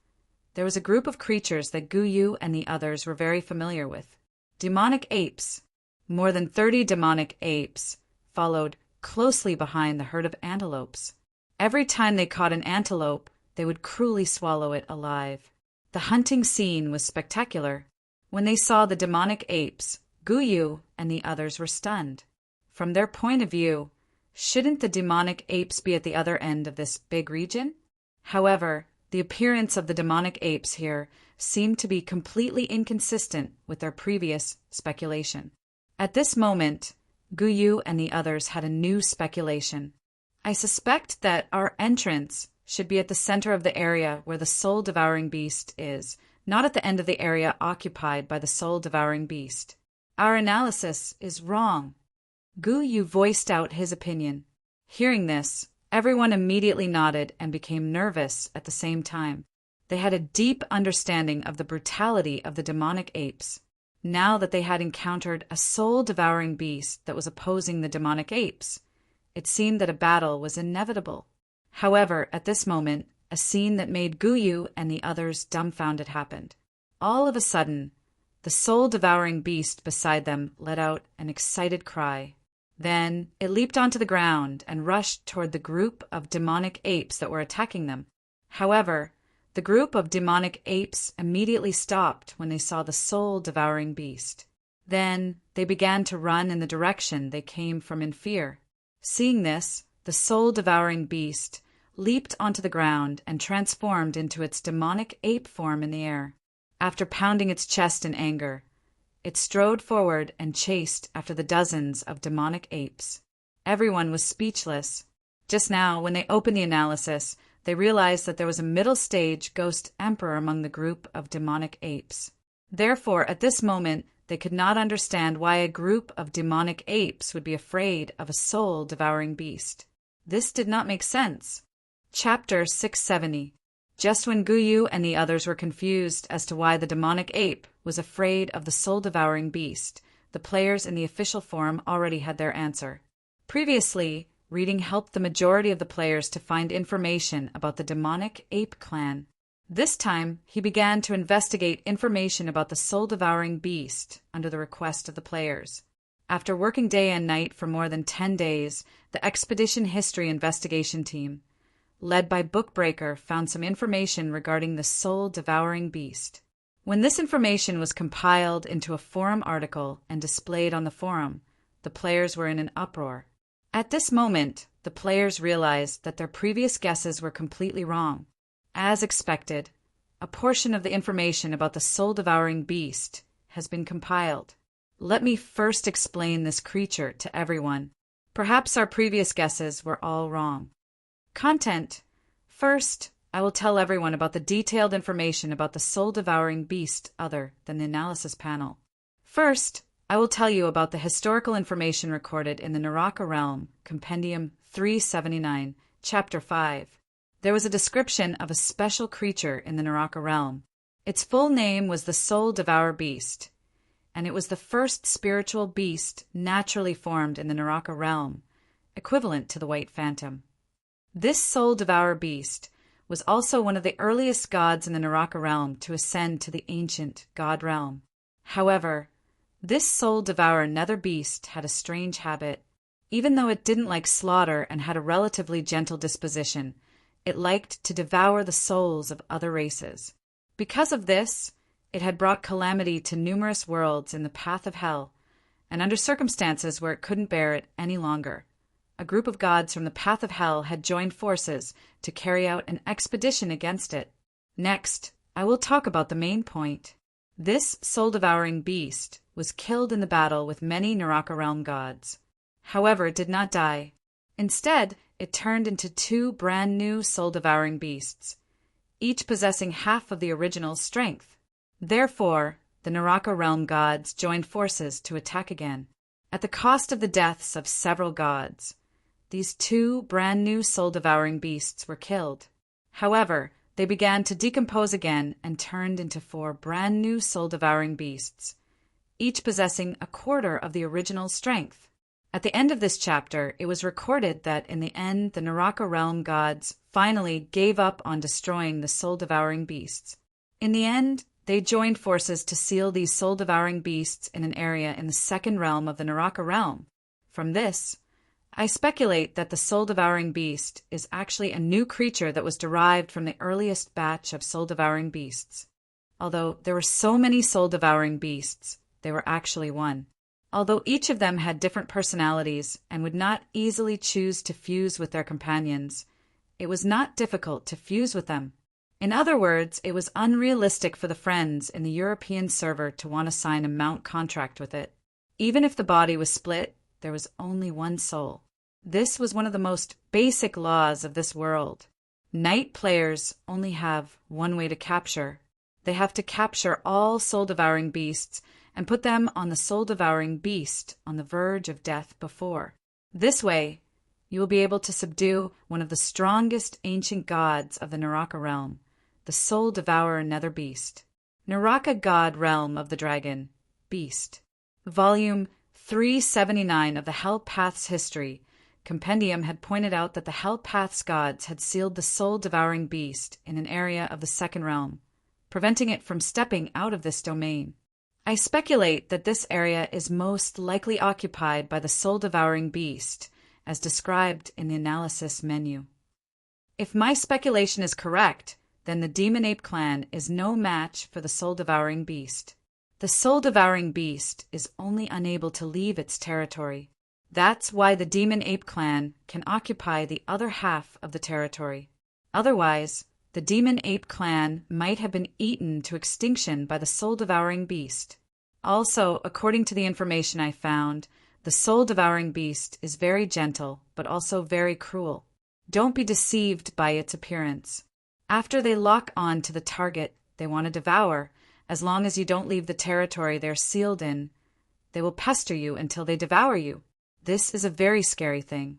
there was a group of creatures that Guyu and the others were very familiar with. Demonic apes. More than 30 demonic apes followed closely behind the herd of antelopes. Every time they caught an antelope, they would cruelly swallow it alive. The hunting scene was spectacular. When they saw the demonic apes, Guyu and the others were stunned. From their point of view, shouldn't the demonic apes be at the other end of this big region? However, the appearance of the demonic apes here seemed to be completely inconsistent with their previous speculation. At this moment, Guyu and the others had a new speculation. I suspect that our entrance should be at the center of the area where the soul-devouring beast is, not at the end of the area occupied by the soul-devouring beast. Our analysis is wrong. Guyu voiced out his opinion. Hearing this, everyone immediately nodded and became nervous at the same time. They had a deep understanding of the brutality of the demonic apes. Now that they had encountered a soul-devouring beast that was opposing the demonic apes, it seemed that a battle was inevitable. However, at this moment, a scene that made Guyu and the others dumbfounded happened. All of a sudden, the soul-devouring beast beside them let out an excited cry. Then it leaped onto the ground and rushed toward the group of demonic apes that were attacking them. However, the group of demonic apes immediately stopped when they saw the soul-devouring beast. Then they began to run in the direction they came from in fear. Seeing this, the soul-devouring beast leaped onto the ground and transformed into its demonic ape form in the air. After pounding its chest in anger, it strode forward and chased after the dozens of demonic apes. Everyone was speechless. Just now, when they opened the analysis, they realized that there was a middle-stage ghost emperor among the group of demonic apes. Therefore, at this moment, they could not understand why a group of demonic apes would be afraid of a soul-devouring beast. This did not make sense. Chapter 670. Just when Guyu and the others were confused as to why the demonic ape was afraid of the soul-devouring beast, the players in the official forum already had their answer. Previously, reading helped the majority of the players to find information about the demonic ape clan. This time, he began to investigate information about the soul-devouring beast under the request of the players. After working day and night for more than 10 days, the Expedition History Investigation Team, led by Bookbreaker, found some information regarding the soul-devouring beast. When this information was compiled into a forum article and displayed on the forum, the players were in an uproar. At this moment, the players realized that their previous guesses were completely wrong. As expected, a portion of the information about the soul-devouring beast has been compiled. Let me first explain this creature to everyone. Perhaps our previous guesses were all wrong. Content. First, I will tell everyone about the detailed information about the soul-devouring beast other than the analysis panel. First, I will tell you about the historical information recorded in the Naraka Realm, Compendium 379, Chapter 5. There was a description of a special creature in the Naraka Realm. Its full name was the Soul Devourer Beast, and it was the first spiritual beast naturally formed in the Naraka Realm, equivalent to the White Phantom. This Soul Devourer Beast was also one of the earliest gods in the Naraka Realm to ascend to the ancient God Realm. However, this Soul Devourer Nether Beast had a strange habit. Even though it didn't like slaughter and had a relatively gentle disposition, it liked to devour the souls of other races. Because of this, it had brought calamity to numerous worlds in the path of hell, and under circumstances where it couldn't bear it any longer, a group of gods from the path of hell had joined forces to carry out an expedition against it. Next, I will talk about the main point. This soul-devouring beast was killed in the battle with many Naraka Realm gods. However, it did not die. Instead, it turned into 2 brand new soul-devouring beasts, each possessing half of the original's strength. Therefore, the Naraka Realm gods joined forces to attack again. At the cost of the deaths of several gods, these 2 brand new soul-devouring beasts were killed. However, they began to decompose again and turned into 4 brand new soul-devouring beasts, each possessing a quarter of the original strength. At the end of this chapter, it was recorded that in the end, the Naraka Realm gods finally gave up on destroying the soul-devouring beasts. In the end, they joined forces to seal these soul-devouring beasts in an area in the second realm of the Naraka Realm. From this, I speculate that the soul-devouring beast is actually a new creature that was derived from the earliest batch of soul-devouring beasts. Although there were so many soul-devouring beasts, they were actually one. Although each of them had different personalities and would not easily choose to fuse with their companions, it was not difficult to fuse with them. In other words, it was unrealistic for the friends in the European server to want to sign a mount contract with it. Even if the body was split, there was only one soul. This was one of the most basic laws of this world. Knight players only have one way to capture. They have to capture all soul-devouring beasts and put them on the soul-devouring beast on the verge of death before. This way, you will be able to subdue one of the strongest ancient gods of the Naraka Realm, the Soul-Devourer Nether Beast. Naraka God Realm of the Dragon, Beast. Volume 379 of the Hell Path's History, Compendium had pointed out that the Hell Path's gods had sealed the soul-devouring beast in an area of the second realm, preventing it from stepping out of this domain. I speculate that this area is most likely occupied by the soul-devouring beast, as described in the analysis menu. If my speculation is correct, then the Demon Ape clan is no match for the soul-devouring beast. The soul-devouring beast is only unable to leave its territory. That's why the Demon Ape clan can occupy the other half of the territory. Otherwise, the Demon Ape clan might have been eaten to extinction by the soul-devouring beast. Also, according to the information I found, the soul-devouring beast is very gentle, but also very cruel. Don't be deceived by its appearance. After they lock on to the target they want to devour, as long as you don't leave the territory they're sealed in, they will pester you until they devour you. This is a very scary thing.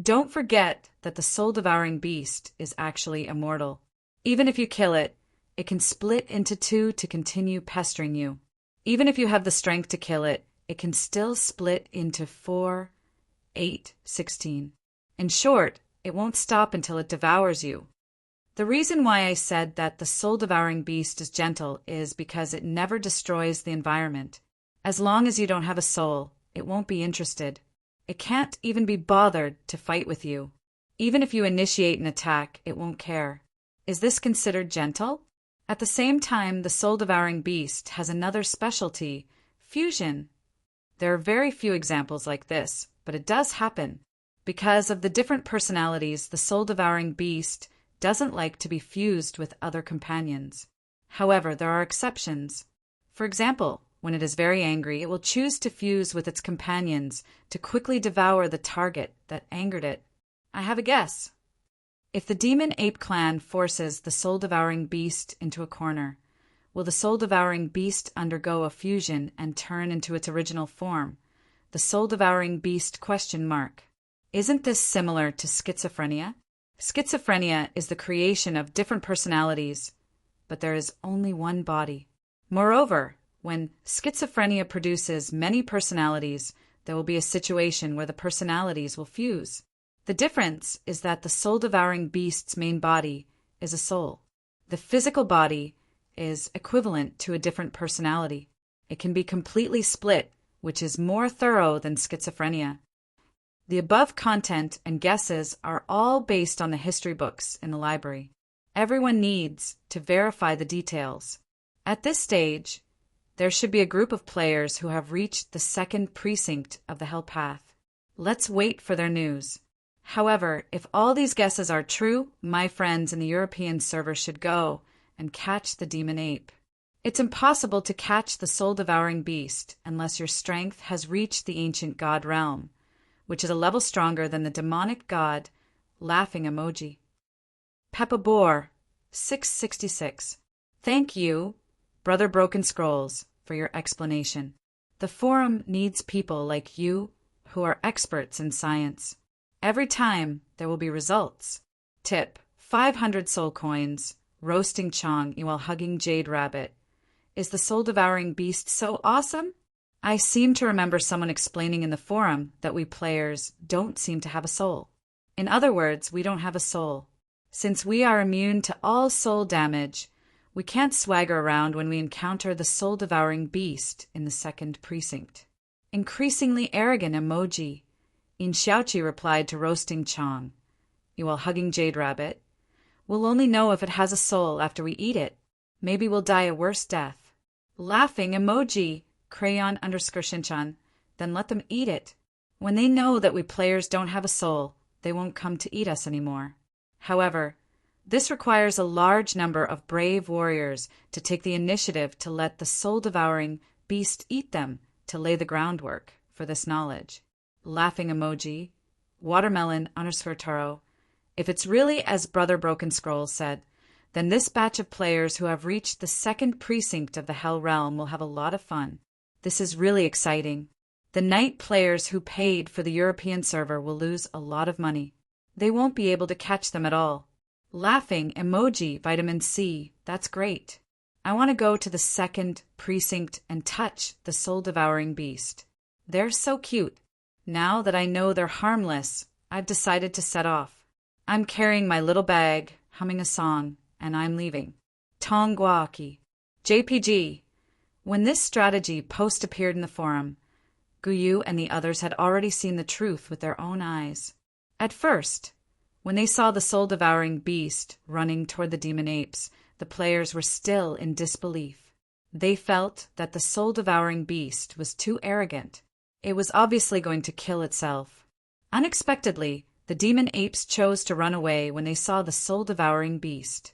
Don't forget that the soul-devouring beast is actually immortal. Even if you kill it, it can split into two to continue pestering you. Even if you have the strength to kill it, it can still split into 4, 8, 16. In short, it won't stop until it devours you. The reason why I said that the soul-devouring beast is gentle is because it never destroys the environment. As long as you don't have a soul, it won't be interested. It can't even be bothered to fight with you. Even if you initiate an attack, it won't care. Is this considered gentle? At the same time, the soul-devouring beast has another specialty, fusion. There are very few examples like this, but it does happen. Because of the different personalities, the soul-devouring beast doesn't like to be fused with other companions. However, there are exceptions. For example, when it is very angry, it will choose to fuse with its companions to quickly devour the target that angered it. I have a guess. If the demon ape clan forces the soul-devouring beast into a corner, will the soul-devouring beast undergo a fusion and turn into its original form? The soul-devouring beast ? Isn't this similar to schizophrenia? Schizophrenia is the creation of different personalities, but there is only one body. Moreover, when schizophrenia produces many personalities, there will be a situation where the personalities will fuse. The difference is that the soul-devouring beast's main body is a soul. The physical body is equivalent to a different personality. It can be completely split, which is more thorough than schizophrenia. The above content and guesses are all based on the history books in the library. Everyone needs to verify the details. At this stage, there should be a group of players who have reached the second precinct of the Hell Path. Let's wait for their news. However, if all these guesses are true, my friends in the European server should go and catch the demon ape. It's impossible to catch the soul-devouring beast unless your strength has reached the ancient god realm, which is a level stronger than the demonic god laughing emoji. Peppa Boar, 666. Thank you, Brother Broken Scrolls, for your explanation. The forum needs people like you who are experts in science. Every time, there will be results. Tip, 500 soul coins, roasting Chong while hugging Jade Rabbit. Is the soul-devouring beast so awesome? I seem to remember someone explaining in the forum that we players don't seem to have a soul. In other words, we don't have a soul. Since we are immune to all soul damage, we can't swagger around when we encounter the soul-devouring beast in the second precinct. Increasingly arrogant emoji. In Xiaoqi replied to roasting Chong, while hugging Jade Rabbit. We'll only know if it has a soul after we eat it. Maybe we'll die a worse death. Laughing emoji, crayon_Shinchan, then let them eat it. When they know that we players don't have a soul, they won't come to eat us anymore. However, this requires a large number of brave warriors to take the initiative to let the soul-devouring beast eat them to lay the groundwork for this knowledge. Laughing emoji, watermelon_Taro. If it's really as Brother Broken Scrolls said, then this batch of players who have reached the second precinct of the Hell Realm will have a lot of fun. This is really exciting. The night players who paid for the European server will lose a lot of money. They won't be able to catch them at all. Laughing emoji, vitamin C, that's great. I want to go to the second precinct and touch the soul-devouring beast. They're so cute. Now that I know they're harmless, I've decided to set off. I'm carrying my little bag, humming a song, and I'm leaving. Tongguaki. JPG. When this strategy post appeared in the forum, Guyu and the others had already seen the truth with their own eyes. At first, when they saw the soul-devouring beast running toward the demon apes, the players were still in disbelief. They felt that the soul-devouring beast was too arrogant. It was obviously going to kill itself. Unexpectedly, the demon apes chose to run away when they saw the soul-devouring beast.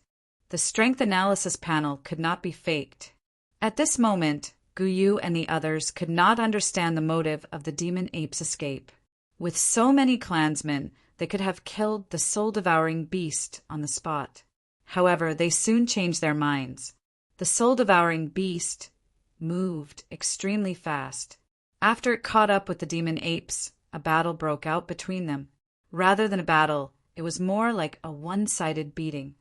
The strength analysis panel could not be faked. At this moment, Guyu and the others could not understand the motive of the demon ape's escape. With so many clansmen, they could have killed the soul-devouring beast on the spot. However, they soon changed their minds. The soul-devouring beast moved extremely fast. After it caught up with the demon apes, a battle broke out between them. Rather than a battle, it was more like a one-sided beating.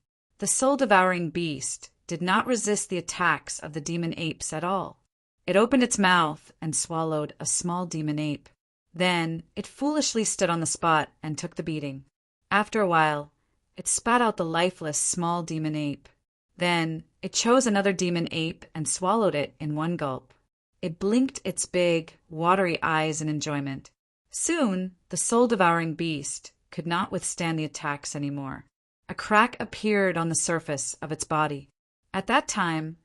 The soul-devouring beast did not resist the attacks of the demon apes at all. It opened its mouth and swallowed a small demon ape. Then it foolishly stood on the spot and took the beating. After a while, it spat out the lifeless small demon ape. Then it chose another demon ape and swallowed it in one gulp. It blinked its big, watery eyes in enjoyment. Soon, the soul-devouring beast could not withstand the attacks anymore. A crack appeared on the surface of its body. At that time,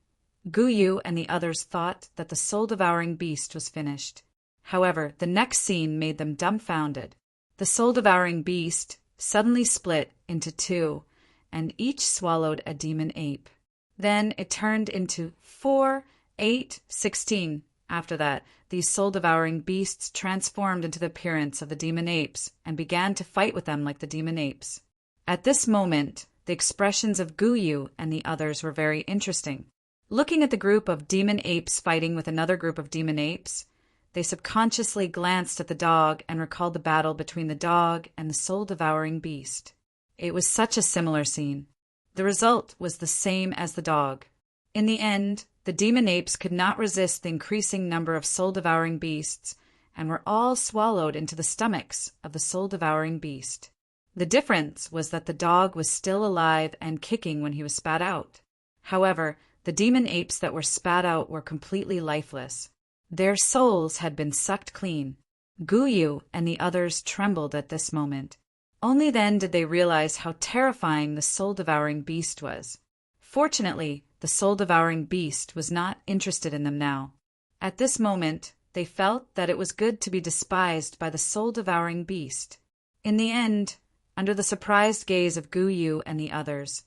Guyu and the others thought that the soul-devouring beast was finished. However, the next scene made them dumbfounded. The soul-devouring beast suddenly split into two, and each swallowed a demon ape. Then it turned into 4, 8, 16. After that, these soul-devouring beasts transformed into the appearance of the demon apes and began to fight with them like the demon apes. At this moment, the expressions of Guyu and the others were very interesting. Looking at the group of demon apes fighting with another group of demon apes, they subconsciously glanced at the dog and recalled the battle between the dog and the soul-devouring beast. It was such a similar scene. The result was the same as the dog. In the end, the demon apes could not resist the increasing number of soul-devouring beasts and were all swallowed into the stomachs of the soul-devouring beast. The difference was that the dog was still alive and kicking when he was spat out. However, the demon apes that were spat out were completely lifeless. Their souls had been sucked clean. Guyu and the others trembled at this moment. Only then did they realize how terrifying the soul-devouring beast was. Fortunately, the soul-devouring beast was not interested in them now. At this moment, they felt that it was good to be despised by the soul-devouring beast. In the end, under the surprised gaze of Guyu and the others,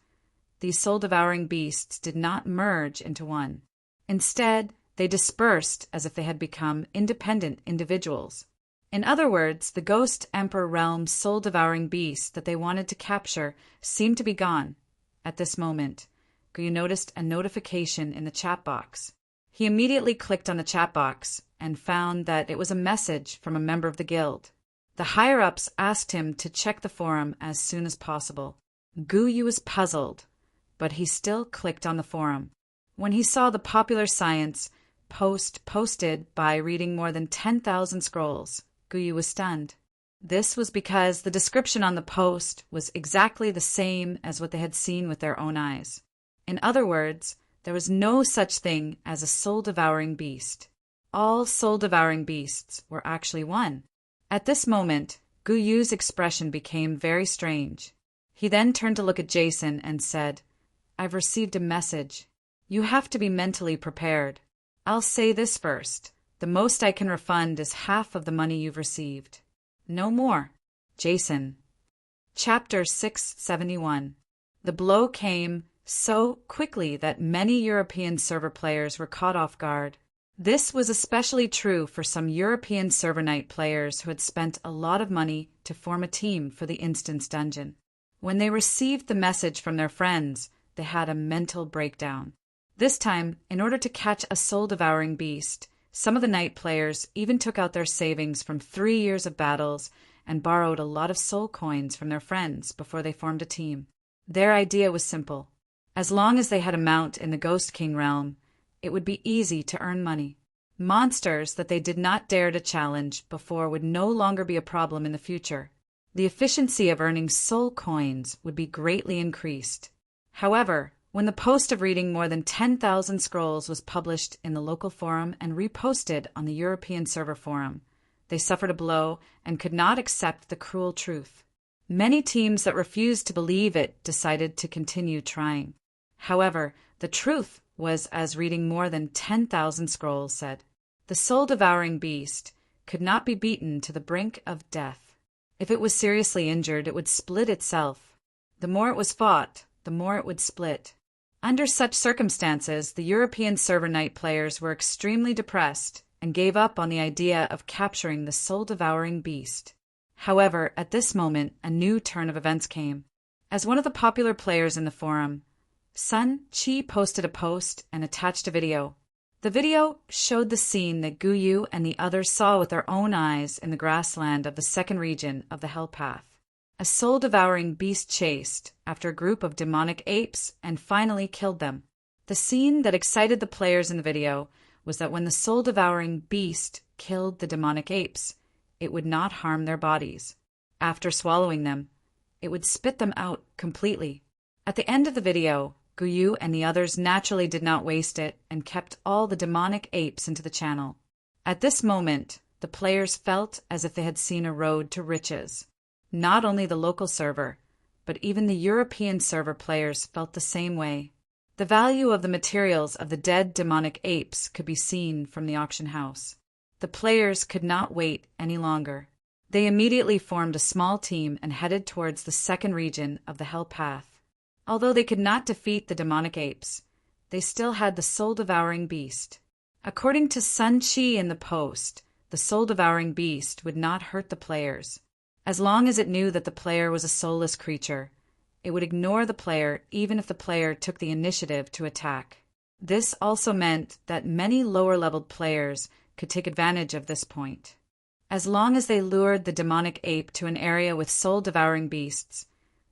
these soul-devouring beasts did not merge into one. Instead, they dispersed as if they had become independent individuals. In other words, the Ghost Emperor Realm soul-devouring beast that they wanted to capture seemed to be gone. At this moment, Guyu noticed a notification in the chat box. He immediately clicked on the chat box and found that it was a message from a member of the guild. The higher-ups asked him to check the forum as soon as possible. Guyu was puzzled, but he still clicked on the forum. When he saw the popular science post posted by reading more than 10,000 scrolls, Guyu was stunned. This was because the description on the post was exactly the same as what they had seen with their own eyes. In other words, there was no such thing as a soul-devouring beast. All soul-devouring beasts were actually one. At this moment, Guyu's expression became very strange. He then turned to look at Jason and said, "I've received a message. You have to be mentally prepared. I'll say this first. The most I can refund is half of the money you've received. No more." Jason. Chapter 671. The blow came so quickly that many European server players were caught off guard. This was especially true for some European server night players who had spent a lot of money to form a team for the instance dungeon. When they received the message from their friends, they had a mental breakdown. This time, in order to catch a soul-devouring beast, some of the night players even took out their savings from 3 years of battles and borrowed a lot of soul coins from their friends before they formed a team. Their idea was simple. As long as they had a mount in the Ghost King realm, it would be easy to earn money. Monsters that they did not dare to challenge before would no longer be a problem in the future. The efficiency of earning soul coins would be greatly increased. However, when the post of reading more than 10,000 scrolls was published in the local forum and reposted on the European server forum, they suffered a blow and could not accept the cruel truth. Many teams that refused to believe it decided to continue trying. However, the truth was as reading more than 10,000 scrolls said. The soul-devouring beast could not be beaten to the brink of death. If it was seriously injured, it would split itself. The more it was fought, the more it would split. Under such circumstances, the European server night players were extremely depressed and gave up on the idea of capturing the soul-devouring beast. However, at this moment, a new turn of events came. As one of the popular players in the forum, Sun Chi posted a post and attached a video. The video showed the scene that Guyu and the others saw with their own eyes in the grassland of the second region of the Hell Path. A soul-devouring beast chased after a group of demonic apes and finally killed them. The scene that excited the players in the video was that when the soul-devouring beast killed the demonic apes, it would not harm their bodies. After swallowing them, it would spit them out completely. At the end of the video, Guyu and the others naturally did not waste it and kept all the demonic apes into the channel. At this moment, the players felt as if they had seen a road to riches. Not only the local server, but even the European server players felt the same way. The value of the materials of the dead demonic apes could be seen from the auction house. The players could not wait any longer. They immediately formed a small team and headed towards the second region of the Hell Path. Although they could not defeat the demonic apes, they still had the soul-devouring beast. According to Sun Chi in the post, the soul-devouring beast would not hurt the players. As long as it knew that the player was a soulless creature, it would ignore the player even if the player took the initiative to attack. This also meant that many lower-leveled players could take advantage of this point. As long as they lured the demonic ape to an area with soul-devouring beasts,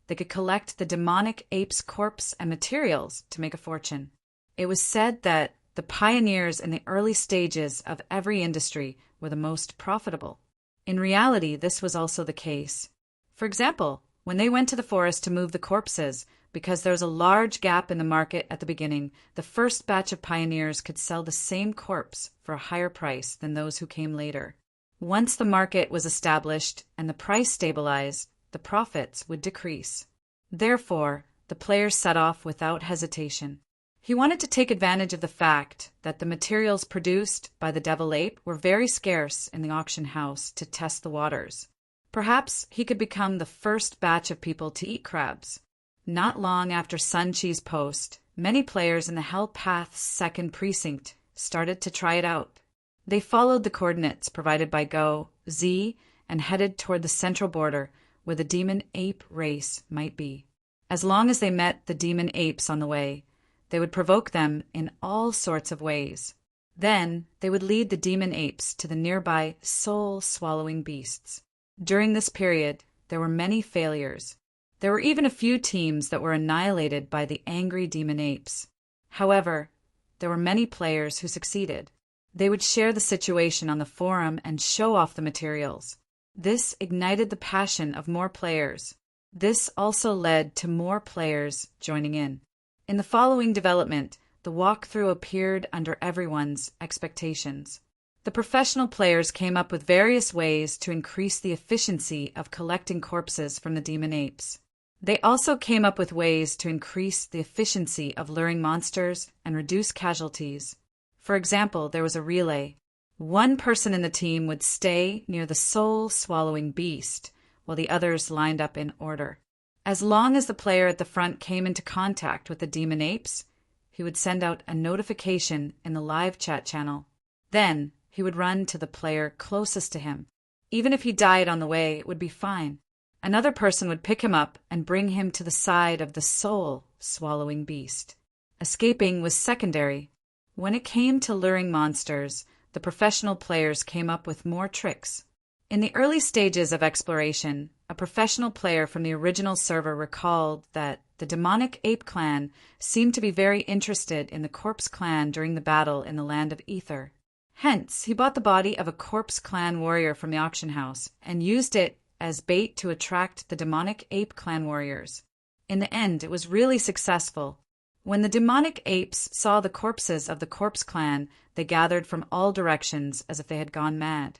they could collect the demonic ape's corpse and materials to make a fortune. It was said that the pioneers in the early stages of every industry were the most profitable. In reality, this was also the case. For example, when they went to the forest to move the corpses, because there was a large gap in the market at the beginning, the first batch of pioneers could sell the same corpse for a higher price than those who came later. Once the market was established and the price stabilized, the profits would decrease. Therefore, the players set off without hesitation. He wanted to take advantage of the fact that the materials produced by the devil ape were very scarce in the auction house to test the waters. Perhaps he could become the first batch of people to eat crabs. Not long after Sun Chi's post, many players in the Hell Path's second precinct started to try it out. They followed the coordinates provided by Go, Z, and headed toward the central border where the demon ape race might be. As long as they met the demon apes on the way, they would provoke them in all sorts of ways. Then they would lead the demon apes to the nearby soul-swallowing beasts. During this period, there were many failures. There were even a few teams that were annihilated by the angry demon apes. However, there were many players who succeeded. They would share the situation on the forum and show off the materials. This ignited the passion of more players. This also led to more players joining in. In the following development, the walkthrough appeared under everyone's expectations. The professional players came up with various ways to increase the efficiency of collecting corpses from the demon apes. They also came up with ways to increase the efficiency of luring monsters and reduce casualties. For example, there was a relay. One person in the team would stay near the soul-swallowing beast, while the others lined up in order. As long as the player at the front came into contact with the demon apes, he would send out a notification in the live chat channel. Then, he would run to the player closest to him. Even if he died on the way, it would be fine. Another person would pick him up and bring him to the side of the soul-swallowing beast. Escaping was secondary. When it came to luring monsters, the professional players came up with more tricks. In the early stages of exploration, a professional player from the original server recalled that the demonic ape clan seemed to be very interested in the corpse clan during the battle in the land of Ether. Hence, he bought the body of a corpse clan warrior from the auction house and used it as bait to attract the demonic ape clan warriors. In the end, it was really successful. When the demonic apes saw the corpses of the corpse clan, they gathered from all directions as if they had gone mad.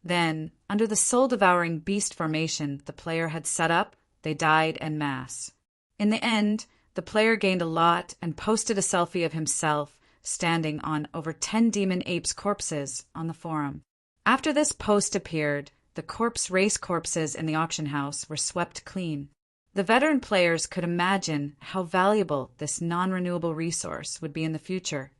Then, under the soul-devouring beast formation the player had set up, they died en masse. In the end, the player gained a lot and posted a selfie of himself standing on over 10 demon apes' corpses on the forum. After this post appeared, the corpse race corpses in the auction house were swept clean. The veteran players could imagine how valuable this non-renewable resource would be in the future,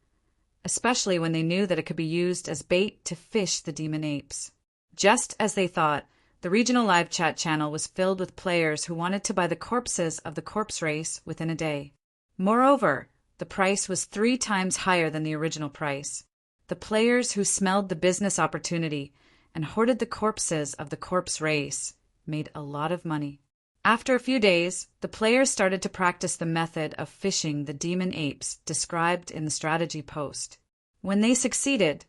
especially when they knew that it could be used as bait to fish the demon apes. Just as they thought, the regional live chat channel was filled with players who wanted to buy the corpses of the corpse race within a day. Moreover, the price was 3 times higher than the original price. The players who smelled the business opportunity and hoarded the corpses of the corpse race made a lot of money. After a few days, the players started to practice the method of fishing the demon apes described in the strategy post. When they succeeded,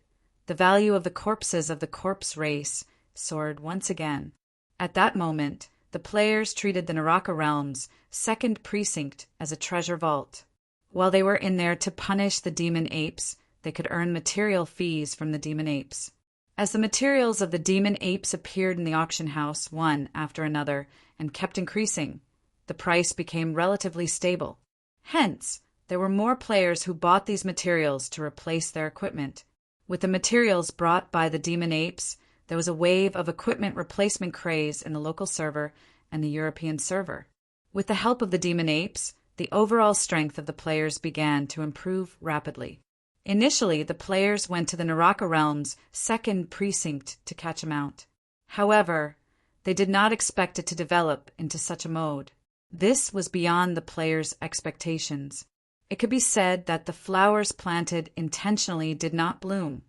the value of the corpses of the corpse race soared once again. At that moment, the players treated the Naraka Realm's second precinct as a treasure vault. While they were in there to punish the demon apes, they could earn material fees from the demon apes. As the materials of the demon apes appeared in the auction house one after another and kept increasing, the price became relatively stable. Hence, there were more players who bought these materials to replace their equipment. With the materials brought by the demon apes, there was a wave of equipment replacement craze in the local server and the European server. With the help of the demon apes, the overall strength of the players began to improve rapidly. Initially, the players went to the Naraka Realm's second precinct to catch a mount. However, they did not expect it to develop into such a mode. This was beyond the players' expectations. It could be said that the flowers planted intentionally did not bloom,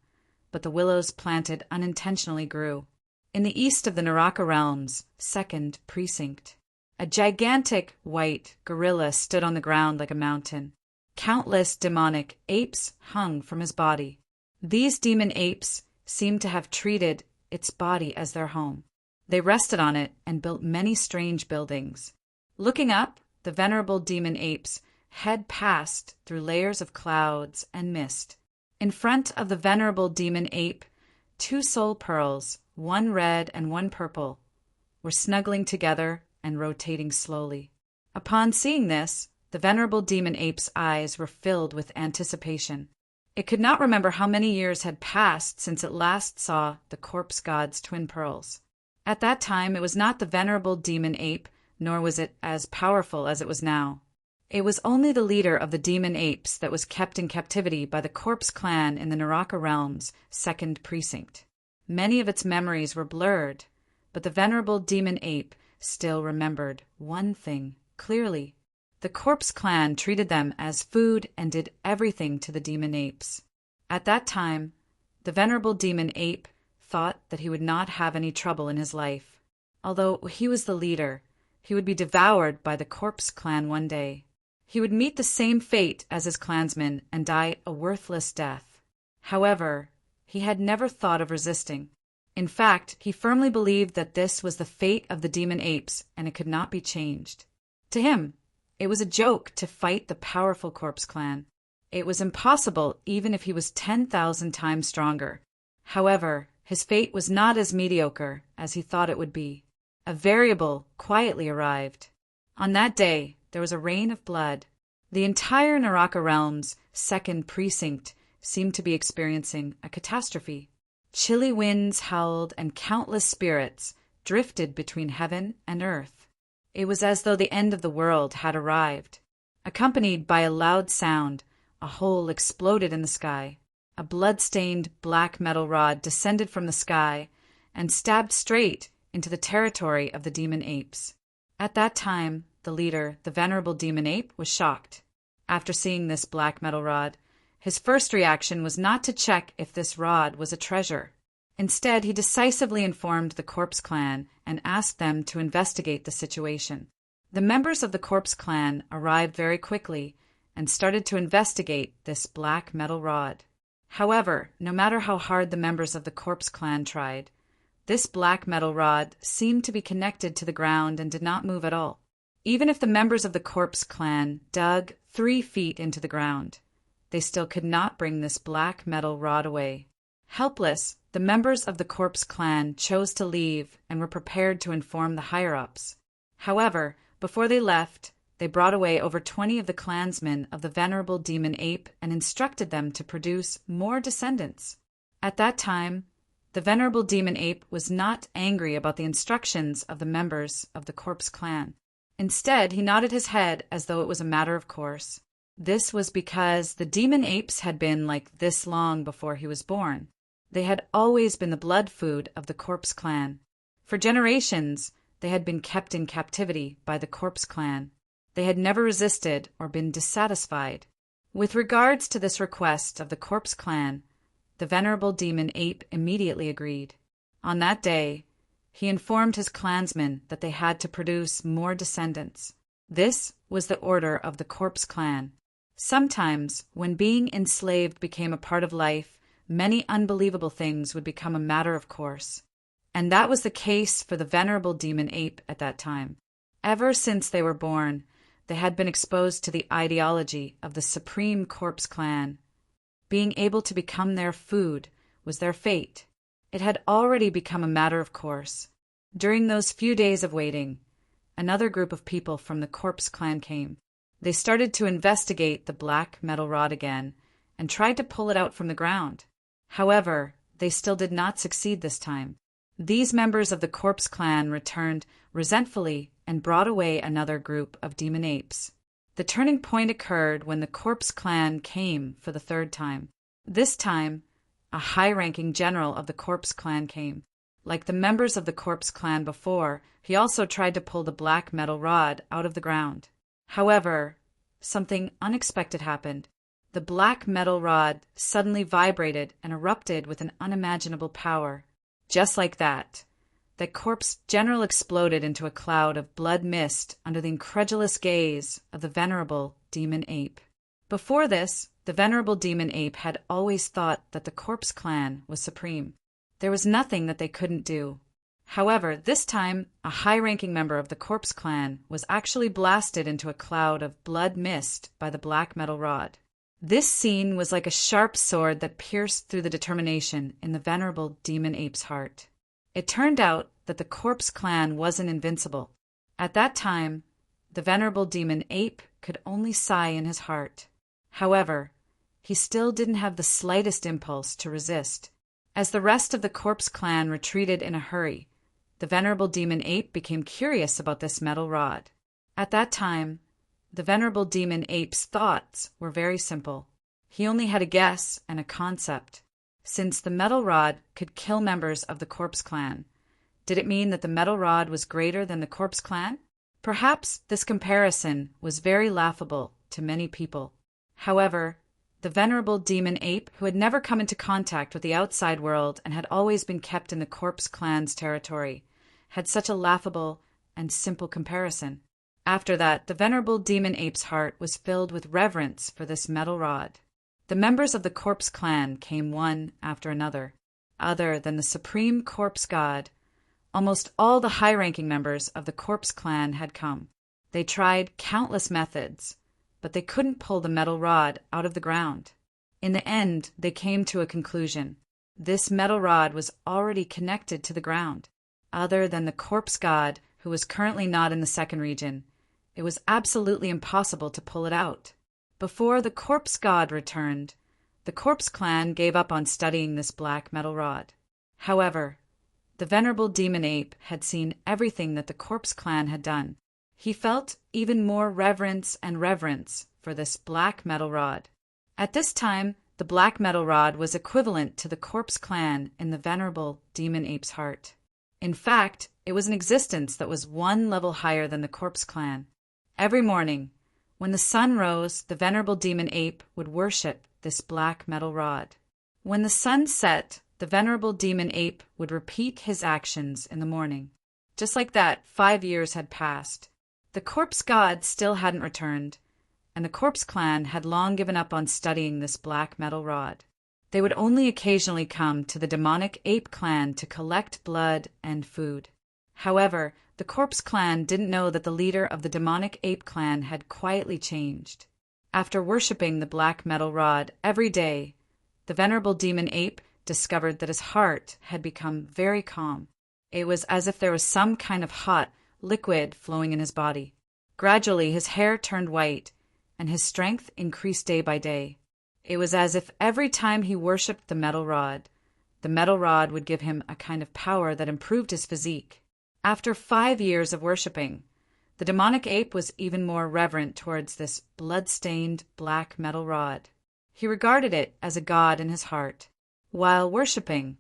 but the willows planted unintentionally grew. In the east of the Naraka Realm's second precinct, a gigantic white gorilla stood on the ground like a mountain. Countless demonic apes hung from his body. These demon apes seemed to have treated its body as their home. They rested on it and built many strange buildings. Looking up, the venerable demon ape's head passed through layers of clouds and mist. In front of the venerable demon ape, two soul pearls, one red and one purple, were snuggling together and rotating slowly. Upon seeing this, the venerable demon ape's eyes were filled with anticipation. It could not remember how many years had passed since it last saw the corpse god's twin pearls. At that time, it was not the venerable demon ape, nor was it as powerful as it was now. It was only the leader of the demon apes that was kept in captivity by the corpse clan in the Naraka Realm's second precinct. Many of its memories were blurred, but the venerable demon ape still remembered one thing clearly. The corpse clan treated them as food and did everything to the demon apes. At that time, the venerable demon ape thought that he would not have any trouble in his life. Although he was the leader, he would be devoured by the corpse clan one day. He would meet the same fate as his clansmen and die a worthless death. However, he had never thought of resisting. In fact, he firmly believed that this was the fate of the demon apes and it could not be changed. To him, it was a joke to fight the powerful corpse clan. It was impossible even if he was 10,000 times stronger. However, his fate was not as mediocre as he thought it would be. A variable quietly arrived. On that day, there was a rain of blood. The entire Naraka Realm's second precinct seemed to be experiencing a catastrophe. Chilly winds howled and countless spirits drifted between heaven and earth. It was as though the end of the world had arrived. Accompanied by a loud sound, a hole exploded in the sky. A blood-stained black metal rod descended from the sky and stabbed straight into the territory of the demon apes. At that time, the leader, the venerable demon ape, was shocked. After seeing this black metal rod, his first reaction was not to check if this rod was a treasure. Instead, he decisively informed the corpse clan and asked them to investigate the situation. The members of the corpse clan arrived very quickly and started to investigate this black metal rod. However, no matter how hard the members of the corpse clan tried, this black metal rod seemed to be connected to the ground and did not move at all. Even if the members of the corpse clan dug 3 feet into the ground, they still could not bring this black metal rod away. Helpless, the members of the corpse clan chose to leave and were prepared to inform the higher-ups. However, before they left, they brought away over 20 of the clansmen of the venerable demon ape and instructed them to produce more descendants. At that time, the venerable demon ape was not angry about the instructions of the members of the corpse clan. Instead, he nodded his head as though it was a matter of course. This was because the demon apes had been like this long before he was born. They had always been the blood food of the corpse clan. For generations, they had been kept in captivity by the corpse clan. They had never resisted or been dissatisfied. With regards to this request of the corpse clan, the venerable demon ape immediately agreed. On that day, he informed his clansmen that they had to produce more descendants. This was the order of the corpse clan. Sometimes, when being enslaved became a part of life, many unbelievable things would become a matter of course. And that was the case for the venerable demon ape at that time. Ever since they were born, they had been exposed to the ideology of the supreme corpse clan. Being able to become their food was their fate. It had already become a matter of course. During those few days of waiting, another group of people from the corpse clan came. They started to investigate the black metal rod again and tried to pull it out from the ground. However, they still did not succeed this time. These members of the corpse clan returned resentfully and brought away another group of demon apes. The turning point occurred when the corpse clan came for the third time. This time, a high-ranking general of the corpse clan came. Like the members of the corpse clan before, he also tried to pull the black metal rod out of the ground. However, something unexpected happened. The black metal rod suddenly vibrated and erupted with an unimaginable power. Just like that, the corpse general exploded into a cloud of blood mist under the incredulous gaze of the venerable demon ape. Before this, the venerable demon ape had always thought that the corpse clan was supreme. There was nothing that they couldn't do. However, this time, a high-ranking member of the corpse clan was actually blasted into a cloud of blood mist by the black metal rod. This scene was like a sharp sword that pierced through the determination in the venerable demon ape's heart. It turned out that the corpse clan wasn't invincible. At that time, the venerable demon ape could only sigh in his heart. However, he still didn't have the slightest impulse to resist. As the rest of the corpse clan retreated in a hurry, the venerable demon ape became curious about this metal rod. At that time, the venerable demon ape's thoughts were very simple. He only had a guess and a concept. Since the metal rod could kill members of the corpse clan, did it mean that the metal rod was greater than the corpse clan? Perhaps this comparison was very laughable to many people. However, the venerable demon ape, who had never come into contact with the outside world and had always been kept in the corpse clan's territory, had such a laughable and simple comparison. After that, the venerable demon ape's heart was filled with reverence for this metal rod. The members of the corpse clan came one after another. Other than the supreme corpse god, almost all the high-ranking members of the corpse clan had come. They tried countless methods, but they couldn't pull the metal rod out of the ground. In the end, they came to a conclusion. This metal rod was already connected to the ground. Other than the corpse god, who was currently not in the second region, it was absolutely impossible to pull it out. Before the corpse god returned, the corpse clan gave up on studying this black metal rod. However, the venerable demon ape had seen everything that the corpse clan had done. He felt even more reverence for this black metal rod. At this time, the black metal rod was equivalent to the corpse clan in the venerable demon ape's heart. In fact, it was an existence that was one level higher than the corpse clan. Every morning, when the sun rose, the venerable demon ape would worship this black metal rod. When the sun set, the venerable demon ape would repeat his actions in the morning. Just like that, 5 years had passed. The corpse god still hadn't returned, and the corpse clan had long given up on studying this black metal rod. They would only occasionally come to the demonic ape clan to collect blood and food. However, the corpse clan didn't know that the leader of the demonic ape clan had quietly changed. After worshipping the black metal rod every day, the venerable demon ape discovered that his heart had become very calm. It was as if there was some kind of hot liquid flowing in his body. Gradually, his hair turned white, and his strength increased day by day. It was as if every time he worshipped the metal rod would give him a kind of power that improved his physique. After 5 years of worshipping, the demonic ape was even more reverent towards this blood-stained black metal rod. He regarded it as a god in his heart. While worshipping,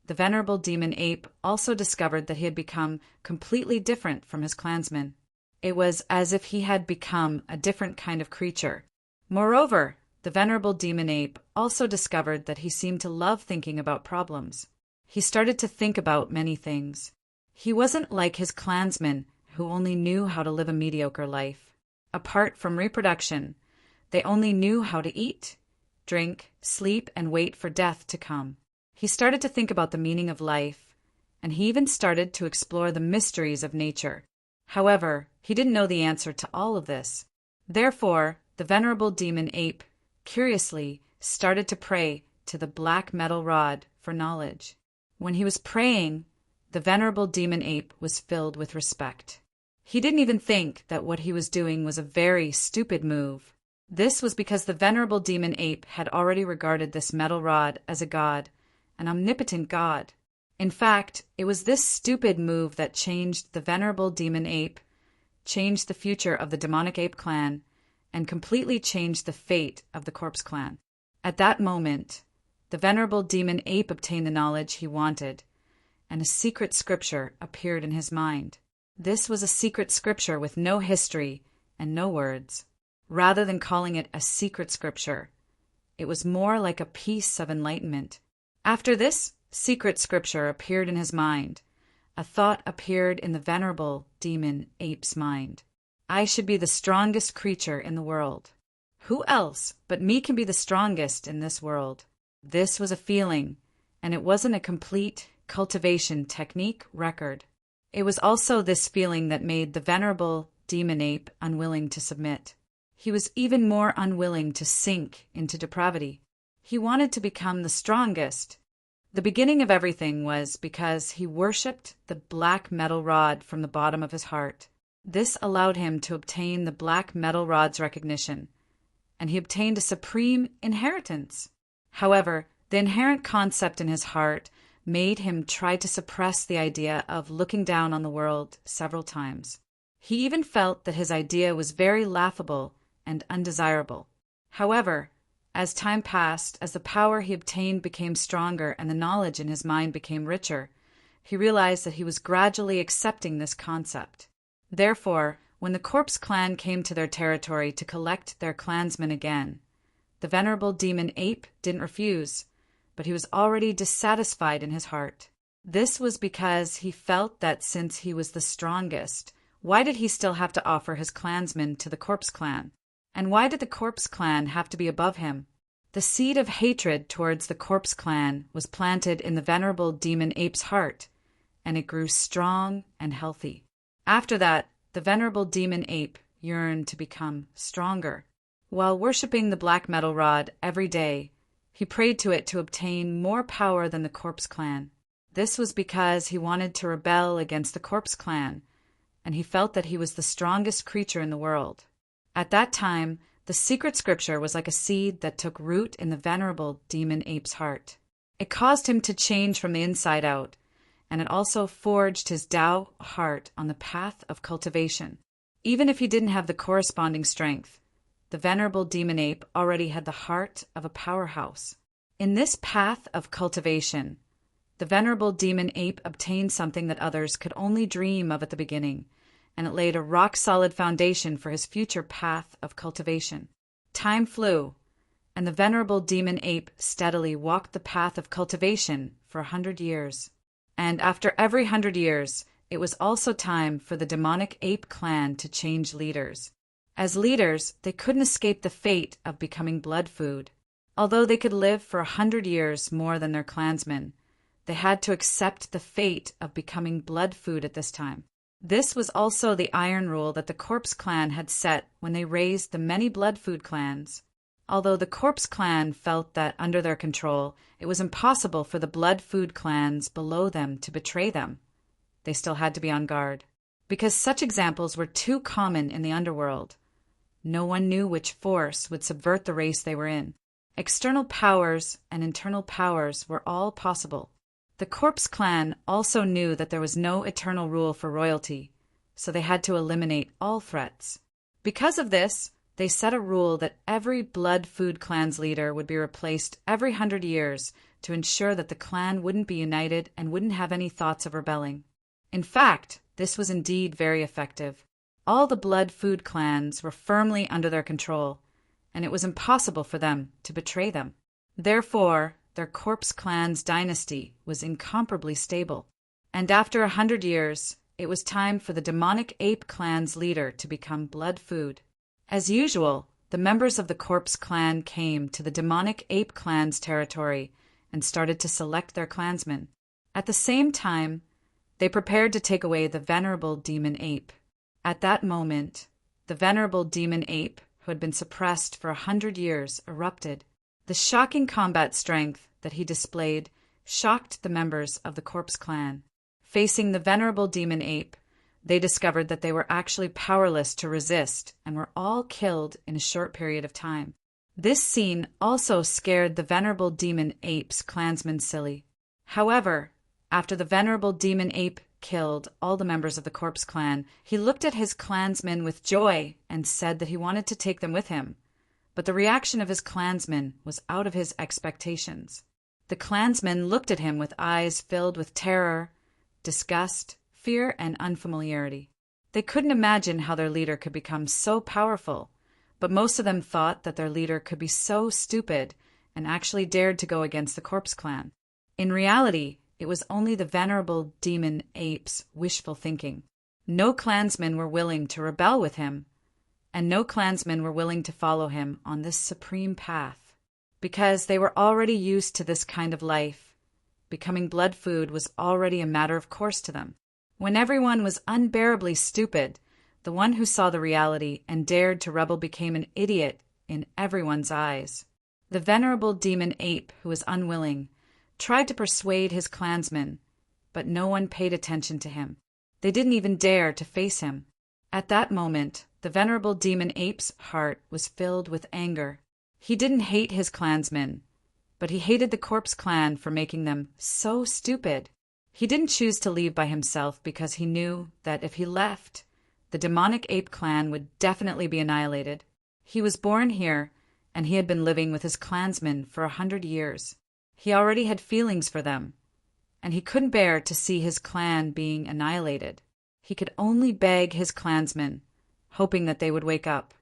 the venerable demon ape also discovered that he had become completely different from his clansmen. It was as if he had become a different kind of creature. Moreover, the venerable demon ape also discovered that he seemed to love thinking about problems. He started to think about many things. He wasn't like his clansmen who only knew how to live a mediocre life. Apart from reproduction, they only knew how to eat, drink, sleep, and wait for death to come. He started to think about the meaning of life, and he even started to explore the mysteries of nature. However, he didn't know the answer to all of this. Therefore, the venerable demon ape, curiously, started to pray to the black metal rod for knowledge. When he was praying, the venerable demon ape was filled with respect. He didn't even think that what he was doing was a very stupid move. This was because the venerable demon ape had already regarded this metal rod as a god, an omnipotent god. In fact, it was this stupid move that changed the venerable demon ape, changed the future of the demonic ape clan, and completely changed the fate of the corpse clan. At that moment, the venerable demon ape obtained the knowledge he wanted, and a secret scripture appeared in his mind. This was a secret scripture with no history and no words. Rather than calling it a secret scripture, it was more like a piece of enlightenment. After this secret scripture appeared in his mind, a thought appeared in the venerable demon ape's mind. I should be the strongest creature in the world. Who else but me can be the strongest in this world? This was a feeling, and it wasn't a complete cultivation technique record. It was also this feeling that made the venerable demon ape unwilling to submit. He was even more unwilling to sink into depravity. He wanted to become the strongest. The beginning of everything was because he worshipped the black metal rod from the bottom of his heart. This allowed him to obtain the black metal rod's recognition, and he obtained a supreme inheritance. However, the inherent concept in his heart made him try to suppress the idea of looking down on the world several times. He even felt that his idea was very laughable and undesirable. However, as time passed, as the power he obtained became stronger and the knowledge in his mind became richer, he realized that he was gradually accepting this concept. Therefore, when the corpse clan came to their territory to collect their clansmen again, the venerable demon ape didn't refuse, but he was already dissatisfied in his heart. This was because he felt that since he was the strongest, why did he still have to offer his clansmen to the corpse clan? And why did the corpse clan have to be above him? The seed of hatred towards the corpse clan was planted in the venerable demon ape's heart, and it grew strong and healthy. After that, the venerable demon ape yearned to become stronger. While worshipping the black metal rod every day, he prayed to it to obtain more power than the corpse clan. This was because he wanted to rebel against the corpse clan, and he felt that he was the strongest creature in the world. At that time, the secret scripture was like a seed that took root in the venerable demon ape's heart. It caused him to change from the inside out, and it also forged his Tao heart on the path of cultivation. Even if he didn't have the corresponding strength, the venerable demon ape already had the heart of a powerhouse. In this path of cultivation, the venerable demon ape obtained something that others could only dream of at the beginning, and it laid a rock-solid foundation for his future path of cultivation. Time flew, and the venerable demon ape steadily walked the path of cultivation for 100 years. And after every 100 years, it was also time for the demonic ape clan to change leaders. As leaders, they couldn't escape the fate of becoming blood food. Although they could live for 100 years more than their clansmen, they had to accept the fate of becoming blood food at this time. This was also the iron rule that the corpse clan had set when they raised the many blood food clans. Although the corpse clan felt that under their control, it was impossible for the blood food clans below them to betray them, they still had to be on guard. Because such examples were too common in the underworld, no one knew which force would subvert the race they were in. External powers and internal powers were all possible. The corpse clan also knew that there was no eternal rule for royalty, so they had to eliminate all threats. Because of this, they set a rule that every blood food clan's leader would be replaced every 100 years to ensure that the clan wouldn't be united and wouldn't have any thoughts of rebelling. In fact, this was indeed very effective. All the blood food clans were firmly under their control, and it was impossible for them to betray them. Therefore, their corpse clan's dynasty was incomparably stable. And after 100 years, it was time for the demonic ape clan's leader to become blood food. As usual, the members of the corpse clan came to the demonic ape clan's territory and started to select their clansmen. At the same time, they prepared to take away the venerable demon ape. At that moment, the venerable demon ape, who had been suppressed for 100 years, erupted. The shocking combat strength that he displayed shocked the members of the corpse clan. Facing the venerable demon ape, they discovered that they were actually powerless to resist and were all killed in a short period of time. This scene also scared the venerable demon ape's clansmen silly. However, after the venerable demon ape killed all the members of the corpse clan, he looked at his clansmen with joy and said that he wanted to take them with him. But the reaction of his clansmen was out of his expectations. The clansmen looked at him with eyes filled with terror, disgust, fear, and unfamiliarity. They couldn't imagine how their leader could become so powerful, but most of them thought that their leader could be so stupid and actually dared to go against the corpse clan. In reality, it was only the venerable demon ape's wishful thinking. No clansmen were willing to rebel with him, and no clansmen were willing to follow him on this supreme path. Because they were already used to this kind of life, becoming blood food was already a matter of course to them. When everyone was unbearably stupid, the one who saw the reality and dared to rebel became an idiot in everyone's eyes. The venerable demon ape, who was unwilling, tried to persuade his clansmen, but no one paid attention to him. They didn't even dare to face him. At that moment, the venerable demon ape's heart was filled with anger. He didn't hate his clansmen, but he hated the corpse clan for making them so stupid. He didn't choose to leave by himself because he knew that if he left, the demonic ape clan would definitely be annihilated. He was born here, and he had been living with his clansmen for 100 years. He already had feelings for them, and he couldn't bear to see his clan being annihilated. He could only beg his clansmen, hoping that they would wake up.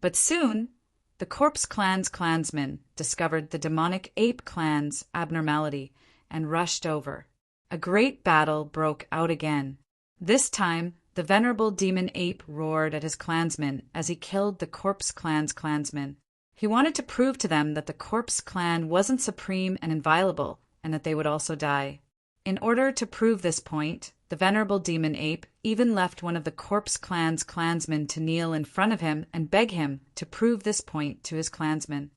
But soon, the corpse clan's clansmen discovered the demonic ape clan's abnormality and rushed over. A great battle broke out again. This time, the venerable demon ape roared at his clansmen as he killed the corpse clan's clansmen. He wanted to prove to them that the corpse clan wasn't supreme and inviolable, and that they would also die. In order to prove this point, the venerable demon ape even left one of the corpse clan's clansmen to kneel in front of him and beg him to prove this point to his clansmen.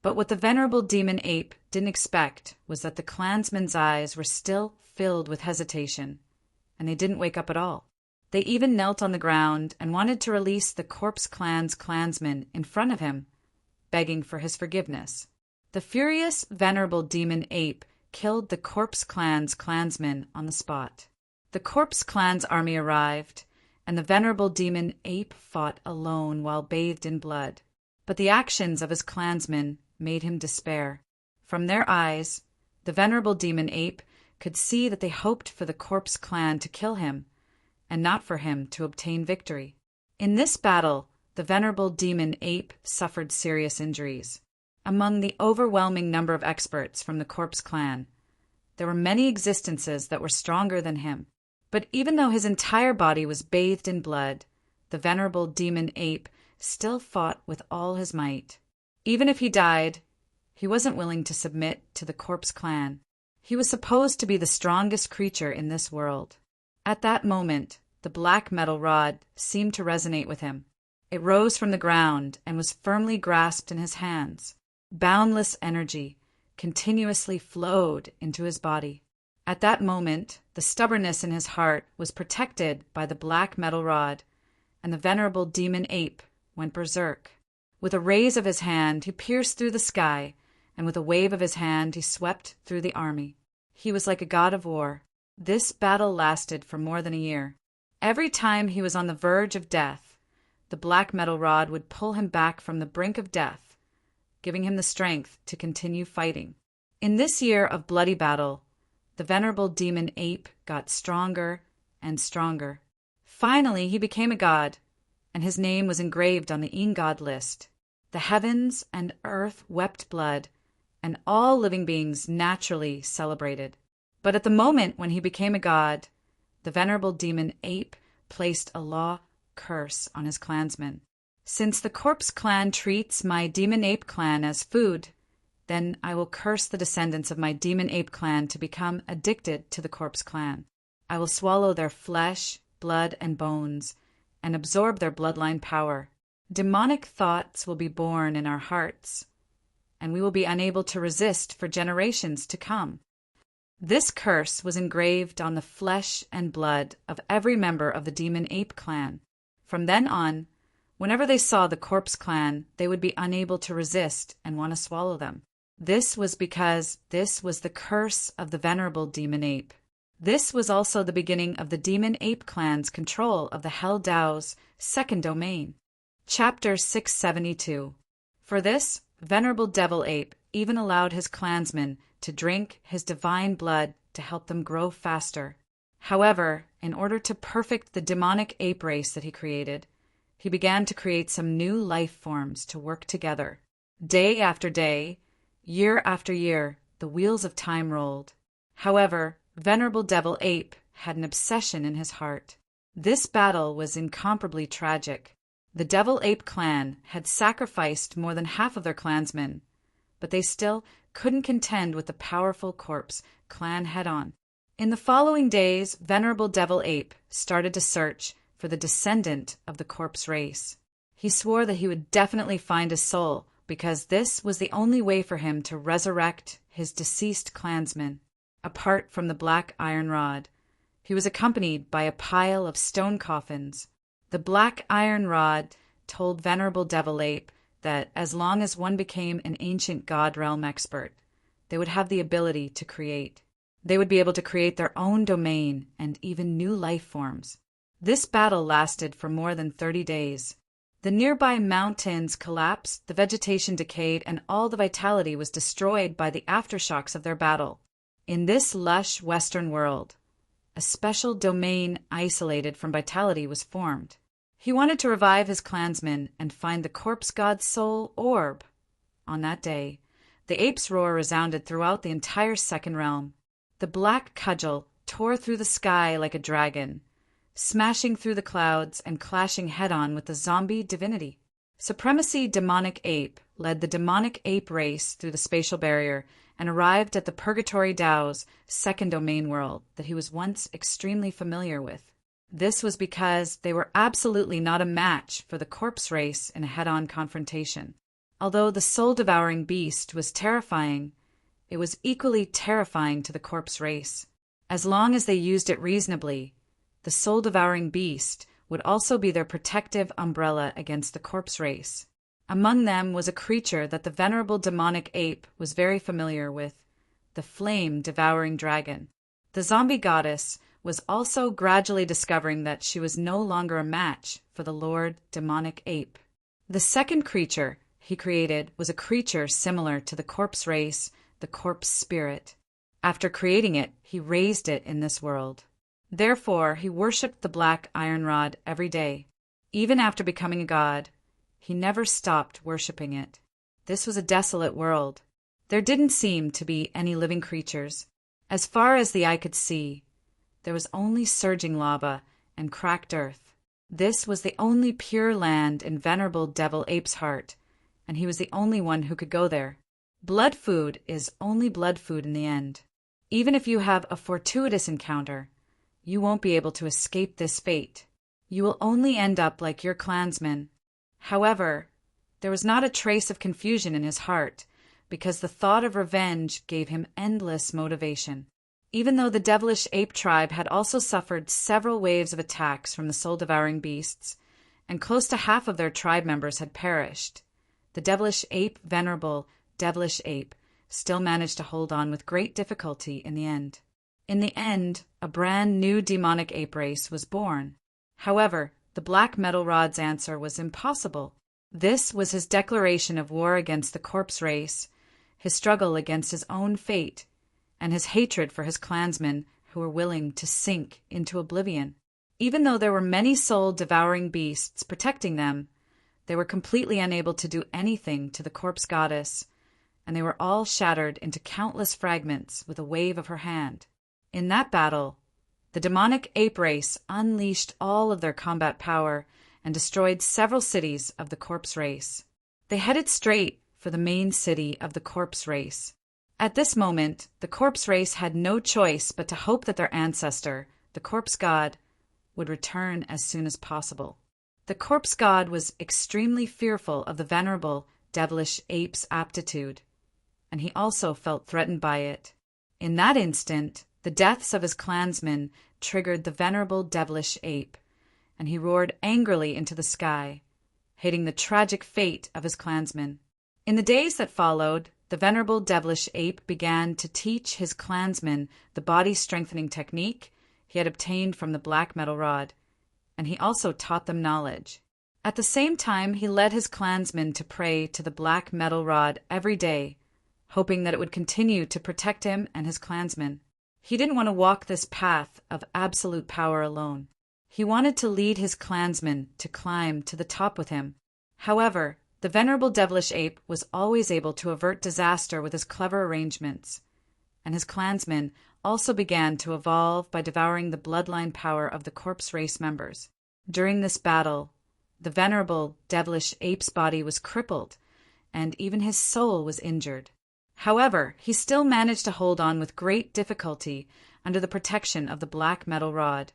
But what the venerable demon ape didn't expect was that the clansmen's eyes were still filled with hesitation, and they didn't wake up at all. They even knelt on the ground and wanted to release the corpse clan's clansmen in front of him, begging for his forgiveness. The furious venerable demon ape killed the corpse clan's clansmen on the spot. The corpse clan's army arrived, and the venerable demon ape fought alone while bathed in blood. But the actions of his clansmen made him despair. From their eyes, the venerable demon ape could see that they hoped for the corpse clan to kill him, and not for him to obtain victory. In this battle, the venerable demon ape suffered serious injuries. Among the overwhelming number of experts from the corpse clan, there were many existences that were stronger than him. But even though his entire body was bathed in blood, the venerable demon ape still fought with all his might. Even if he died, he wasn't willing to submit to the corpse clan. He was supposed to be the strongest creature in this world. At that moment, the black metal rod seemed to resonate with him. It rose from the ground and was firmly grasped in his hands. Boundless energy continuously flowed into his body. At that moment, the stubbornness in his heart was protected by the black metal rod, and the venerable demon ape went berserk. With a raise of his hand, he pierced through the sky, and with a wave of his hand, he swept through the army. He was like a god of war. This battle lasted for more than a year. Every time he was on the verge of death, the black metal rod would pull him back from the brink of death, giving him the strength to continue fighting. In this year of bloody battle, the venerable demon ape got stronger and stronger. Finally, he became a god, and his name was engraved on the ingod list. The heavens and earth wept blood, and all living beings naturally celebrated. But at the moment when he became a god, the venerable demon ape placed a law curse on his clansmen. Since the corpse clan treats my demon ape clan as food, then I will curse the descendants of my demon ape clan to become addicted to the corpse clan. I will swallow their flesh, blood, and bones, and absorb their bloodline power. Demonic thoughts will be born in our hearts, and we will be unable to resist for generations to come. This curse was engraved on the flesh and blood of every member of the demon ape clan. From then on, whenever they saw the corpse clan, they would be unable to resist and want to swallow them. This was because this was the curse of the venerable demon ape. This was also the beginning of the demon ape clan's control of the Hell Dao's second domain. Chapter 672. For this, venerable devil ape even allowed his clansmen to drink his divine blood to help them grow faster. However, in order to perfect the demonic ape race that he created, he began to create some new life forms to work together. Day after day, year after year, the wheels of time rolled. However, venerable devil ape had an obsession in his heart. This battle was incomparably tragic. The devil ape clan had sacrificed more than half of their clansmen, but they still couldn't contend with the powerful corpse clan head-on. In the following days, venerable devil ape started to search for the descendant of the corpse race. He swore that he would definitely find his soul, because this was the only way for him to resurrect his deceased clansmen. Apart from the black iron rod, he was accompanied by a pile of stone coffins. The black iron rod told venerable devil ape that as long as one became an ancient god realm expert, they would have the ability to create. They would be able to create their own domain and even new life forms. This battle lasted for more than 30 days. The nearby mountains collapsed, the vegetation decayed, and all the vitality was destroyed by the aftershocks of their battle. In this lush western world, a special domain isolated from vitality was formed. He wanted to revive his clansmen and find the corpse god's soul orb. On that day, the ape's roar resounded throughout the entire second realm. The black cudgel tore through the sky like a dragon, smashing through the clouds and clashing head-on with the zombie divinity. Supremacy Demonic Ape led the demonic ape race through the spatial barrier and arrived at the Purgatory Dao's second domain world that he was once extremely familiar with. This was because they were absolutely not a match for the corpse race in a head-on confrontation. Although the soul-devouring beast was terrifying, it was equally terrifying to the corpse race. As long as they used it reasonably, the soul-devouring beast would also be their protective umbrella against the corpse race. Among them was a creature that the venerable demonic ape was very familiar with, the flame-devouring dragon. The zombie goddess was also gradually discovering that she was no longer a match for the Lord Demonic Ape. The second creature he created was a creature similar to the corpse race, the corpse spirit. After creating it, he raised it in this world. Therefore, he worshipped the black iron rod every day. Even after becoming a god, he never stopped worshipping it. This was a desolate world. There didn't seem to be any living creatures. As far as the eye could see, there was only surging lava and cracked earth. This was the only pure land in venerable devil ape's heart, and he was the only one who could go there. Blood food is only blood food in the end. Even if you have a fortuitous encounter, you won't be able to escape this fate. You will only end up like your clansmen. However, there was not a trace of confusion in his heart, because the thought of revenge gave him endless motivation. Even though the devilish ape tribe had also suffered several waves of attacks from the soul-devouring beasts, and close to half of their tribe members had perished, the devilish ape, venerable devilish ape, still managed to hold on with great difficulty in the end. In the end, a brand new demonic ape race was born. However, the black metal rod's answer was impossible. This was his declaration of war against the corpse race, his struggle against his own fate, and his hatred for his clansmen who were willing to sink into oblivion. Even though there were many soul-devouring beasts protecting them, they were completely unable to do anything to the corpse goddess, and they were all shattered into countless fragments with a wave of her hand. In that battle, The demonic ape race unleashed all of their combat power and destroyed several cities of the corpse race. They headed straight for the main city of the corpse race. At this moment, the corpse race had no choice but to hope that their ancestor, the corpse god, would return as soon as possible. The corpse god was extremely fearful of the venerable, devilish ape's aptitude, and he also felt threatened by it. In that instant, the deaths of his clansmen triggered the venerable devilish ape, and he roared angrily into the sky, hating the tragic fate of his clansmen. In the days that followed, the venerable devilish ape began to teach his clansmen the body-strengthening technique he had obtained from the black metal rod, and he also taught them knowledge. At the same time, he led his clansmen to pray to the black metal rod every day, hoping that it would continue to protect him and his clansmen. He didn't want to walk this path of absolute power alone. He wanted to lead his clansmen to climb to the top with him. However, the venerable devilish ape was always able to avert disaster with his clever arrangements, and his clansmen also began to evolve by devouring the bloodline power of the corpse race members. During this battle, the venerable devilish ape's body was crippled, and even his soul was injured. However, he still managed to hold on with great difficulty under the protection of the black metal rod,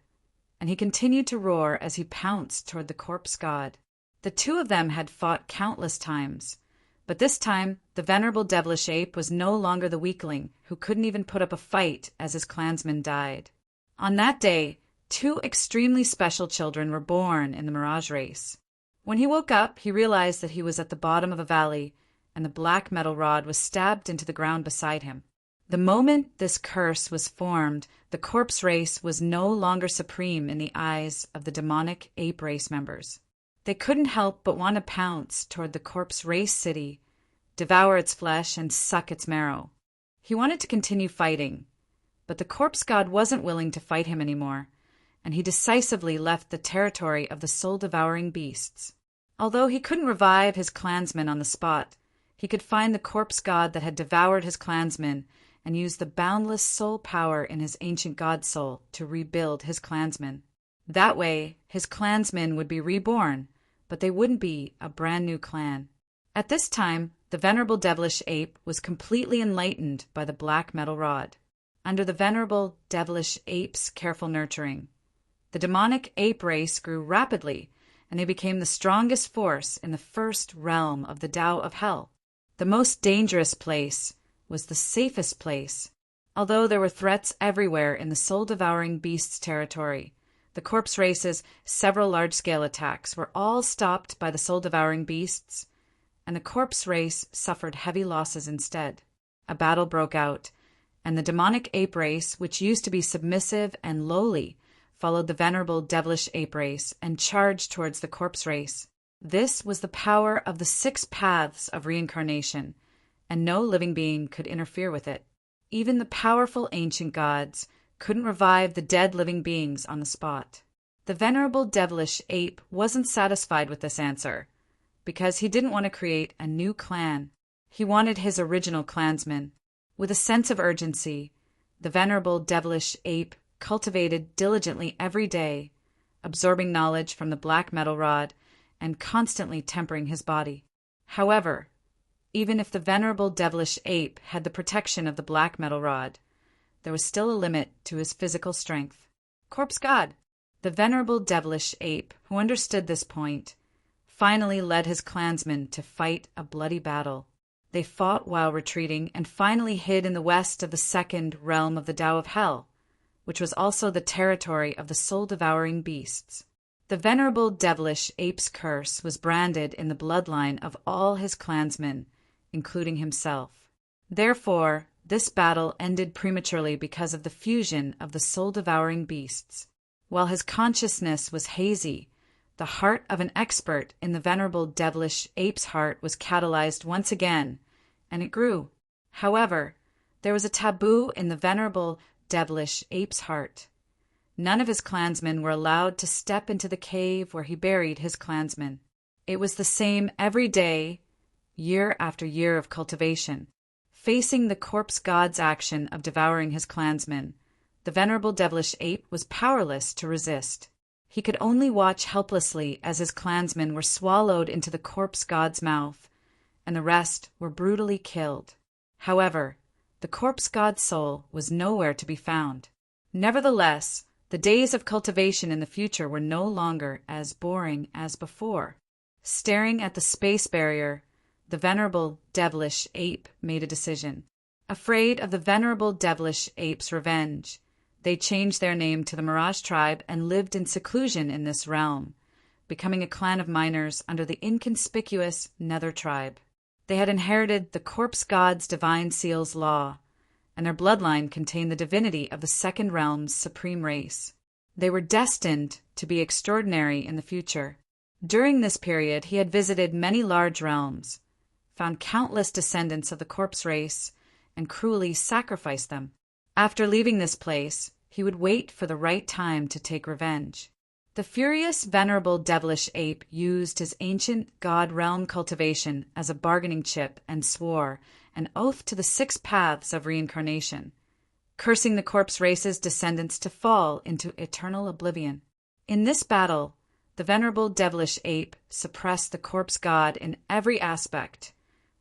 and he continued to roar as he pounced toward the corpse god. The two of them had fought countless times, but this time the venerable devilish ape was no longer the weakling who couldn't even put up a fight as his clansmen died. On that day, two extremely special children were born in the Mirage race. When he woke up, he realized that he was at the bottom of a valley, and the black metal rod was stabbed into the ground beside him. The moment this curse was formed, the corpse race was no longer supreme in the eyes of the demonic ape race members. They couldn't help but want to pounce toward the corpse race city, devour its flesh, and suck its marrow. He wanted to continue fighting, but the corpse god wasn't willing to fight him anymore, and he decisively left the territory of the soul-devouring beasts. Although he couldn't revive his clansmen on the spot, he could find the corpse god that had devoured his clansmen and use the boundless soul power in his ancient god soul to rebuild his clansmen. That way, his clansmen would be reborn, but they wouldn't be a brand new clan. At this time, the venerable devilish ape was completely enlightened by the black metal rod. Under the venerable devilish ape's careful nurturing, the demonic ape race grew rapidly, and they became the strongest force in the first realm of the Tao of Hell. The most dangerous place was the safest place. Although there were threats everywhere in the soul-devouring beasts' territory, the corpse race's several large-scale attacks were all stopped by the soul-devouring beasts, and the corpse race suffered heavy losses instead. A battle broke out, and the demonic ape race, which used to be submissive and lowly, followed the venerable devilish ape race and charged towards the corpse race. This was the power of the 6 paths of reincarnation, and no living being could interfere with it. Even the powerful ancient gods couldn't revive the dead living beings on the spot. The venerable devilish ape wasn't satisfied with this answer, because he didn't want to create a new clan. He wanted his original clansmen. With a sense of urgency, the venerable devilish ape cultivated diligently every day, absorbing knowledge from the black metal rod and constantly tempering his body. However, even if the venerable devilish ape had the protection of the black metal rod, there was still a limit to his physical strength. Corpse God, the venerable devilish ape, who understood this point, finally led his clansmen to fight a bloody battle. They fought while retreating and finally hid in the west of the second realm of the Tao of Hell, which was also the territory of the soul-devouring beasts. The venerable devilish ape's curse was branded in the bloodline of all his clansmen, including himself. Therefore, this battle ended prematurely because of the fusion of the soul-devouring beasts. While his consciousness was hazy, the heart of an expert in the venerable devilish ape's heart was catalyzed once again, and it grew. However, there was a taboo in the venerable devilish ape's heart. None of his clansmen were allowed to step into the cave where he buried his clansmen. It was the same every day, year after year of cultivation. Facing the corpse god's action of devouring his clansmen, the venerable devilish ape was powerless to resist. He could only watch helplessly as his clansmen were swallowed into the corpse god's mouth, and the rest were brutally killed. However, the corpse god's soul was nowhere to be found. Nevertheless, the days of cultivation in the future were no longer as boring as before. Staring at the space barrier, the venerable devilish ape made a decision. Afraid of the venerable devilish ape's revenge, they changed their name to the Mirage Tribe and lived in seclusion in this realm, becoming a clan of miners under the inconspicuous Nether Tribe. They had inherited the corpse god's divine seal's law, and their bloodline contained the divinity of the second realm's supreme race. They were destined to be extraordinary in the future. During this period, he had visited many large realms, found countless descendants of the corpse race, and cruelly sacrificed them. After leaving this place, he would wait for the right time to take revenge. The furious, venerable devilish ape used his ancient god realm cultivation as a bargaining chip and swore an oath to the 6 paths of reincarnation, cursing the corpse race's descendants to fall into eternal oblivion. In this battle, the venerable devilish ape suppressed the corpse god in every aspect,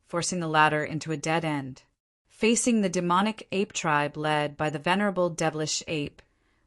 forcing the latter into a dead end. Facing the demonic ape tribe led by the venerable devilish ape,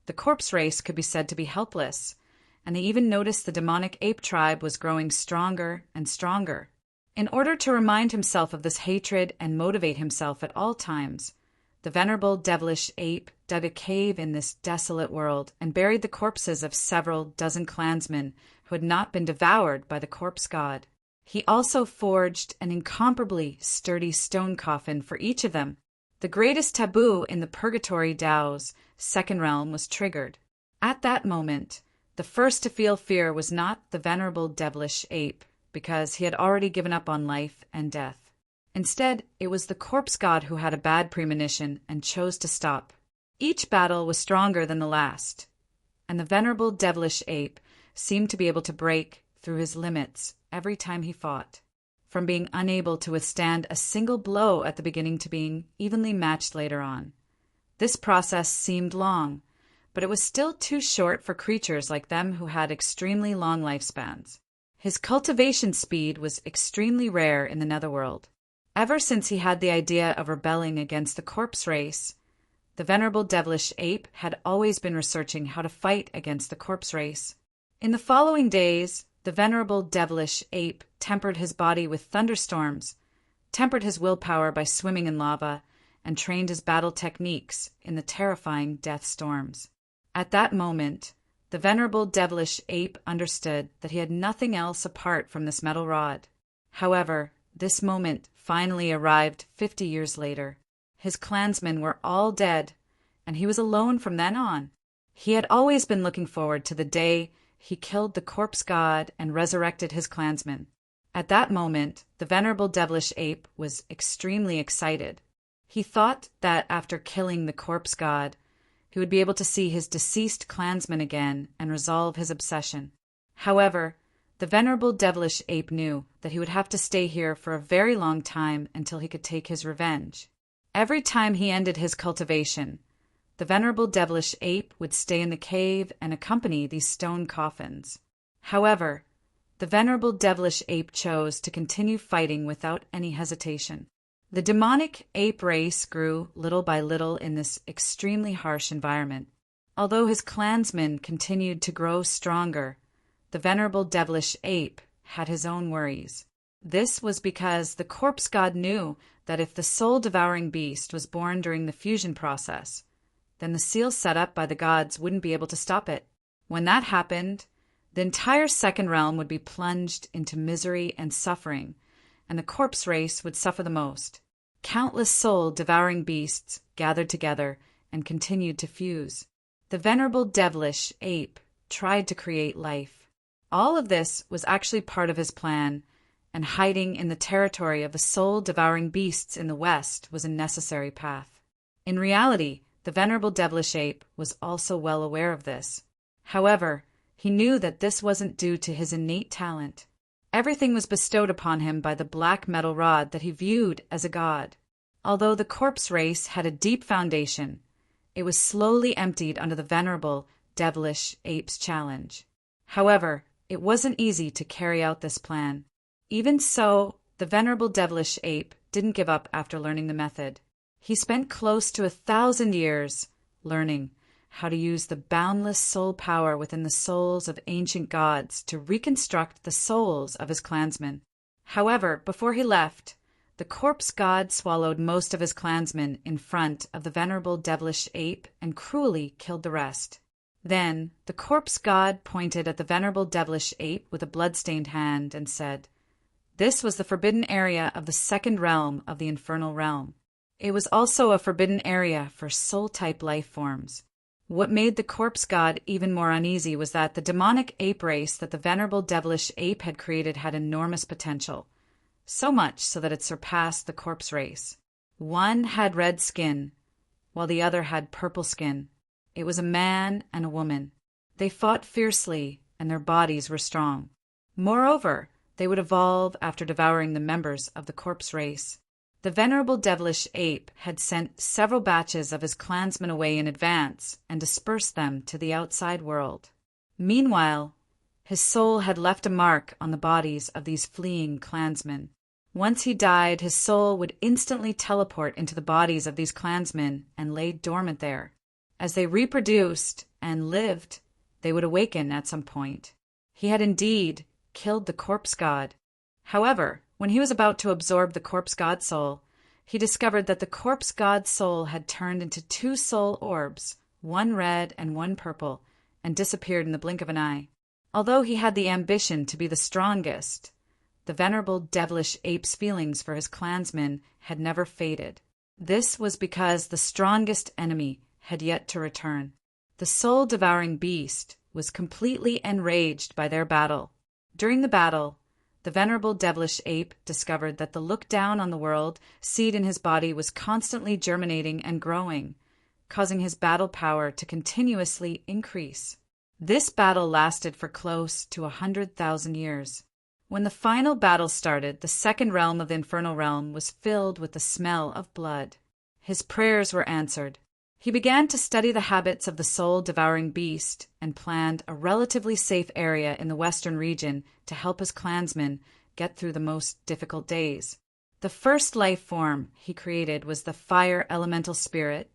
the corpse race could be said to be helpless, and they even noticed the demonic ape tribe was growing stronger and stronger. In order to remind himself of this hatred and motivate himself at all times, the venerable devilish ape dug a cave in this desolate world and buried the corpses of several dozen clansmen who had not been devoured by the corpse god. He also forged an incomparably sturdy stone coffin for each of them. The greatest taboo in the Purgatory Tao's second realm was triggered. At that moment, the first to feel fear was not the venerable devilish ape, because he had already given up on life and death. Instead, it was the corpse god who had a bad premonition and chose to stop. Each battle was stronger than the last, and the venerable devilish ape seemed to be able to break through his limits every time he fought, from being unable to withstand a single blow at the beginning to being evenly matched later on. This process seemed long, but it was still too short for creatures like them who had extremely long lifespans. His cultivation speed was extremely rare in the netherworld. Ever since he had the idea of rebelling against the corpse race, the venerable devilish ape had always been researching how to fight against the corpse race. In the following days, the venerable devilish ape tempered his body with thunderstorms, tempered his willpower by swimming in lava, and trained his battle techniques in the terrifying death storms. At that moment, the venerable devilish ape understood that he had nothing else apart from this metal rod. However, this moment finally arrived 50 years later. His clansmen were all dead, and he was alone from then on. He had always been looking forward to the day he killed the corpse god and resurrected his clansmen. At that moment, the venerable devilish ape was extremely excited. He thought that after killing the corpse god, he would be able to see his deceased clansmen again and resolve his obsession. However, the venerable devilish ape knew that he would have to stay here for a very long time until he could take his revenge. Every time he ended his cultivation, the venerable devilish ape would stay in the cave and accompany these stone coffins. However, the venerable devilish ape chose to continue fighting without any hesitation. The demonic ape race grew little by little in this extremely harsh environment. Although his clansmen continued to grow stronger, the venerable devilish ape had his own worries. This was because the corpse god knew that if the soul-devouring beast was born during the fusion process, then the seal set up by the gods wouldn't be able to stop it. When that happened, the entire second realm would be plunged into misery and suffering, and the corpse race would suffer the most. Countless soul-devouring beasts gathered together and continued to fuse. The venerable devilish ape tried to create life. All of this was actually part of his plan, and hiding in the territory of the soul-devouring beasts in the west was a necessary path. In reality, the venerable devilish ape was also well aware of this. However, he knew that this wasn't due to his innate talent. Everything was bestowed upon him by the black metal rod that he viewed as a god. Although the corpse race had a deep foundation, it was slowly emptied under the venerable, devilish ape's challenge. However, it wasn't easy to carry out this plan. Even so, the venerable devilish ape didn't give up after learning the method. He spent close to 1,000 years learning how to use the boundless soul power within the souls of ancient gods to reconstruct the souls of his clansmen. However, before he left, the corpse god swallowed most of his clansmen in front of the venerable devilish ape and cruelly killed the rest. Then the corpse god pointed at the venerable devilish ape with a blood-stained hand and said, "This was the forbidden area of the second realm of the infernal realm. It was also a forbidden area for soul-type life forms." What made the corpse god even more uneasy was that the demonic ape race that the venerable devilish ape had created had enormous potential, so much so that it surpassed the corpse race. One had red skin, while the other had purple skin. It was a man and a woman. They fought fiercely, and their bodies were strong. Moreover, they would evolve after devouring the members of the corpse race. The venerable devilish ape had sent several batches of his clansmen away in advance and dispersed them to the outside world. Meanwhile, his soul had left a mark on the bodies of these fleeing clansmen. Once he died, his soul would instantly teleport into the bodies of these clansmen and lay dormant there. As they reproduced and lived, they would awaken at some point. He had indeed killed the corpse god. However, when he was about to absorb the corpse god soul, he discovered that the corpse god soul had turned into 2 soul orbs, one red and one purple, and disappeared in the blink of an eye. Although he had the ambition to be the strongest, the venerable devilish ape's feelings for his clansmen had never faded. This was because the strongest enemy had yet to return. The soul-devouring beast was completely enraged by their battle. During the battle, the venerable devilish ape discovered that the look down on the world seed in his body was constantly germinating and growing, causing his battle power to continuously increase. This battle lasted for close to 100,000 years. When the final battle started, the second realm of the infernal realm was filled with the smell of blood. His prayers were answered. He began to study the habits of the soul-devouring beast and planned a relatively safe area in the western region to help his clansmen get through the most difficult days. The first life form he created was the fire elemental spirit,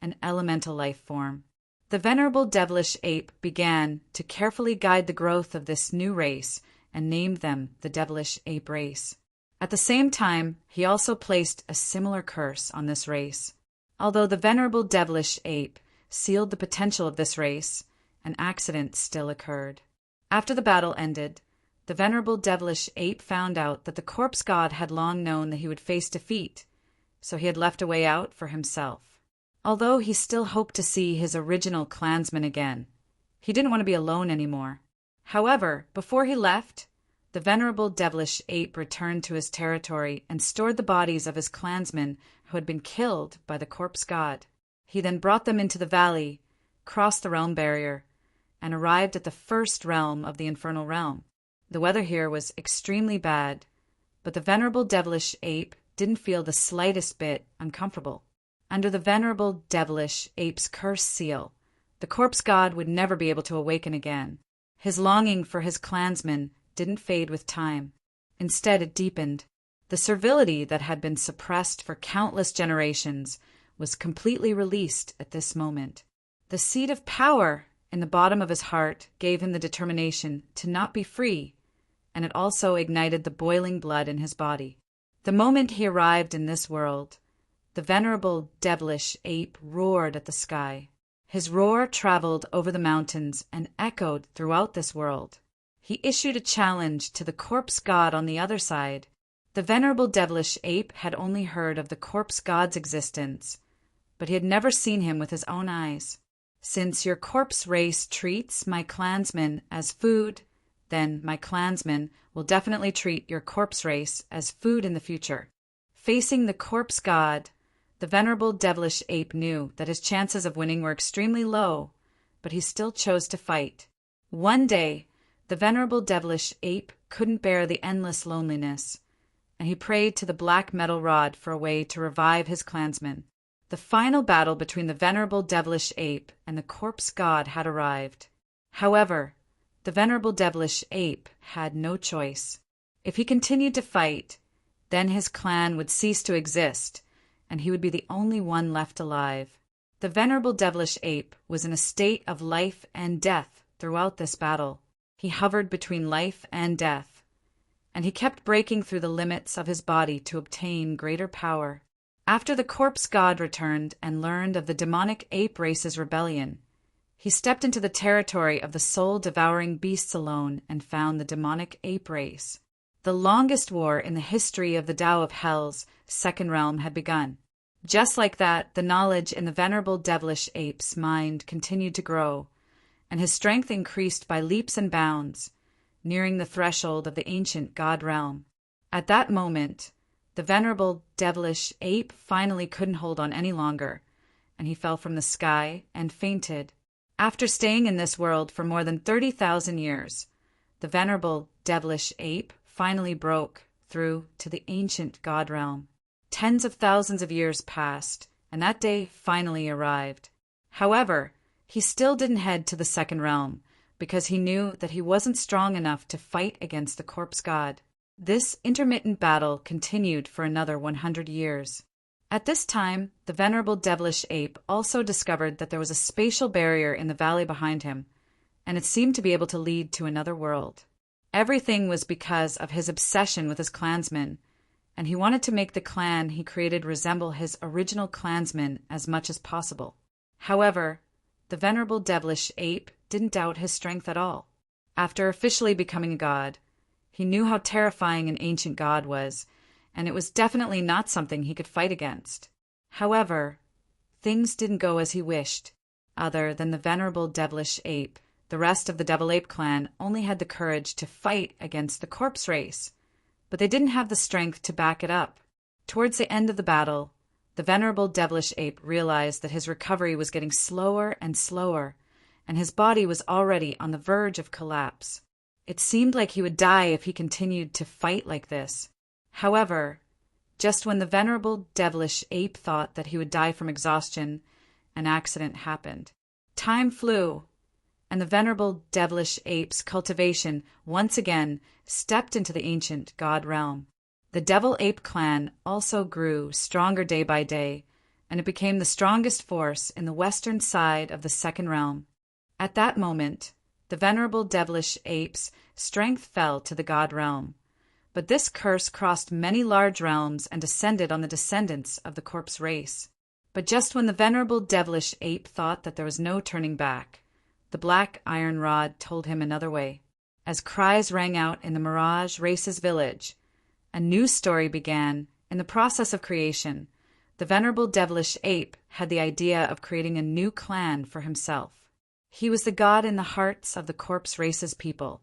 an elemental life form. The venerable devilish ape began to carefully guide the growth of this new race and named them the devilish ape race. At the same time, he also placed a similar curse on this race. Although the venerable devilish ape sealed the potential of this race, an accident still occurred. After the battle ended, the venerable devilish ape found out that the corpse god had long known that he would face defeat, so he had left a way out for himself. Although he still hoped to see his original clansmen again, he didn't want to be alone anymore. However, before he left, the venerable devilish ape returned to his territory and stored the bodies of his clansmen who had been killed by the corpse god. He then brought them into the valley, crossed the realm barrier, and arrived at the first realm of the infernal realm. The weather here was extremely bad, but the venerable devilish ape didn't feel the slightest bit uncomfortable. Under the venerable devilish ape's cursed seal, the corpse god would never be able to awaken again. His longing for his clansmen didn't fade with time. Instead, it deepened. The servility that had been suppressed for countless generations was completely released at this moment. The seed of power in the bottom of his heart gave him the determination to not be free, and it also ignited the boiling blood in his body. The moment he arrived in this world, the venerable devilish ape roared at the sky. His roar traveled over the mountains and echoed throughout this world. He issued a challenge to the corpse god on the other side. The venerable devilish ape had only heard of the corpse god's existence, but he had never seen him with his own eyes. "Since your corpse race treats my clansmen as food, then my clansmen will definitely treat your corpse race as food in the future." Facing the corpse god, the venerable devilish ape knew that his chances of winning were extremely low, but he still chose to fight. One day, the venerable devilish ape couldn't bear the endless loneliness, and he prayed to the black metal rod for a way to revive his clansmen. The final battle between the venerable devilish ape and the corpse god had arrived. However, the venerable devilish ape had no choice. If he continued to fight, then his clan would cease to exist, and he would be the only one left alive. The venerable devilish ape was in a state of life and death throughout this battle. He hovered between life and death, and he kept breaking through the limits of his body to obtain greater power. After the corpse god returned and learned of the demonic ape race's rebellion, he stepped into the territory of the soul-devouring beasts alone and found the demonic ape race. The longest war in the history of the Tao of Hell's second realm had begun. Just like that, the knowledge in the venerable devilish ape's mind continued to grow, and his strength increased by leaps and bounds, nearing the threshold of the ancient god realm. At that moment, the venerable devilish ape finally couldn't hold on any longer, and he fell from the sky and fainted. After staying in this world for more than 30,000 years, the venerable devilish ape finally broke through to the ancient god realm. Tens of thousands of years passed, and that day finally arrived. However, he still didn't head to the second realm, because he knew that he wasn't strong enough to fight against the corpse god. This intermittent battle continued for another 100 years. At this time, the venerable devilish ape also discovered that there was a spatial barrier in the valley behind him, and it seemed to be able to lead to another world. Everything was because of his obsession with his clansmen, and he wanted to make the clan he created resemble his original clansmen as much as possible. However, the venerable devilish ape didn't doubt his strength at all. After officially becoming a god, he knew how terrifying an ancient god was, and it was definitely not something he could fight against. However, things didn't go as he wished. Other than the venerable devilish ape, the rest of the Devil Ape clan only had the courage to fight against the corpse race, but they didn't have the strength to back it up. Towards the end of the battle, the venerable devilish ape realized that his recovery was getting slower and slower, and his body was already on the verge of collapse. It seemed like he would die if he continued to fight like this. However, just when the venerable devilish ape thought that he would die from exhaustion, an accident happened. Time flew, and the venerable devilish ape's cultivation once again stepped into the ancient god realm. The Devil Ape clan also grew stronger day by day, and it became the strongest force in the western side of the second realm. At that moment, the venerable devilish ape's strength fell to the god realm, but this curse crossed many large realms and descended on the descendants of the corpse race. But just when the venerable devilish ape thought that there was no turning back, the black iron rod told him another way. As cries rang out in the Mirage Race's village, a new story began. In the process of creation, the venerable devilish ape had the idea of creating a new clan for himself. He was the god in the hearts of the corpse race's people,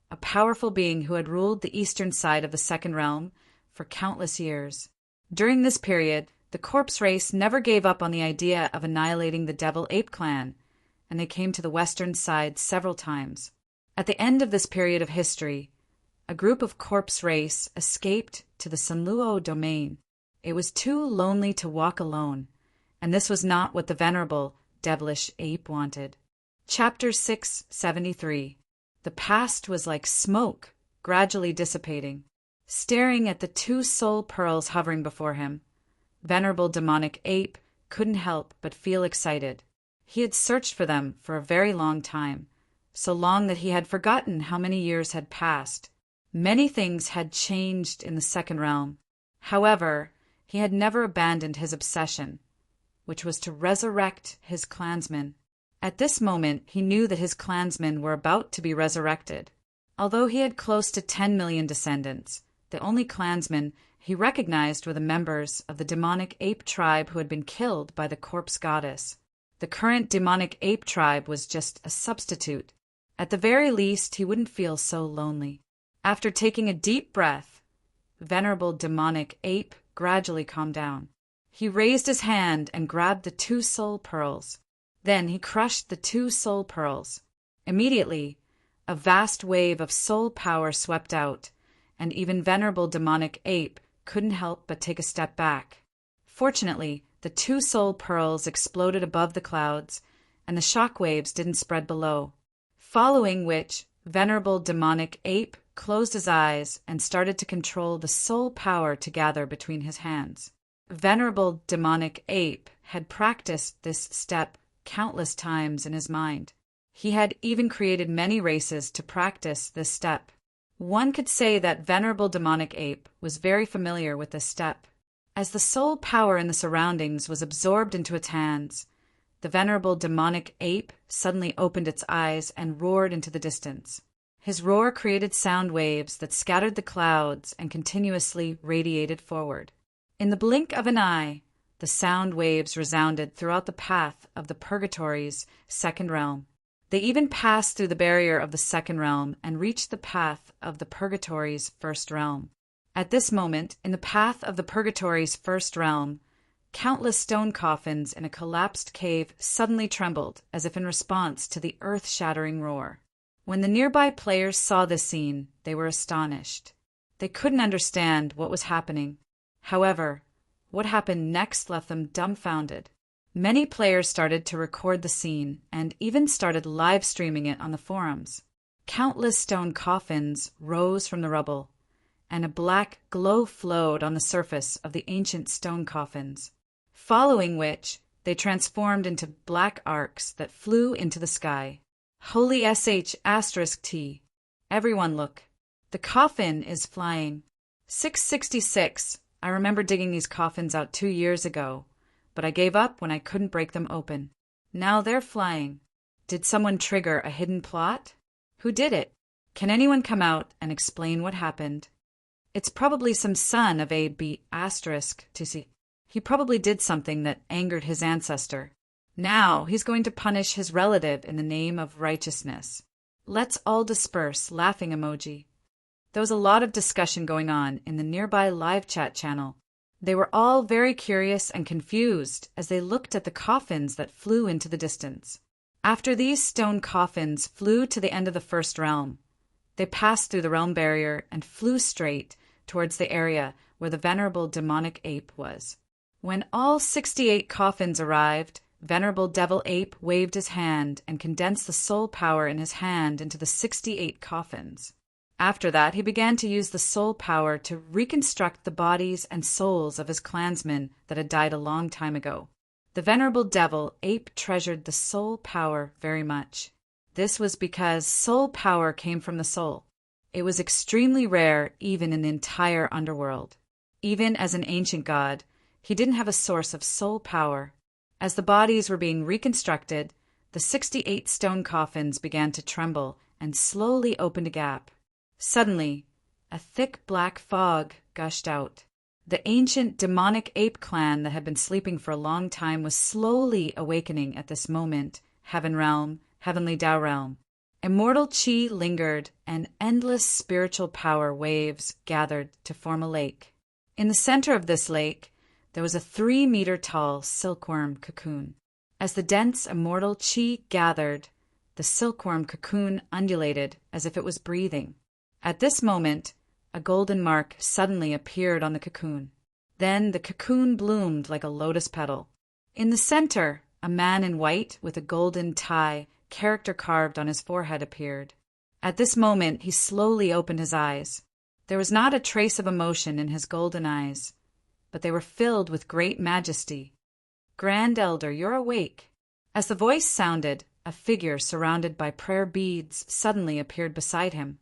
a powerful being who had ruled the eastern side of the second realm for countless years. During this period, the corpse race never gave up on the idea of annihilating the Devil Ape clan, and they came to the western side several times. At the end of this period of history, a group of corpse race escaped to the Sunluo domain. It was too lonely to walk alone, and this was not what the venerable devilish ape wanted. Chapter 673. The past was like smoke, gradually dissipating. Staring at the two soul pearls hovering before him, venerable demonic ape couldn't help but feel excited. He had searched for them for a very long time, so long that he had forgotten how many years had passed. Many things had changed in the second realm. However, he had never abandoned his obsession, which was to resurrect his clansmen. At this moment, he knew that his clansmen were about to be resurrected. Although he had close to 10 million descendants, the only clansmen he recognized were the members of the demonic ape tribe who had been killed by the corpse goddess. The current demonic ape tribe was just a substitute. At the very least, he wouldn't feel so lonely. After taking a deep breath, the venerable demonic ape gradually calmed down. He raised his hand and grabbed the two soul pearls. Then he crushed the two soul pearls. Immediately, a vast wave of soul power swept out, and even venerable demonic ape couldn't help but take a step back. Fortunately, the two soul pearls exploded above the clouds, and the shock waves didn't spread below. Following which, venerable demonic ape closed his eyes and started to control the soul power to gather between his hands. Venerable demonic ape had practiced this step countless times in his mind. He had even created many races to practice this step. One could say that venerable demonic ape was very familiar with this step. As the soul power in the surroundings was absorbed into its hands, the venerable demonic ape suddenly opened its eyes and roared into the distance. His roar created sound waves that scattered the clouds and continuously radiated forward. In the blink of an eye, the sound waves resounded throughout the path of the Purgatory's second realm. They even passed through the barrier of the second realm and reached the path of the Purgatory's first realm. At this moment, in the path of the Purgatory's first realm, countless stone coffins in a collapsed cave suddenly trembled as if in response to the earth-shattering roar. When the nearby players saw this scene, they were astonished. They couldn't understand what was happening. However, what happened next left them dumbfounded. Many players started to record the scene and even started live streaming it on the forums. Countless stone coffins rose from the rubble, and a black glow flowed on the surface of the ancient stone coffins, following which they transformed into black arcs that flew into the sky. Holy **T. Everyone look. The coffin is flying. 666. I remember digging these coffins out 2 years ago, but I gave up when I couldn't break them open. Now they're flying. Did someone trigger a hidden plot? Who did it? Can anyone come out and explain what happened? It's probably some son of a **T. He probably did something that angered his ancestor. Now he's going to punish his relative in the name of righteousness. Let's all disperse, laughing emoji. There was a lot of discussion going on in the nearby live chat channel. They were all very curious and confused as they looked at the coffins that flew into the distance. After these stone coffins flew to the end of the first realm, they passed through the realm barrier and flew straight towards the area where the venerable demonic ape was. When all 68 coffins arrived, venerable devil ape waved his hand and condensed the soul power in his hand into the 68 coffins. After that, he began to use the soul power to reconstruct the bodies and souls of his clansmen that had died a long time ago. The venerable devil ape treasured the soul power very much. This was because soul power came from the soul. It was extremely rare even in the entire underworld. Even as an ancient god, he didn't have a source of soul power. As the bodies were being reconstructed, the 68 stone coffins began to tremble and slowly opened a gap. Suddenly, a thick black fog gushed out. The ancient demonic ape clan that had been sleeping for a long time was slowly awakening at this moment. Heaven realm, heavenly Tao realm. Immortal chi lingered, and endless spiritual power waves gathered to form a lake. In the center of this lake, there was a 3-meter-tall silkworm cocoon. As the dense immortal chi gathered, the silkworm cocoon undulated as if it was breathing. At this moment, a golden mark suddenly appeared on the cocoon. Then the cocoon bloomed like a lotus petal. In the center, a man in white with a golden tie, character carved on his forehead, appeared. At this moment, he slowly opened his eyes. There was not a trace of emotion in his golden eyes, but they were filled with great majesty. Grand Elder, you're awake. As the voice sounded, a figure surrounded by prayer beads suddenly appeared beside him.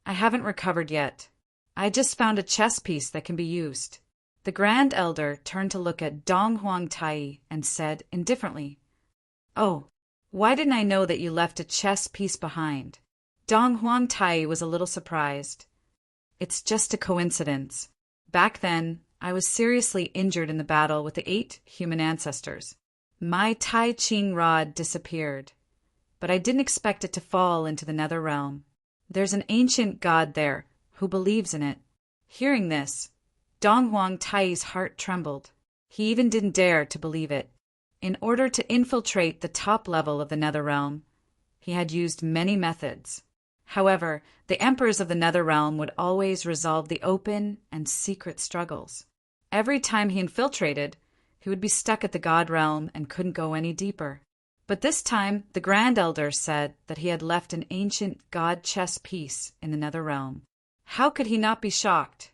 I haven't recovered yet. I just found a chess piece that can be used. The Grand Elder turned to look at Dong Huang Tai and said indifferently, "Oh, why didn't I know that you left a chess piece behind?" Dong Huang Tai was a little surprised. It's just a coincidence. Back then, I was seriously injured in the battle with the 8 human ancestors. My Tai Ching rod disappeared, but I didn't expect it to fall into the nether realm. There's an ancient god there who believes in it. Hearing this, Dong Huang Tai's heart trembled. He even didn't dare to believe it. In order to infiltrate the top level of the nether realm, he had used many methods. However, the emperors of the nether realm would always resolve the open and secret struggles. Every time he infiltrated, he would be stuck at the God realm and couldn't go any deeper. But this time, the Grand Elder said that he had left an ancient God chess piece in the Nether Realm. How could he not be shocked?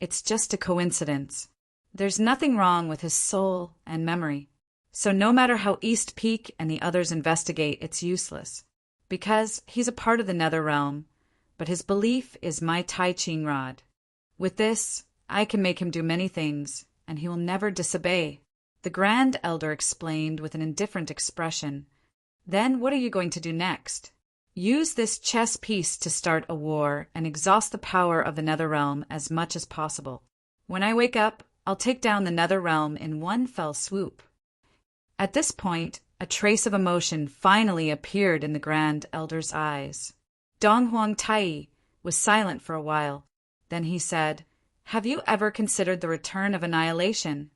It's just a coincidence. There's nothing wrong with his soul and memory. So no matter how East Peak and the others investigate, it's useless. Because he's a part of the Nether Realm, but his belief is my Tai Ching rod. With this, I can make him do many things, and he will never disobey. The Grand Elder explained with an indifferent expression. Then what are you going to do next? Use this chess piece to start a war and exhaust the power of the Nether Realm as much as possible. When I wake up, I'll take down the Nether Realm in one fell swoop. At this point, a trace of emotion finally appeared in the Grand Elder's eyes. Dong Huang Tai was silent for a while. Then he said, "Have you ever considered the return of annihilation?"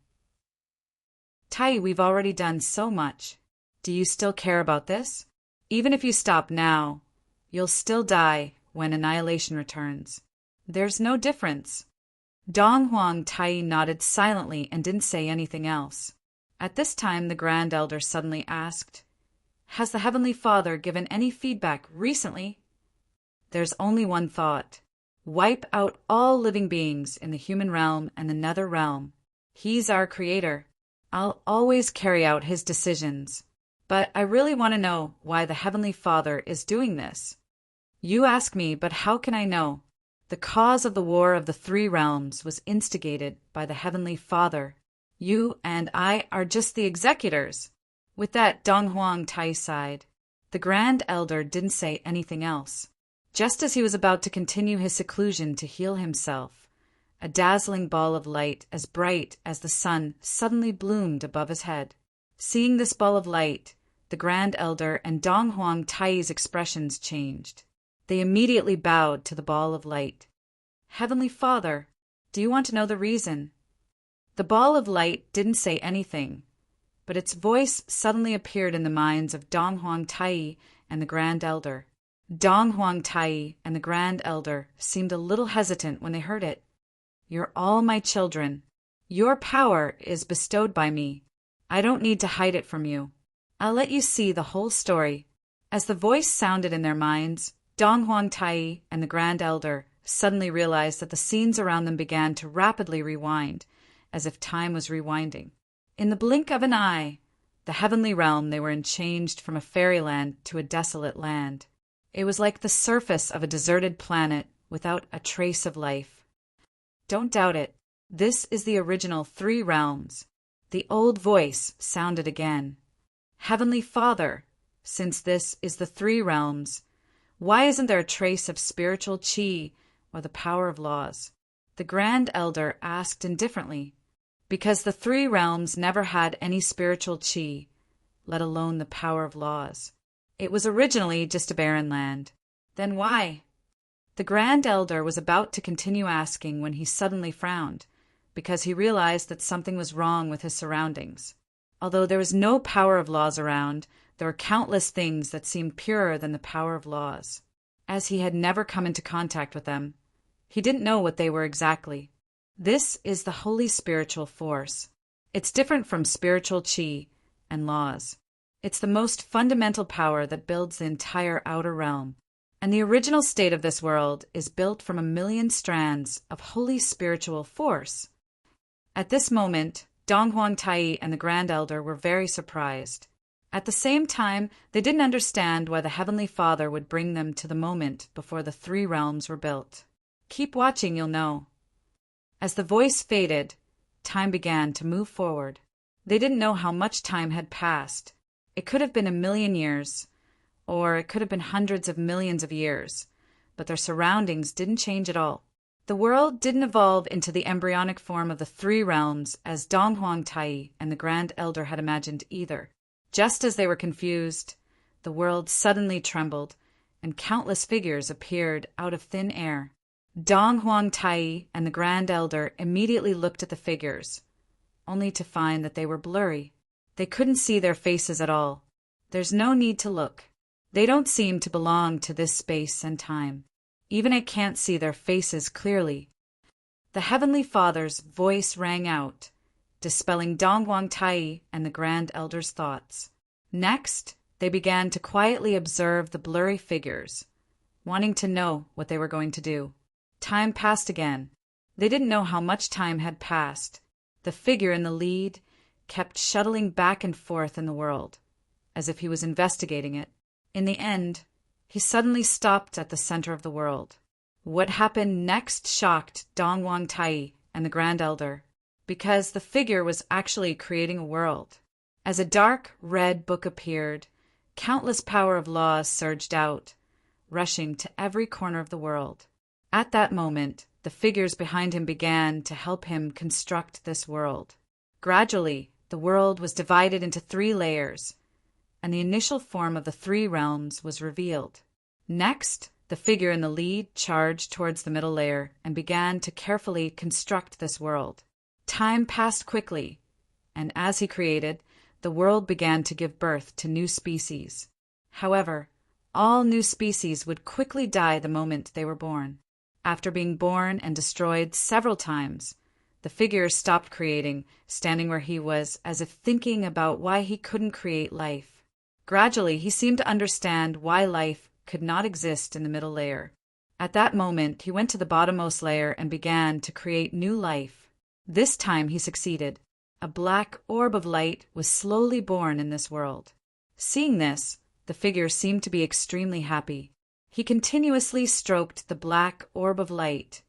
Tai, we've already done so much. Do you still care about this? Even if you stop now, you'll still die when annihilation returns. There's no difference. Dong Huang Tai nodded silently and didn't say anything else. At this time, the Grand Elder suddenly asked, "Has the Heavenly Father given any feedback recently?" There's only one thought. Wipe out all living beings in the human realm and the Nether Realm. He's our creator. I'll always carry out his decisions. But I really want to know why the Heavenly Father is doing this. You ask me, but how can I know? The cause of the War of the Three Realms was instigated by the Heavenly Father. You and I are just the executors. With that, Dong Huang Tai sighed. The Grand Elder didn't say anything else. Just as he was about to continue his seclusion to heal himself, a dazzling ball of light as bright as the sun suddenly bloomed above his head. Seeing this ball of light, the Grand Elder and Dong Huang Tai's expressions changed. They immediately bowed to the ball of light. "Heavenly Father, do you want to know the reason?" The ball of light didn't say anything, but its voice suddenly appeared in the minds of Dong Huang Tai and the Grand Elder. Dong Huang Tai and the Grand Elder seemed a little hesitant when they heard it. "You're all my children. Your power is bestowed by me. I don't need to hide it from you. I'll let you see the whole story." As the voice sounded in their minds, Dong Huang Tai and the Grand Elder suddenly realized that the scenes around them began to rapidly rewind, as if time was rewinding. In the blink of an eye, the heavenly realm they were in changed from a fairyland to a desolate land. It was like the surface of a deserted planet without a trace of life. Don't doubt it. This is the original Three Realms. The old voice sounded again. "Heavenly Father, since this is the Three Realms, why isn't there a trace of spiritual chi or the power of laws?" The Grand Elder asked indifferently. "Because the Three Realms never had any spiritual chi, let alone the power of laws. It was originally just a barren land." "Then why?" The Grand Elder was about to continue asking when he suddenly frowned, because he realized that something was wrong with his surroundings. Although there was no power of laws around, there were countless things that seemed purer than the power of laws. As he had never come into contact with them, he didn't know what they were exactly. This is the holy spiritual force. It's different from spiritual chi and laws. It's the most fundamental power that builds the entire outer realm. And the original state of this world is built from 1,000,000 strands of holy spiritual force. At this moment, Dong Huang Tai and the Grand Elder were very surprised. At the same time, they didn't understand why the Heavenly Father would bring them to the moment before the Three Realms were built. Keep watching, you'll know. As the voice faded, time began to move forward. They didn't know how much time had passed. It could have been 1,000,000 years, or it could have been hundreds of millions of years, but their surroundings didn't change at all. The world didn't evolve into the embryonic form of the Three Realms as Dong Huang Tai and the Grand Elder had imagined either. Just as they were confused, the world suddenly trembled, and countless figures appeared out of thin air. Dong Huang Tai and the Grand Elder immediately looked at the figures, only to find that they were blurry. They couldn't see their faces at all. There's no need to look. They don't seem to belong to this space and time. Even I can't see their faces clearly. The Heavenly Father's voice rang out, dispelling Dong Huang Tai and the Grand Elder's thoughts. Next, they began to quietly observe the blurry figures, wanting to know what they were going to do. Time passed again. They didn't know how much time had passed. The figure in the lead kept shuttling back and forth in the world, as if he was investigating it. In the end, he suddenly stopped at the center of the world. What happened next shocked Dong Huang Tai and the Grand Elder, because the figure was actually creating a world. As a dark red book appeared, countless power of laws surged out, rushing to every corner of the world. At that moment, the figures behind him began to help him construct this world. Gradually, the world was divided into 3 layers, and the initial form of the 3 realms was revealed. Next, the figure in the lead charged towards the middle layer and began to carefully construct this world. Time passed quickly, and as he created, the world began to give birth to new species. However, all new species would quickly die the moment they were born. After being born and destroyed several times, the figure stopped creating, standing where he was as if thinking about why he couldn't create life. Gradually, he seemed to understand why life could not exist in the middle layer. At that moment, he went to the bottommost layer and began to create new life. This time he succeeded. A black orb of light was slowly born in this world. Seeing this, the figure seemed to be extremely happy. He continuously stroked the black orb of light,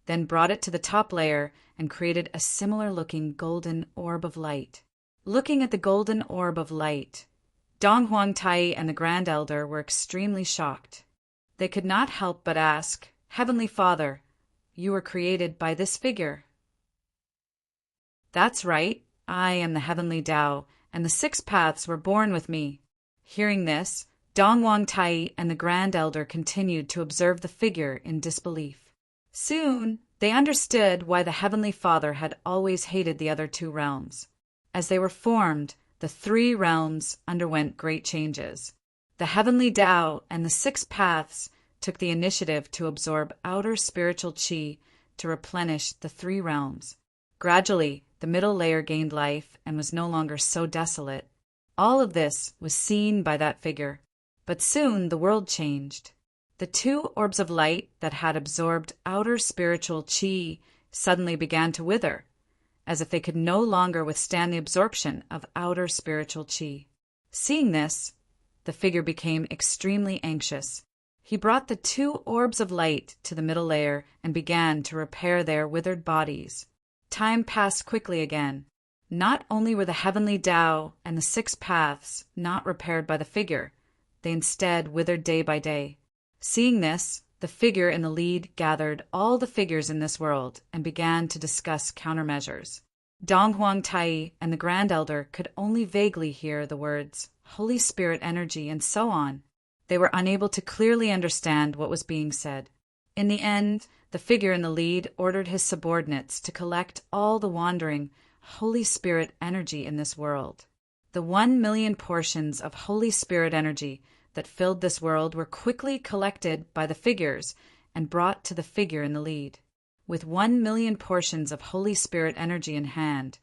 then brought it to the top layer and created a similar-looking golden orb of light. Looking at the golden orb of light, Dong Huang Tai and the Grand Elder were extremely shocked. They could not help but ask, "Heavenly Father, you were created by this figure." "That's right. I am the Heavenly Tao, and the 6 paths were born with me." Hearing this, Dong Huang Tai and the Grand Elder continued to observe the figure in disbelief. Soon, they understood why the Heavenly Father had always hated the other 2 realms. As they were formed, the 3 realms underwent great changes. The Heavenly Tao and the 6 paths took the initiative to absorb outer spiritual qi to replenish the 3 realms. Gradually, the middle layer gained life and was no longer so desolate. All of this was seen by that figure. But soon the world changed. The 2 orbs of light that had absorbed outer spiritual qi suddenly began to wither, as if they could no longer withstand the absorption of outer spiritual qi. Seeing this, the figure became extremely anxious. He brought the 2 orbs of light to the middle layer and began to repair their withered bodies. Time passed quickly again. Not only were the Heavenly Tao and the 6 paths not repaired by the figure, they instead withered day by day. Seeing this, the figure in the lead gathered all the figures in this world and began to discuss countermeasures. Dong Huang Tai and the Grand Elder could only vaguely hear the words, Holy Spirit energy, and so on. They were unable to clearly understand what was being said. In the end, the figure in the lead ordered his subordinates to collect all the wandering Holy Spirit energy in this world. The 1 million portions of Holy Spirit energy that filled this world were quickly collected by the figures and brought to the figure in the lead. With 1 million portions of Holy Spirit energy in hand,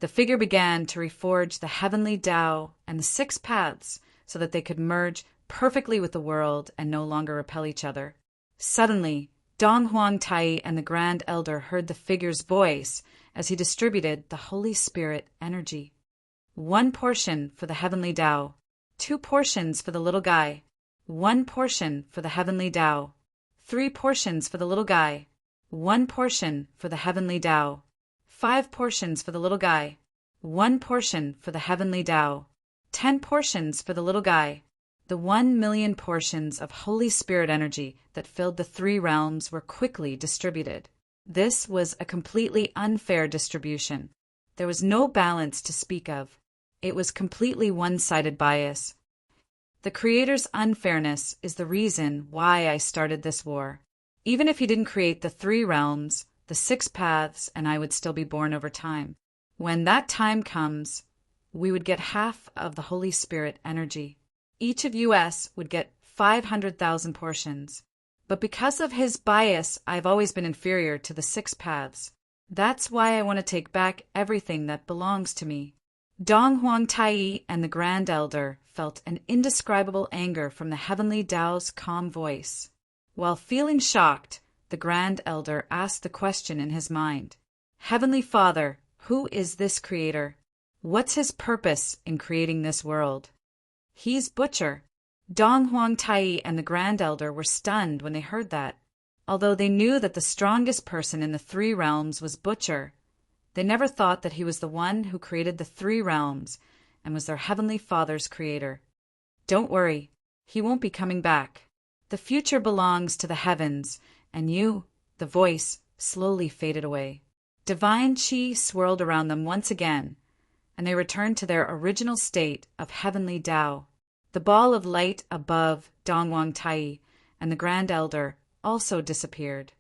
the figure began to reforge the Heavenly Tao and the 6 paths so that they could merge perfectly with the world and no longer repel each other. Suddenly, Dong Huang Tai and the Grand Elder heard the figure's voice as he distributed the Holy Spirit energy. 1 portion for the Heavenly Tao, 2 portions for the little guy, 1 portion for the Heavenly Tao, 3 portions for the little guy, 1 portion for the Heavenly Tao, 5 portions for the little guy, 1 portion for the Heavenly Tao, 10 portions for the little guy. The 1 million portions of Holy Spirit energy that filled the 3 realms were quickly distributed. This was a completely unfair distribution. There was no balance to speak of. It was completely one-sided bias. The Creator's unfairness is the reason why I started this war. Even if he didn't create the 3 realms, the 6 paths, and I would still be born over time. When that time comes, we would get half of the Holy Spirit energy. Each of us would get 500,000 portions. But because of his bias, I've always been inferior to the 6 paths. That's why I want to take back everything that belongs to me. Dong Huang Tai and the Grand Elder felt an indescribable anger from the heavenly Tao's calm voice. While feeling shocked, the Grand Elder asked the question in his mind. Heavenly Father, who is this creator? What's his purpose in creating this world? He's Butcher. Dong Huang Tai and the Grand Elder were stunned when they heard that. Although they knew that the strongest person in the three realms was Butcher, they never thought that he was the one who created the three realms and was their Heavenly Father's creator. Don't worry, he won't be coming back. The future belongs to the heavens, and you, the voice, slowly faded away. Divine Qi swirled around them once again, and they returned to their original state of heavenly Tao. The ball of light above Dong Huang Tai and the Grand Elder also disappeared.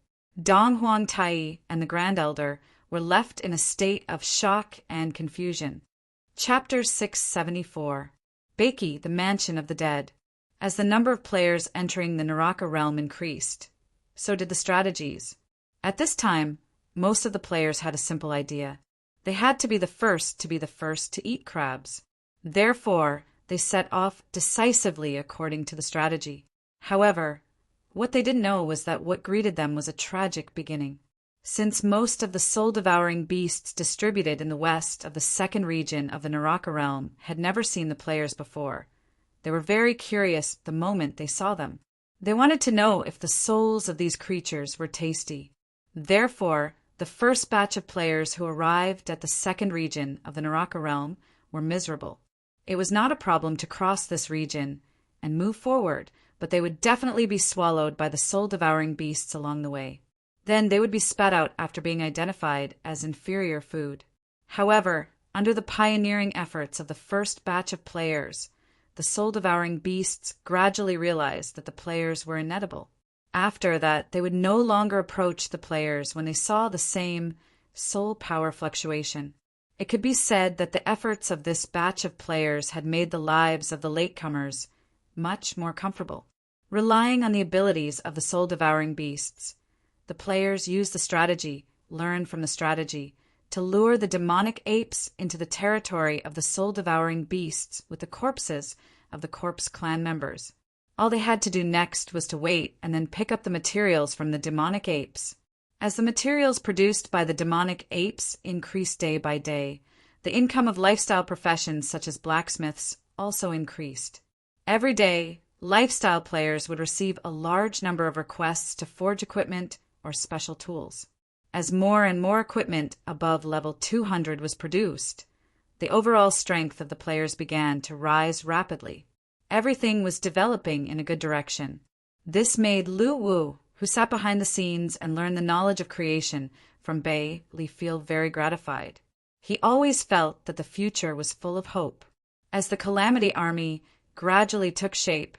Dong Huang Tai and the Grand Elder were left in a state of shock and confusion. Chapter 674. Baiki, the Mansion of the Dead. As the number of players entering the Naraka realm increased, so did the strategies. At this time, most of the players had a simple idea. They had to be the first to eat crabs. Therefore, they set off decisively according to the strategy. However, what they didn't know was that what greeted them was a tragic beginning. Since most of the soul-devouring beasts distributed in the west of the second region of the Naraka realm had never seen the players before, they were very curious the moment they saw them. They wanted to know if the souls of these creatures were tasty. Therefore, the first batch of players who arrived at the second region of the Naraka realm were miserable. It was not a problem to cross this region and move forward, but they would definitely be swallowed by the soul-devouring beasts along the way. Then they would be spat out after being identified as inferior food. However, under the pioneering efforts of the first batch of players, the soul-devouring beasts gradually realized that the players were inedible. After that, they would no longer approach the players when they saw the same soul power fluctuation. It could be said that the efforts of this batch of players had made the lives of the latecomers much more comfortable. Relying on the abilities of the soul-devouring beasts, the players used the strategy, learned from the strategy, to lure the demonic apes into the territory of the soul-devouring beasts with the corpses of the corpse clan members. All they had to do next was to wait and then pick up the materials from the demonic apes. As the materials produced by the demonic apes increased day by day, the income of lifestyle professions such as blacksmiths also increased. Every day, lifestyle players would receive a large number of requests to forge equipment or special tools. As more and more equipment above level 200 was produced, the overall strength of the players began to rise rapidly. Everything was developing in a good direction. This made Lu Wu, who sat behind the scenes and learned the knowledge of creation from Bei Li, feel very gratified. He always felt that the future was full of hope. As the Calamity Army gradually took shape,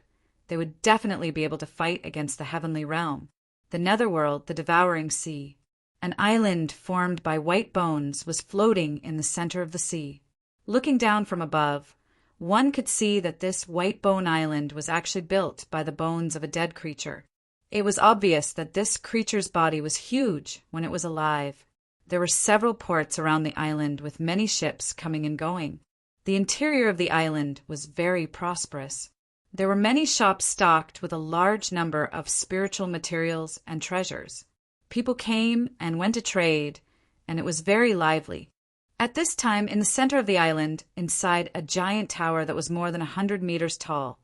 they would definitely be able to fight against the heavenly realm, the netherworld, the devouring sea. An island formed by white bones was floating in the center of the sea. Looking down from above, one could see that this white bone island was actually built by the bones of a dead creature. It was obvious that this creature's body was huge when it was alive. There were several ports around the island with many ships coming and going. The interior of the island was very prosperous. There were many shops stocked with a large number of spiritual materials and treasures. People came and went to trade, and it was very lively. At this time, in the center of the island, inside a giant tower that was more than 100 meters tall,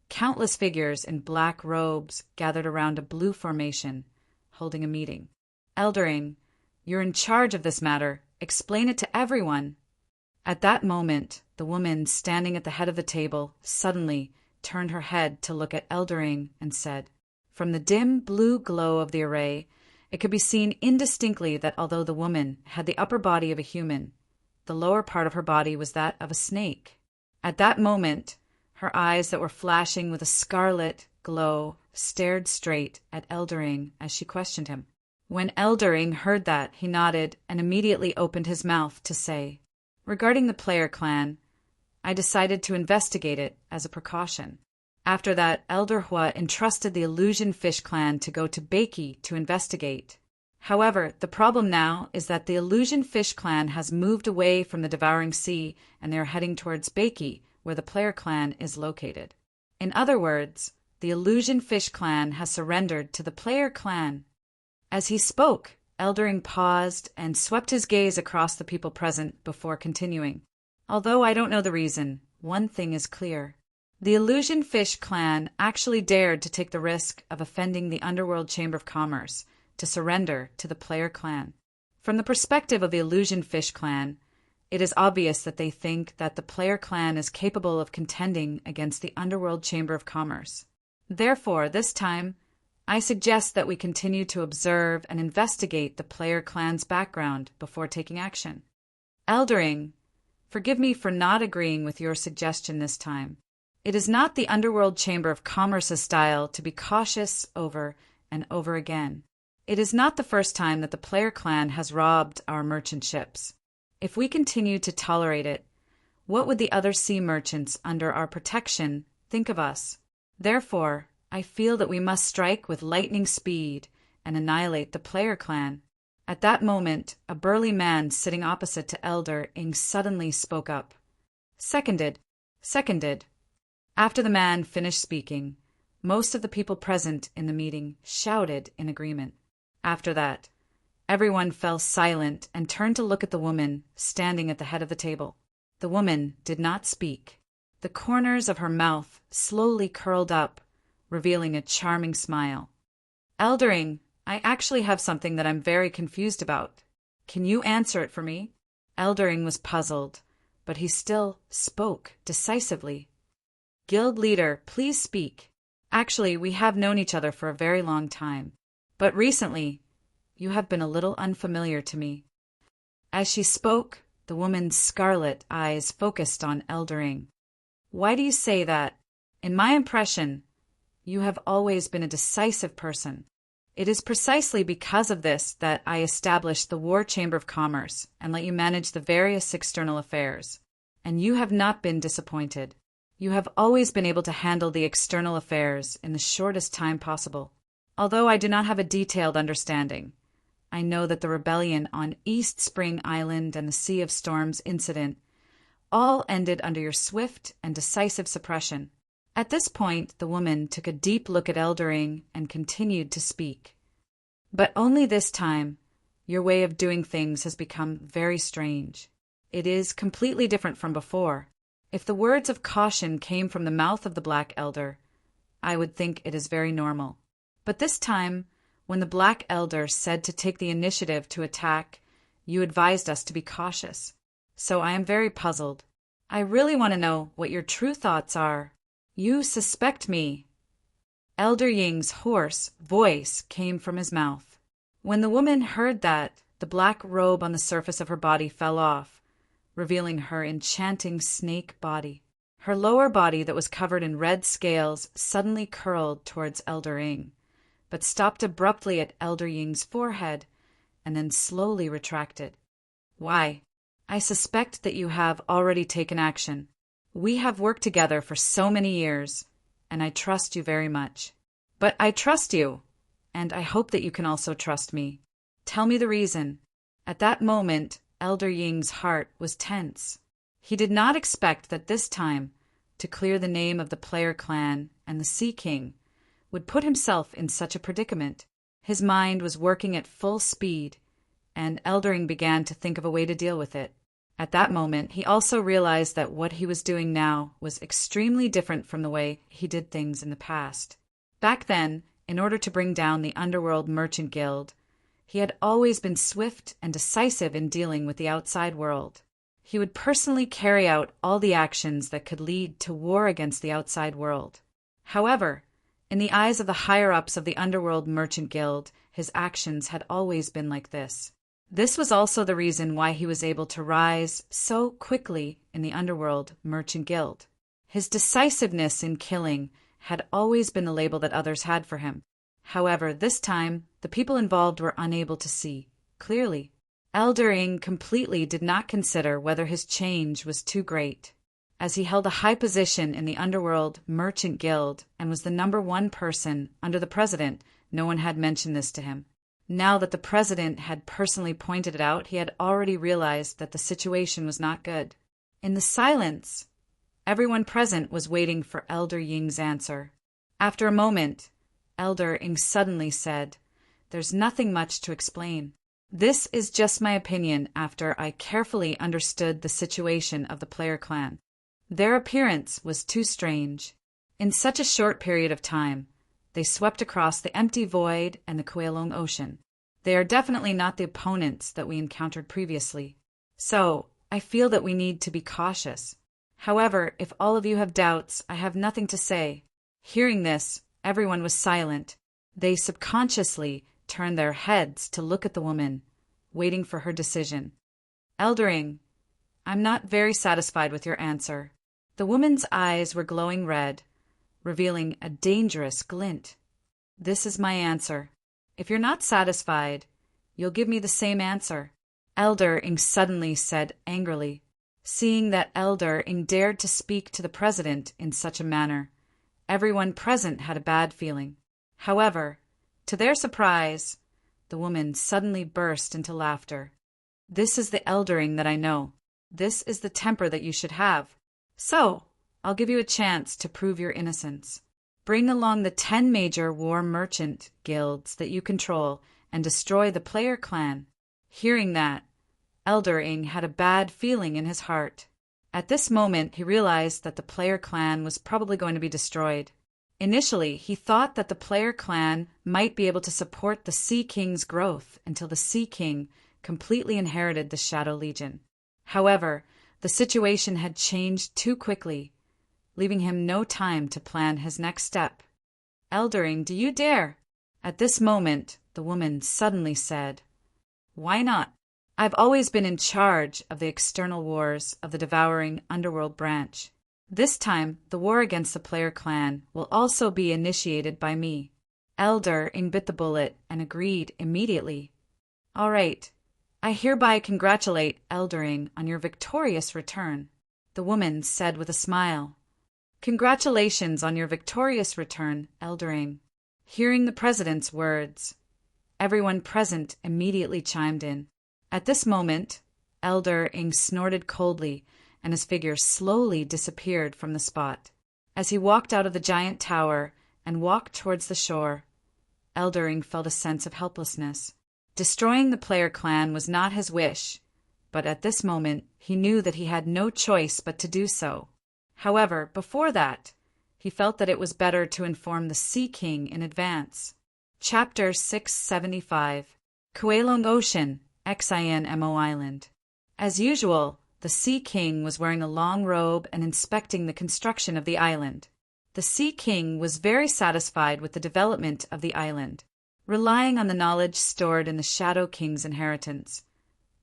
countless figures in black robes gathered around a blue formation, holding a meeting. Eldering, you're in charge of this matter. Explain it to everyone. At that moment, the woman standing at the head of the table suddenly turned her head to look at Eldering and said, from the dim blue glow of the array, it could be seen indistinctly that although the woman had the upper body of a human, the lower part of her body was that of a snake. At that moment, her eyes that were flashing with a scarlet glow stared straight at Eldering as she questioned him. When Eldering heard that, he nodded and immediately opened his mouth to say, regarding the player clan, I decided to investigate it as a precaution. After that, Elder Hua entrusted the Illusion Fish clan to go to Beiki to investigate. However, the problem now is that the Illusion Fish clan has moved away from the Devouring Sea and they are heading towards Beiki, where the player clan is located. In other words, the Illusion Fish clan has surrendered to the player clan. As he spoke, Eldering paused and swept his gaze across the people present before continuing. Although I don't know the reason, one thing is clear. The Illusion Fish clan actually dared to take the risk of offending the Underworld Chamber of Commerce to surrender to the player clan. From the perspective of the Illusion Fish clan, it is obvious that they think that the player clan is capable of contending against the Underworld Chamber of Commerce. Therefore, this time, I suggest that we continue to observe and investigate the player clan's background before taking action. Eldering, forgive me for not agreeing with your suggestion this time. It is not the Underworld Chamber of Commerce's style to be cautious over and over again. It is not the first time that the player clan has robbed our merchant ships. If we continue to tolerate it, what would the other sea merchants under our protection think of us? Therefore, I feel that we must strike with lightning speed and annihilate the player clan. At that moment, a burly man sitting opposite to Elder Ing suddenly spoke up. Seconded. Seconded. After the man finished speaking, most of the people present in the meeting shouted in agreement. After that, everyone fell silent and turned to look at the woman standing at the head of the table. The woman did not speak. The corners of her mouth slowly curled up, revealing a charming smile. Eldering, I actually have something that I'm very confused about. Can you answer it for me? Eldering was puzzled, but he still spoke decisively. Guild leader, please speak. Actually, we have known each other for a very long time. But recently, you have been a little unfamiliar to me. As she spoke, the woman's scarlet eyes focused on Eldering. Why do you say that? In my impression, you have always been a decisive person. It is precisely because of this that I established the War Chamber of Commerce and let you manage the various external affairs. And you have not been disappointed. You have always been able to handle the external affairs in the shortest time possible. Although I do not have a detailed understanding, I know that the rebellion on East Spring Island and the Sea of Storms incident all ended under your swift and decisive suppression. At this point, the woman took a deep look at Eldering and continued to speak. But only this time, your way of doing things has become very strange. It is completely different from before. If the words of caution came from the mouth of the Black Elder, I would think it is very normal. But this time, when the Black Elder said to take the initiative to attack, you advised us to be cautious. So I am very puzzled. I really want to know what your true thoughts are. You suspect me. Elder Ying's hoarse voice came from his mouth. When the woman heard that, the black robe on the surface of her body fell off, revealing her enchanting snake body. Her lower body that was covered in red scales suddenly curled towards Elder Ying, but stopped abruptly at Elder Ying's forehead and then slowly retracted. Why? I suspect that you have already taken action. We have worked together for so many years, and I trust you very much. But I trust you, and I hope that you can also trust me. Tell me the reason. At that moment, Elder Ying's heart was tense. He did not expect that this time, to clear the name of the player clan and the Sea King, would put himself in such a predicament. His mind was working at full speed, and Eldering began to think of a way to deal with it. At that moment, he also realized that what he was doing now was extremely different from the way he did things in the past. Back then, in order to bring down the Underworld Merchant Guild, he had always been swift and decisive in dealing with the outside world. He would personally carry out all the actions that could lead to war against the outside world. However, in the eyes of the higher-ups of the Underworld Merchant Guild, his actions had always been like this. This was also the reason why he was able to rise so quickly in the Underworld Merchant Guild. His decisiveness in killing had always been the label that others had for him. However, this time, the people involved were unable to see clearly. Elder Ing completely did not consider whether his change was too great. As he held a high position in the Underworld Merchant Guild and was the #1 person under the president, no one had mentioned this to him. Now that the president had personally pointed it out, he had already realized that the situation was not good. In the silence, everyone present was waiting for Elder Ying's answer. After a moment, Elder Ying suddenly said, "There's nothing much to explain. This is just my opinion after I carefully understood the situation of the player clan. Their appearance was too strange. In such a short period of time, they swept across the empty void and the Kuelong Ocean. They are definitely not the opponents that we encountered previously. So, I feel that we need to be cautious. However, if all of you have doubts, I have nothing to say." Hearing this, everyone was silent. They subconsciously turned their heads to look at the woman, waiting for her decision. "Elder Ying, I'm not very satisfied with your answer." The woman's eyes were glowing red, revealing a dangerous glint. "This is my answer. If you're not satisfied, you'll give me the same answer," Elder Ying suddenly said angrily. Seeing that Elder Ying dared to speak to the president in such a manner, everyone present had a bad feeling. However, to their surprise, the woman suddenly burst into laughter. "This is the Elder Ying that I know. This is the temper that you should have. So, I'll give you a chance to prove your innocence. Bring along the 10 major war merchant guilds that you control and destroy the player clan." Hearing that, Elder Ying had a bad feeling in his heart. At this moment, he realized that the player clan was probably going to be destroyed. Initially, he thought that the player clan might be able to support the Sea King's growth until the Sea King completely inherited the Shadow Legion. However, the situation had changed too quickly, leaving him no time to plan his next step. "Elder Ying, do you dare?" At this moment, the woman suddenly said, "Why not? I've always been in charge of the external wars of the devouring underworld branch. This time, the war against the player clan will also be initiated by me." Elder Ying bit the bullet and agreed immediately. "All right. I hereby congratulate Elder Ying on your victorious return," the woman said with a smile. "Congratulations on your victorious return, Elder Ying." Hearing the president's words, everyone present immediately chimed in. At this moment, Elder Ying snorted coldly, and his figure slowly disappeared from the spot. As he walked out of the giant tower and walked towards the shore, Elder Ying felt a sense of helplessness. Destroying the player clan was not his wish, but at this moment he knew that he had no choice but to do so. However, before that, he felt that it was better to inform the Sea King in advance. Chapter 675. Kuelong Ocean, Xinmo Island. As usual, the Sea King was wearing a long robe and inspecting the construction of the island. The Sea King was very satisfied with the development of the island. Relying on the knowledge stored in the Shadow King's inheritance,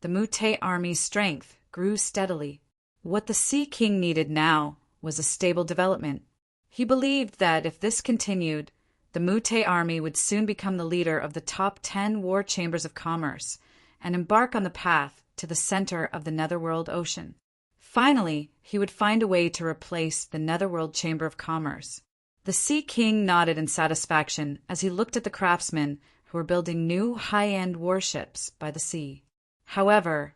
the Mute army's strength grew steadily. What the Sea King needed now was a stable development. He believed that if this continued, the Mute army would soon become the leader of the top 10 war chambers of commerce and embark on the path to the center of the Netherworld Ocean. Finally, he would find a way to replace the Netherworld Chamber of Commerce. The Sea King nodded in satisfaction as he looked at the craftsmen who were building new high-end warships by the sea. However,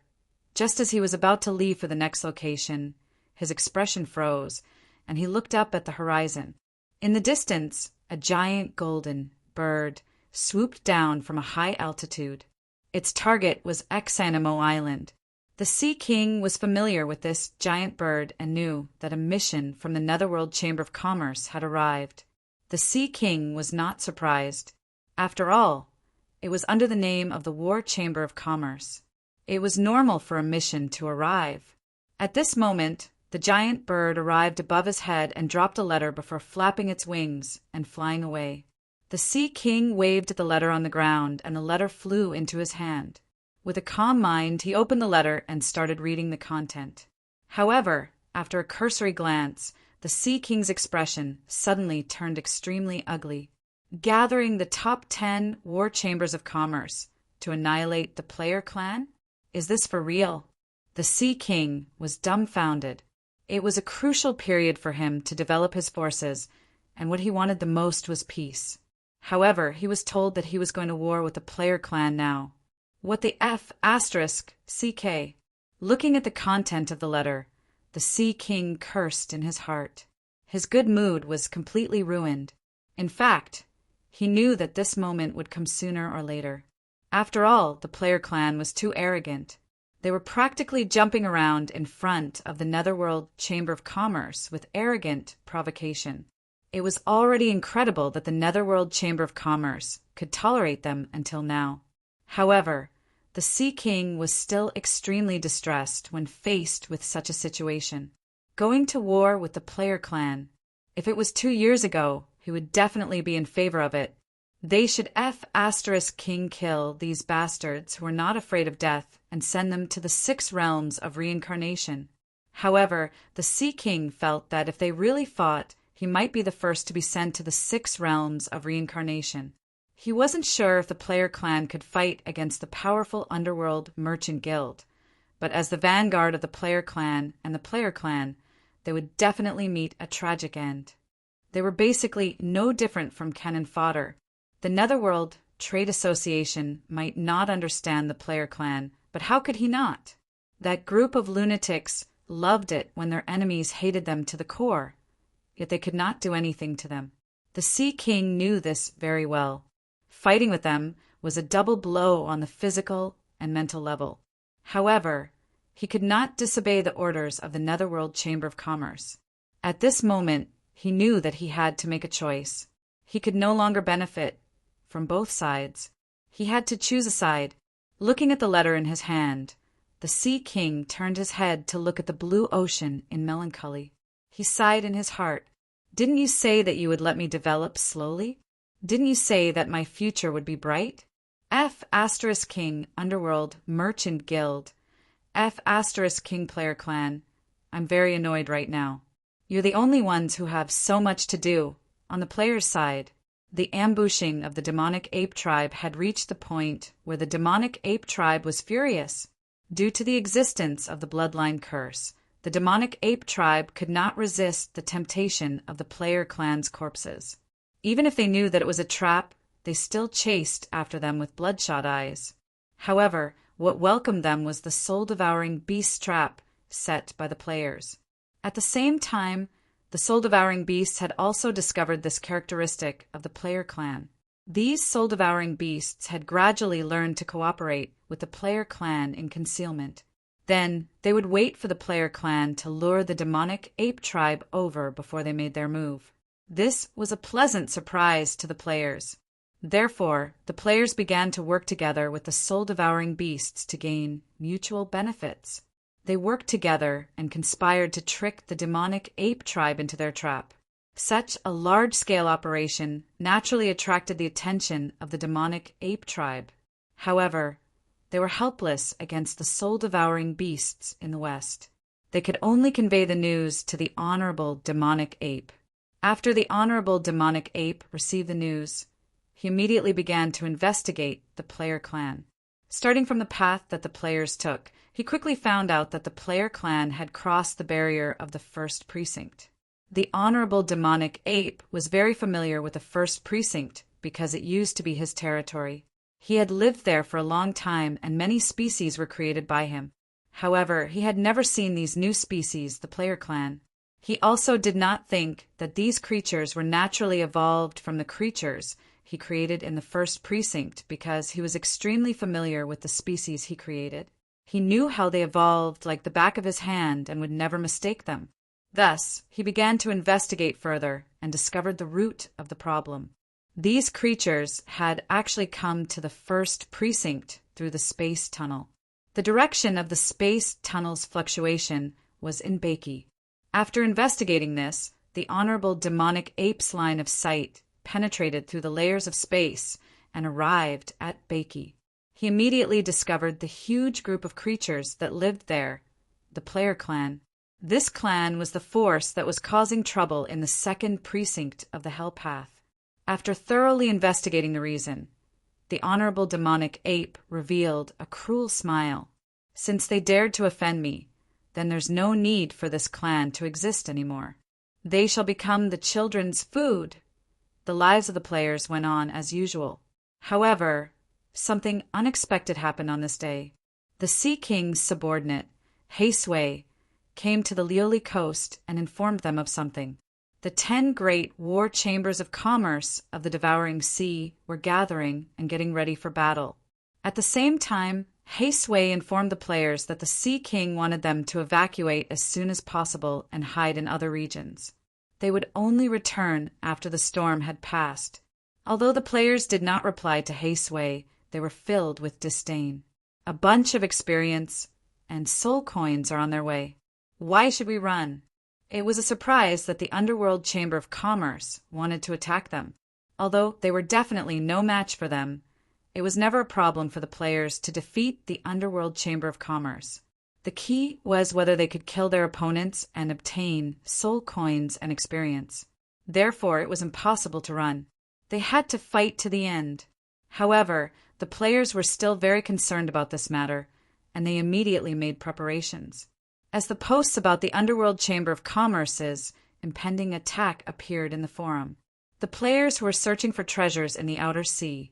just as he was about to leave for the next location, his expression froze, and he looked up at the horizon. In the distance, a giant golden bird swooped down from a high altitude. Its target was Xinmo Island. The Sea King was familiar with this giant bird and knew that a mission from the Netherworld Chamber of Commerce had arrived. The Sea King was not surprised. After all, it was under the name of the War Chamber of Commerce. It was normal for a mission to arrive. At this moment, the giant bird arrived above his head and dropped a letter before flapping its wings and flying away. The Sea King waved at the letter on the ground, and the letter flew into his hand. With a calm mind, he opened the letter and started reading the content. However, after a cursory glance, the Sea King's expression suddenly turned extremely ugly. Gathering the top 10 war chambers of commerce to annihilate the player clan? Is this for real? The Sea King was dumbfounded. It was a crucial period for him to develop his forces, and what he wanted the most was peace. However, he was told that he was going to war with the player clan now. What the F***CK? Looking at the content of the letter, the Sea King cursed in his heart. His good mood was completely ruined. In fact, he knew that this moment would come sooner or later. After all, the player clan was too arrogant. They were practically jumping around in front of the Netherworld Chamber of Commerce with arrogant provocation. It was already incredible that the Netherworld Chamber of Commerce could tolerate them until now. However, the Sea King was still extremely distressed when faced with such a situation. Going to war with the player clan. If it was 2 years ago, he would definitely be in favor of it. They should King kill these bastards who are not afraid of death and send them to the 6 realms of reincarnation. However, the Sea King felt that if they really fought, he might be the first to be sent to the 6 realms of reincarnation. He wasn't sure if the player clan could fight against the powerful underworld merchant guild, but as the vanguard of the player clan and the player clan, they would definitely meet a tragic end. They were basically no different from cannon fodder. The Netherworld Trade Association might not understand the player clan, but how could he not? That group of lunatics loved it when their enemies hated them to the core, yet they could not do anything to them. The Sea King knew this very well. Fighting with them was a double blow on the physical and mental level. However, he could not disobey the orders of the Netherworld Chamber of Commerce. At this moment, he knew that he had to make a choice. He could no longer benefit from both sides. He had to choose a side. Looking at the letter in his hand, the Sea King turned his head to look at the blue ocean in melancholy. He sighed in his heart. Didn't you say that you would let me develop slowly? Didn't you say that my future would be bright? King Underworld Merchant Guild. King Player Clan. I'm very annoyed right now. You're the only ones who have so much to do. On the player's side, the ambushing of the demonic ape tribe had reached the point where the demonic ape tribe was furious. Due to the existence of the bloodline curse, the demonic ape tribe could not resist the temptation of the player clan's corpses. Even if they knew that it was a trap, they still chased after them with bloodshot eyes. However, what welcomed them was the soul-devouring beast trap set by the players. At the same time, the soul-devouring beasts had also discovered this characteristic of the player clan. These soul-devouring beasts had gradually learned to cooperate with the player clan in concealment. Then, they would wait for the player clan to lure the demonic ape tribe over before they made their move. This was a pleasant surprise to the players. Therefore, the players began to work together with the soul-devouring beasts to gain mutual benefits. They worked together and conspired to trick the demonic ape tribe into their trap. Such a large-scale operation naturally attracted the attention of the demonic ape tribe. However, they were helpless against the soul-devouring beasts in the west. They could only convey the news to the honorable demonic ape. After the honorable demonic ape received the news, he immediately began to investigate the player clan. Starting from the path that the players took, he quickly found out that the player clan had crossed the barrier of the first precinct. The honorable demonic ape was very familiar with the first precinct because it used to be his territory. He had lived there for a long time and many species were created by him. However, he had never seen these new species, the player clan. He also did not think that these creatures were naturally evolved from the creatures he created in the first precinct because he was extremely familiar with the species he created. He knew how they evolved like the back of his hand and would never mistake them. Thus, he began to investigate further and discovered the root of the problem. These creatures had actually come to the first precinct through the space tunnel. The direction of the space tunnel's fluctuation was in Bakey. After investigating this, the honorable demonic ape's line of sight penetrated through the layers of space and arrived at Bakey. He immediately discovered the huge group of creatures that lived there, the player clan. This clan was the force that was causing trouble in the second precinct of the Hell Path. After thoroughly investigating the reason, the honorable demonic ape revealed a cruel smile. Since they dared to offend me, then there's no need for this clan to exist anymore. They shall become the children's food. the lives of the players went on as usual. However, something unexpected happened on this day. The Sea King's subordinate, Sui, came to the Lioli coast and informed them of something. The 10 great war chambers of commerce of the devouring sea were gathering and getting ready for battle. At the same time, Sui informed the players that the Sea King wanted them to evacuate as soon as possible and hide in other regions. They would only return after the storm had passed. Although the players did not reply to Sui, they were filled with disdain. A bunch of experience and soul coins are on their way. Why should we run? It was a surprise that the Underworld Chamber of Commerce wanted to attack them. Although they were definitely no match for them, it was never a problem for the players to defeat the Underworld Chamber of Commerce. The key was whether they could kill their opponents and obtain soul coins and experience. Therefore, it was impossible to run. They had to fight to the end. However, the players were still very concerned about this matter, and they immediately made preparations. As the posts about the Underworld Chamber of Commerce's impending attack appeared in the forum, the players who were searching for treasures in the outer sea,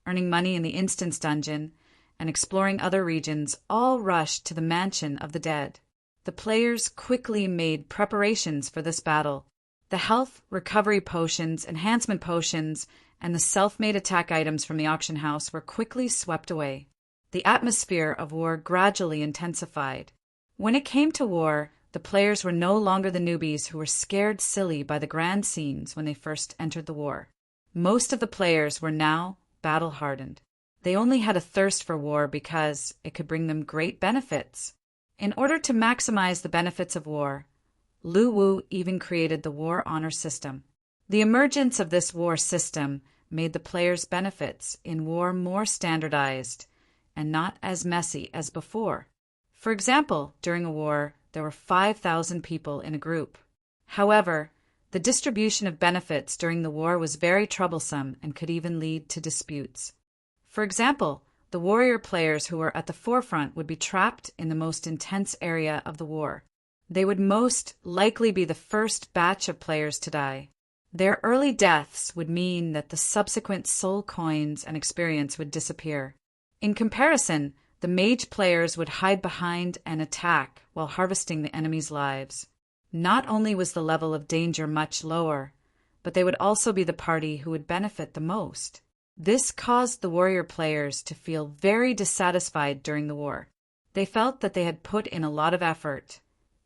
earning money in the instance dungeon, and exploring other regions all rushed to the mansion of the dead. The players quickly made preparations for this battle. The health, recovery potions, enhancement potions, and the self-made attack items from the auction house were quickly swept away. The atmosphere of war gradually intensified. When it came to war, the players were no longer the newbies who were scared silly by the grand scenes when they first entered the war. Most of the players were now battle-hardened. They only had a thirst for war because it could bring them great benefits. In order to maximize the benefits of war, Lu Wu even created the war honor system. The emergence of this war system made the players' benefits in war more standardized and not as messy as before. For example, during a war, there were 5,000 people in a group. However, the distribution of benefits during the war was very troublesome and could even lead to disputes. For example, the warrior players who were at the forefront would be trapped in the most intense area of the war. They would most likely be the first batch of players to die. Their early deaths would mean that the subsequent soul coins and experience would disappear. In comparison, the mage players would hide behind and attack while harvesting the enemy's lives. Not only was the level of danger much lower, but they would also be the party who would benefit the most. This caused the warrior players to feel very dissatisfied during the war. They felt that they had put in a lot of effort,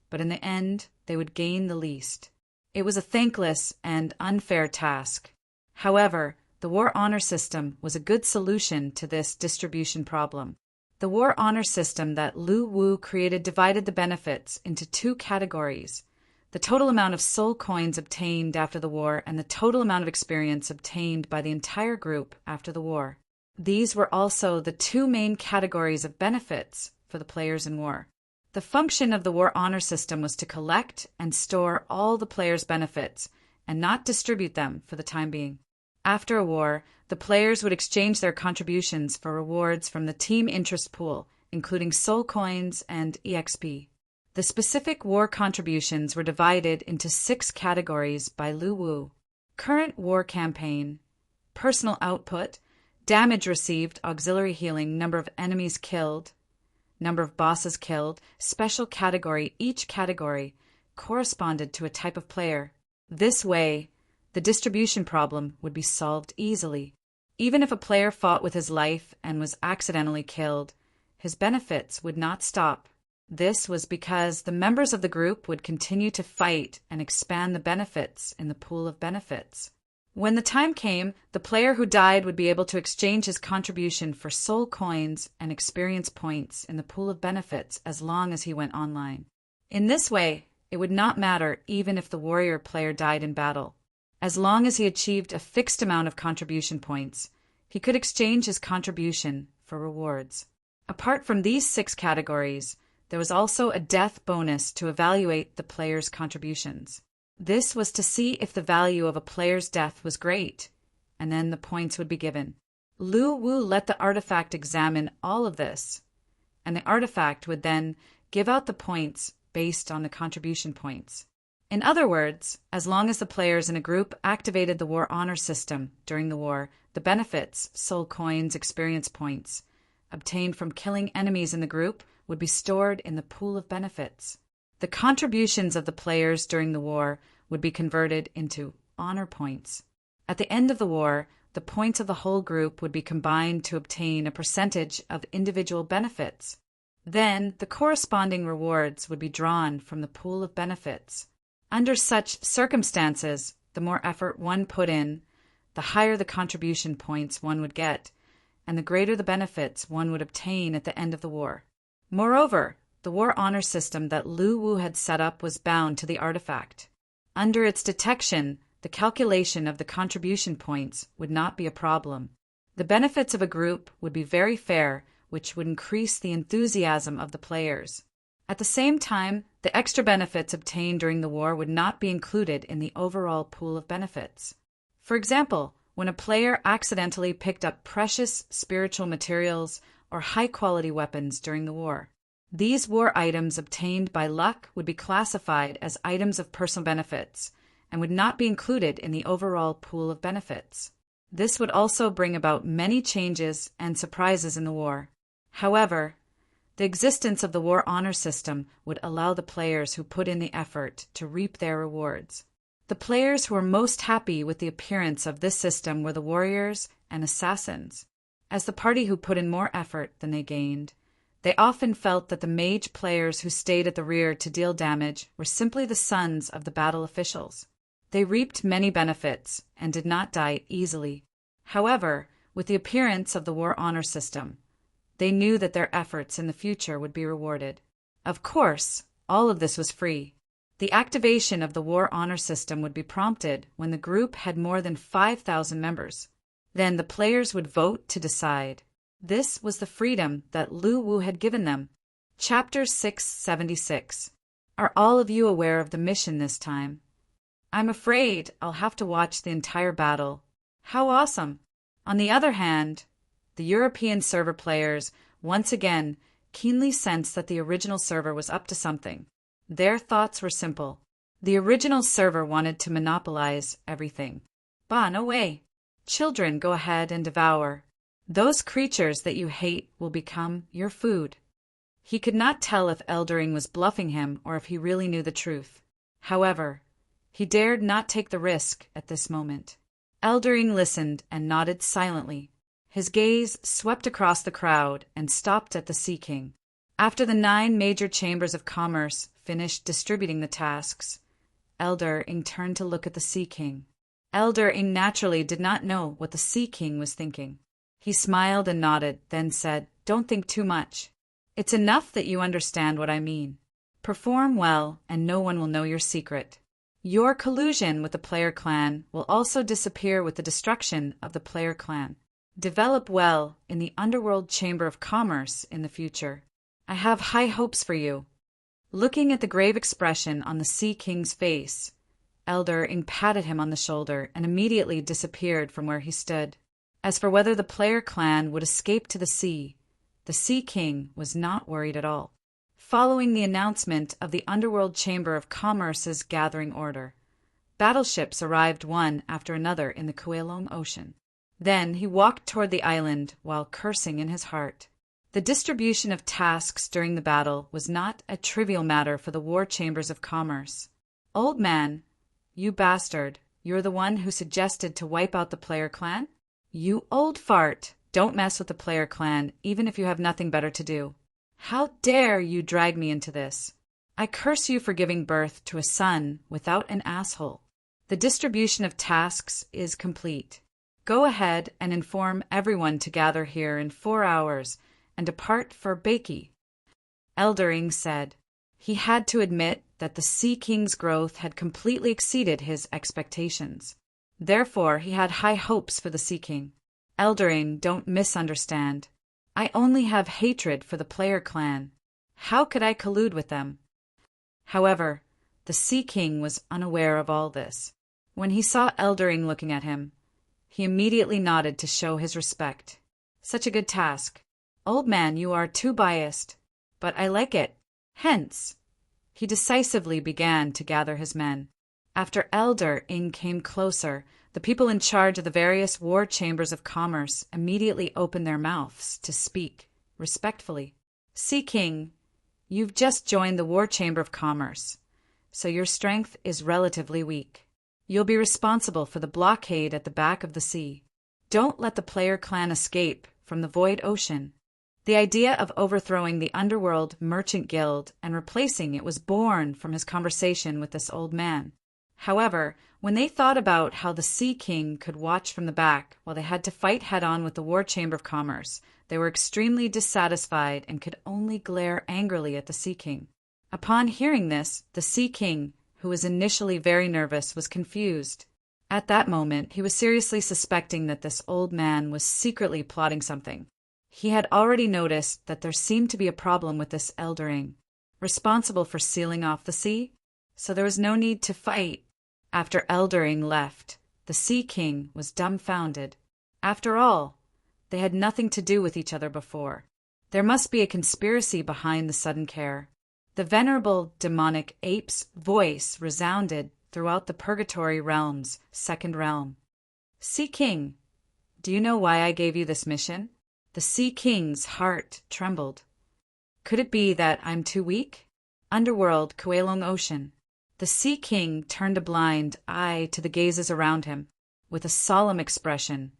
but in the end, they would gain the least. It was a thankless and unfair task. However, the war honor system was a good solution to this distribution problem. The war honor system that Lu Wu created divided the benefits into 2 categories: the total amount of soul coins obtained after the war and the total amount of experience obtained by the entire group after the war. These were also the 2 main categories of benefits for the players in war. The function of the war honor system was to collect and store all the players' benefits and not distribute them for the time being. After a war, the players would exchange their contributions for rewards from the team interest pool, including soul coins and EXP. The specific war contributions were divided into 6 categories by Lu Wu: current war campaign, personal output, damage received, auxiliary healing, number of enemies killed, number of bosses killed, special category. Each category corresponded to a type of player. This way, the distribution problem would be solved easily. Even if a player fought with his life and was accidentally killed, his benefits would not stop. This was because the members of the group would continue to fight and expand the benefits in the pool of benefits. When the time came, the player who died would be able to exchange his contribution for soul coins and experience points in the pool of benefits as long as he went online. In this way, it would not matter even if the warrior player died in battle. As long as he achieved a fixed amount of contribution points, he could exchange his contribution for rewards. Apart from these 6 categories, there was also a death bonus to evaluate the player's contributions. This was to see if the value of a player's death was great, and then the points would be given. Lu Wu let the artifact examine all of this, and the artifact would then give out the points based on the contribution points. In other words, as long as the players in a group activated the war honor system during the war, the benefits, soul coins, experience points, obtained from killing enemies in the group would be stored in the pool of benefits. The contributions of the players during the war would be converted into honor points. At the end of the war, the points of the whole group would be combined to obtain a percentage of individual benefits. Then, the corresponding rewards would be drawn from the pool of benefits. Under such circumstances, the more effort one put in, the higher the contribution points one would get, and the greater the benefits one would obtain at the end of the war. Moreover, the war honor system that Lu Wu had set up was bound to the artifact. Under its detection, the calculation of the contribution points would not be a problem. The benefits of a group would be very fair, which would increase the enthusiasm of the players. At the same time, the extra benefits obtained during the war would not be included in the overall pool of benefits. For example, when a player accidentally picked up precious spiritual materials or high-quality weapons during the war, these war items obtained by luck would be classified as items of personal benefits and would not be included in the overall pool of benefits. This would also bring about many changes and surprises in the war. However, the existence of the war honor system would allow the players who put in the effort to reap their rewards. The players who were most happy with the appearance of this system were the warriors and assassins. As the party who put in more effort than they gained, they often felt that the mage players who stayed at the rear to deal damage were simply the sons of the battle officials. They reaped many benefits and did not die easily. However, with the appearance of the war honor system, they knew that their efforts in the future would be rewarded. Of course, all of this was free. The activation of the war honor system would be prompted when the group had more than 5,000 members. Then the players would vote to decide. This was the freedom that Lu Wu had given them. Chapter 676. Are all of you aware of the mission this time? I'm afraid I'll have to watch the entire battle. How awesome! On the other hand, the European server players once again keenly sensed that the original server was up to something. Their thoughts were simple. The original server wanted to monopolize everything. Bah, no way. Children, go ahead and devour. Those creatures that you hate will become your food. He could not tell if Eldering was bluffing him or if he really knew the truth. However, he dared not take the risk at this moment. Eldering listened and nodded silently. His gaze swept across the crowd and stopped at the Sea King. After the 9 major chambers of commerce finished distributing the tasks, Eldering turned to look at the Sea King. Eldering naturally did not know what the Sea King was thinking. He smiled and nodded, then said, "Don't think too much. It's enough that you understand what I mean. Perform well, and no one will know your secret. Your collusion with the player clan will also disappear with the destruction of the player clan. Develop well in the Underworld Chamber of Commerce in the future. I have high hopes for you." Looking at the grave expression on the Sea King's face, Eldering patted him on the shoulder and immediately disappeared from where he stood. As for whether the player clan would escape to the Sea King was not worried at all. Following the announcement of the Underworld Chamber of Commerce's gathering order, battleships arrived one after another in the Kuelong Ocean. Then he walked toward the island while cursing in his heart. The distribution of tasks during the battle was not a trivial matter for the war chambers of commerce. "Old man, you bastard, you're the one who suggested to wipe out the player clan? You old fart, don't mess with the player clan even if you have nothing better to do. How dare you drag me into this? I curse you for giving birth to a son without an asshole. The distribution of tasks is complete. Go ahead and inform everyone to gather here in 4 hours and depart for Bakey." Eldering said. He had to admit that the Sea King's growth had completely exceeded his expectations. Therefore, he had high hopes for the Sea King. "Eldering, don't misunderstand. I only have hatred for the player clan. How could I collude with them?" However, the Sea King was unaware of all this. When he saw Eldering looking at him, he immediately nodded to show his respect. "Such a good task. Old man, you are too biased, but I like it. Hence, He decisively began to gather his men. After Elder Ing came closer, the people in charge of the various war chambers of commerce immediately opened their mouths to speak, respectfully. Sea King, you've just joined the War Chamber of Commerce, so your strength is relatively weak. You'll be responsible for the blockade at the back of the sea. Don't let the player clan escape from the Void Ocean. The idea of overthrowing the underworld merchant guild and replacing it was born from his conversation with this old man. However, when they thought about how the Sea King could watch from the back while they had to fight head-on with the War Chamber of Commerce, they were extremely dissatisfied and could only glare angrily at the Sea King. Upon hearing this, the Sea King, who was initially very nervous, was confused. At that moment, he was seriously suspecting that this old man was secretly plotting something. He had already noticed that there seemed to be a problem with this Eldering, responsible for sealing off the sea, so there was no need to fight. After Eldering left, the Sea King was dumbfounded. After all, they had nothing to do with each other before. There must be a conspiracy behind the sudden care. The venerable demonic ape's voice resounded throughout the Purgatory Realm's second realm. Sea King, do you know why I gave you this mission? The Sea King's heart trembled. Could it be that I'm too weak? Underworld, Kuelong Ocean. The Sea King turned a blind eye to the gazes around him, with a solemn expression.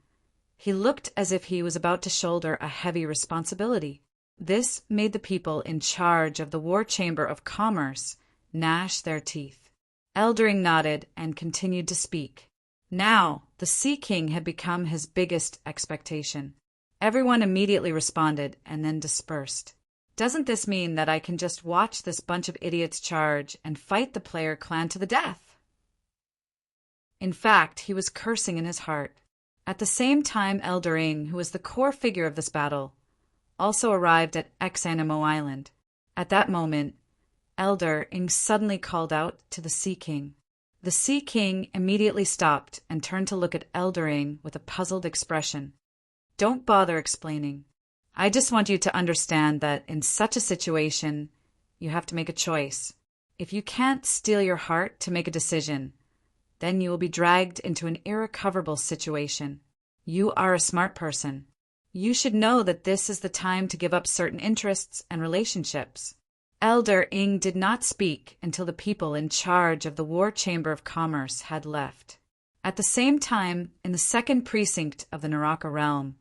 He looked as if he was about to shoulder a heavy responsibility. This made the people in charge of the War Chamber of Commerce gnash their teeth. Eldering nodded and continued to speak. Now, the Sea King had become his biggest expectation. Everyone immediately responded and then dispersed. Doesn't this mean that I can just watch this bunch of idiots charge and fight the player clan to the death? In fact, he was cursing in his heart. At the same time, Eldering, who was the core figure of this battle, also arrived at Exanimo Island. At that moment, Elder Ing suddenly called out to the Sea King. The Sea King immediately stopped and turned to look at Elder Ing with a puzzled expression. Don't bother explaining. I just want you to understand that in such a situation, you have to make a choice. If you can't steel your heart to make a decision, then you will be dragged into an irrecoverable situation. You are a smart person. You should know that this is the time to give up certain interests and relationships. Elder Ing did not speak until the people in charge of the War Chamber of Commerce had left. At the same time, in the second precinct of the Naraka realm,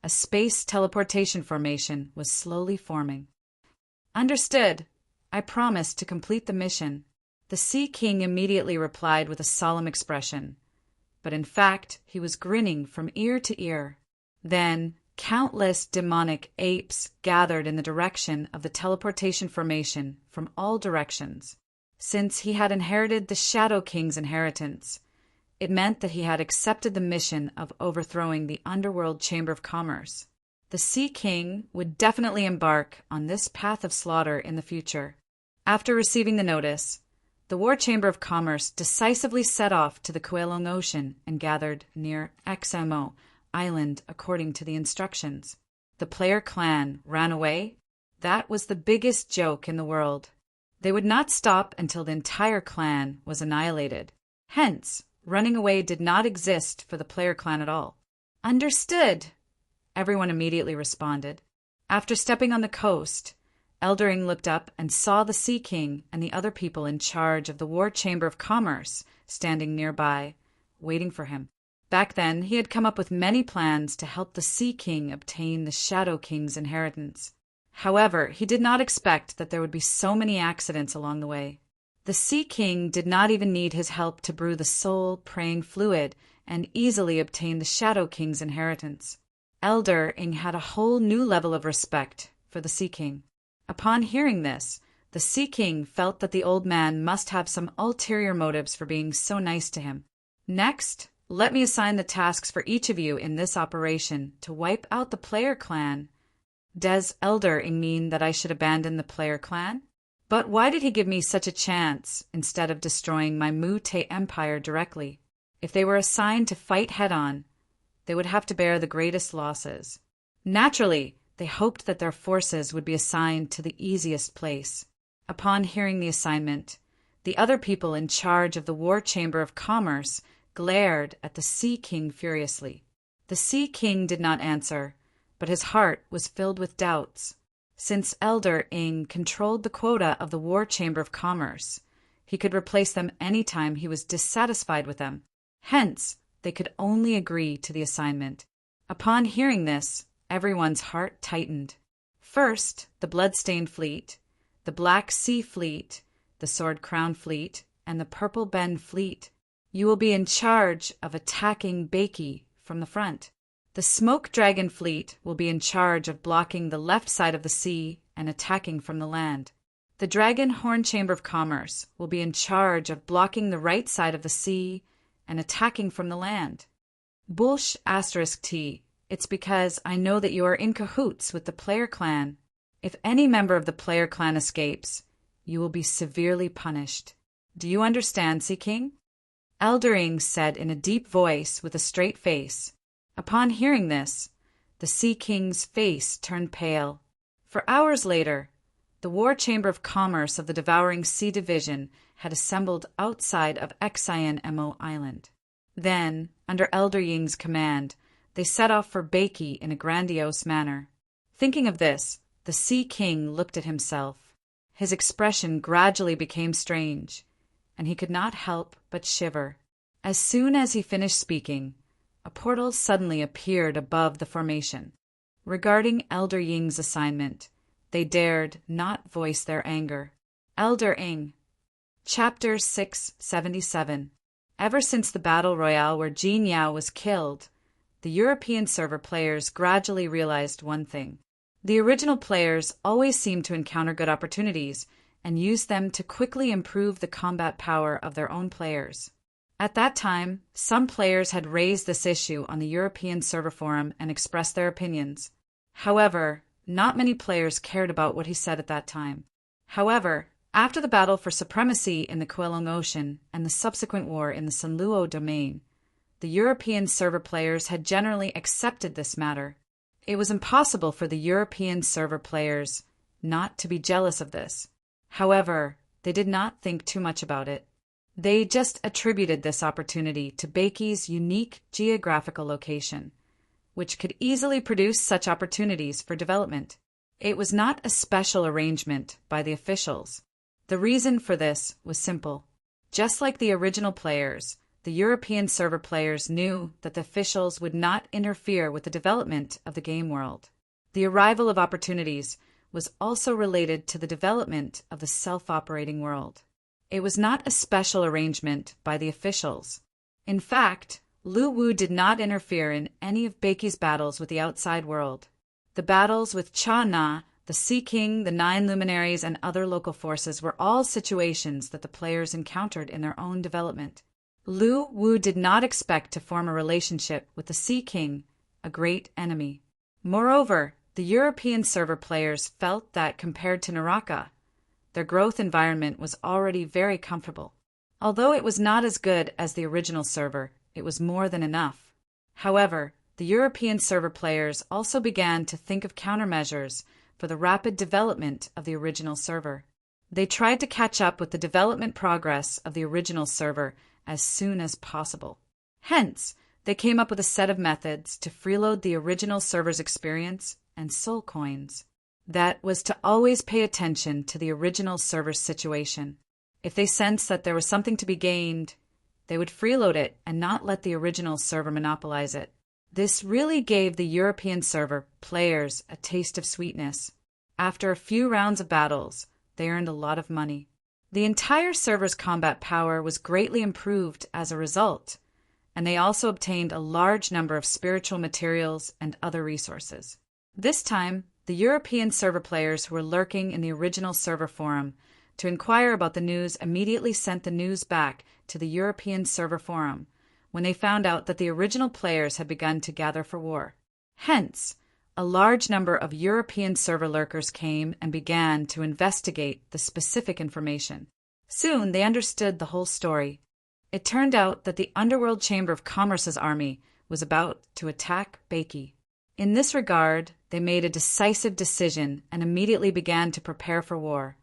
a space teleportation formation was slowly forming. Understood. I promise to complete the mission. The Sea King immediately replied with a solemn expression, but in fact he was grinning from ear to ear. Then countless demonic apes gathered in the direction of the teleportation formation from all directions. Since he had inherited the Shadow King's inheritance, it meant that he had accepted the mission of overthrowing the Underworld Chamber of Commerce. The Sea King would definitely embark on this path of slaughter in the future. After receiving the notice, the War Chamber of Commerce decisively set off to the Kuelong Ocean and gathered near Examo Island according to the instructions. The player clan ran away. That was the biggest joke in the world. They would not stop until the entire clan was annihilated. Hence, running away did not exist for the player clan at all. Understood, everyone immediately responded. After stepping on the coast, Eldering looked up and saw the Sea King and the other people in charge of the War Chamber of Commerce standing nearby, waiting for him. Back then, he had come up with many plans to help the Sea King obtain the Shadow King's inheritance. However, he did not expect that there would be so many accidents along the way. The Sea King did not even need his help to brew the soul-praying fluid and easily obtain the Shadow King's inheritance. Elder Ing had a whole new level of respect for the Sea King. Upon hearing this, the Sea King felt that the old man must have some ulterior motives for being so nice to him. Next, let me assign the tasks for each of you in this operation to wipe out the player clan. Does Elder Ing mean that I should abandon the player clan? But why did he give me such a chance instead of destroying my Mu-Te Empire directly? If they were assigned to fight head-on, they would have to bear the greatest losses. Naturally, they hoped that their forces would be assigned to the easiest place. Upon hearing the assignment, the other people in charge of the War Chamber of Commerce glared at the Sea King furiously. The Sea King did not answer, but his heart was filled with doubts. Since Elder Ing controlled the quota of the War Chamber of Commerce, he could replace them any time he was dissatisfied with them. Hence, they could only agree to the assignment. Upon hearing this, everyone's heart tightened. First, the Bloodstained Fleet, the Black Sea Fleet, the Sword Crown Fleet, and the Purple Bend Fleet. You will be in charge of attacking Bakey from the front. The Smoke Dragon Fleet will be in charge of blocking the left side of the sea and attacking from the land. The Dragon Horn Chamber of Commerce will be in charge of blocking the right side of the sea and attacking from the land. Bullsh *T. It's because I know that you are in cahoots with the Player Clan. If any member of the Player Clan escapes, you will be severely punished. Do you understand, Sea King? Eldering said in a deep voice with a straight face. Upon hearing this, the Sea King's face turned pale. For hours later, the War Chamber of Commerce of the Devouring Sea Division had assembled outside of Xian Mo Island. Then, under Elder Ying's command, they set off for Bakey in a grandiose manner. Thinking of this, the Sea King looked at himself. His expression gradually became strange, and he could not help but shiver. As soon as he finished speaking, a portal suddenly appeared above the formation. Regarding Elder Ying's assignment, they dared not voice their anger. Elder Ing. Chapter 677. Ever since the battle royale where Jin Yao was killed, the European server players gradually realized one thing. The original players always seemed to encounter good opportunities and use them to quickly improve the combat power of their own players. At that time, some players had raised this issue on the European server forum and expressed their opinions. However, not many players cared about what he said at that time. However, after the battle for supremacy in the Kowloon Ocean and the subsequent war in the Sanluo domain, the European server players had generally accepted this matter. It was impossible for the European server players not to be jealous of this. However, they did not think too much about it. They just attributed this opportunity to Bakey's unique geographical location, which could easily produce such opportunities for development. It was not a special arrangement by the officials. The reason for this was simple. Just like the original players, the European server players knew that the officials would not interfere with the development of the game world. The arrival of opportunities was also related to the development of the self-operating world. It was not a special arrangement by the officials. In fact, Lu Wu did not interfere in any of Bakey's battles with the outside world. The battles with Cha Na, the Sea King, the Nine Luminaries, and other local forces were all situations that the players encountered in their own development. Lu Wu did not expect to form a relationship with the Sea King, a great enemy. Moreover, the European server players felt that compared to Naraka, their growth environment was already very comfortable. Although it was not as good as the original server, it was more than enough. However, the European server players also began to think of countermeasures for the rapid development of the original server. They tried to catch up with the development progress of the original server as soon as possible. Hence, they came up with a set of methods to freeload the original server's experience and soul coins. That was to always pay attention to the original server's situation. If they sensed that there was something to be gained, they would freeload it and not let the original server monopolize it. This really gave the European server players a taste of sweetness. After a few rounds of battles, they earned a lot of money. The entire server's combat power was greatly improved as a result, and they also obtained a large number of spiritual materials and other resources. This time, the European server players who were lurking in the original server forum to inquire about the news immediately sent the news back to the European server forum when they found out that the original players had begun to gather for war. Hence, a large number of European server lurkers came and began to investigate the specific information. Soon they understood the whole story. It turned out that the Underworld Chamber of Commerce's army was about to attack Bakey. In this regard, they made a decisive decision and immediately began to prepare for war.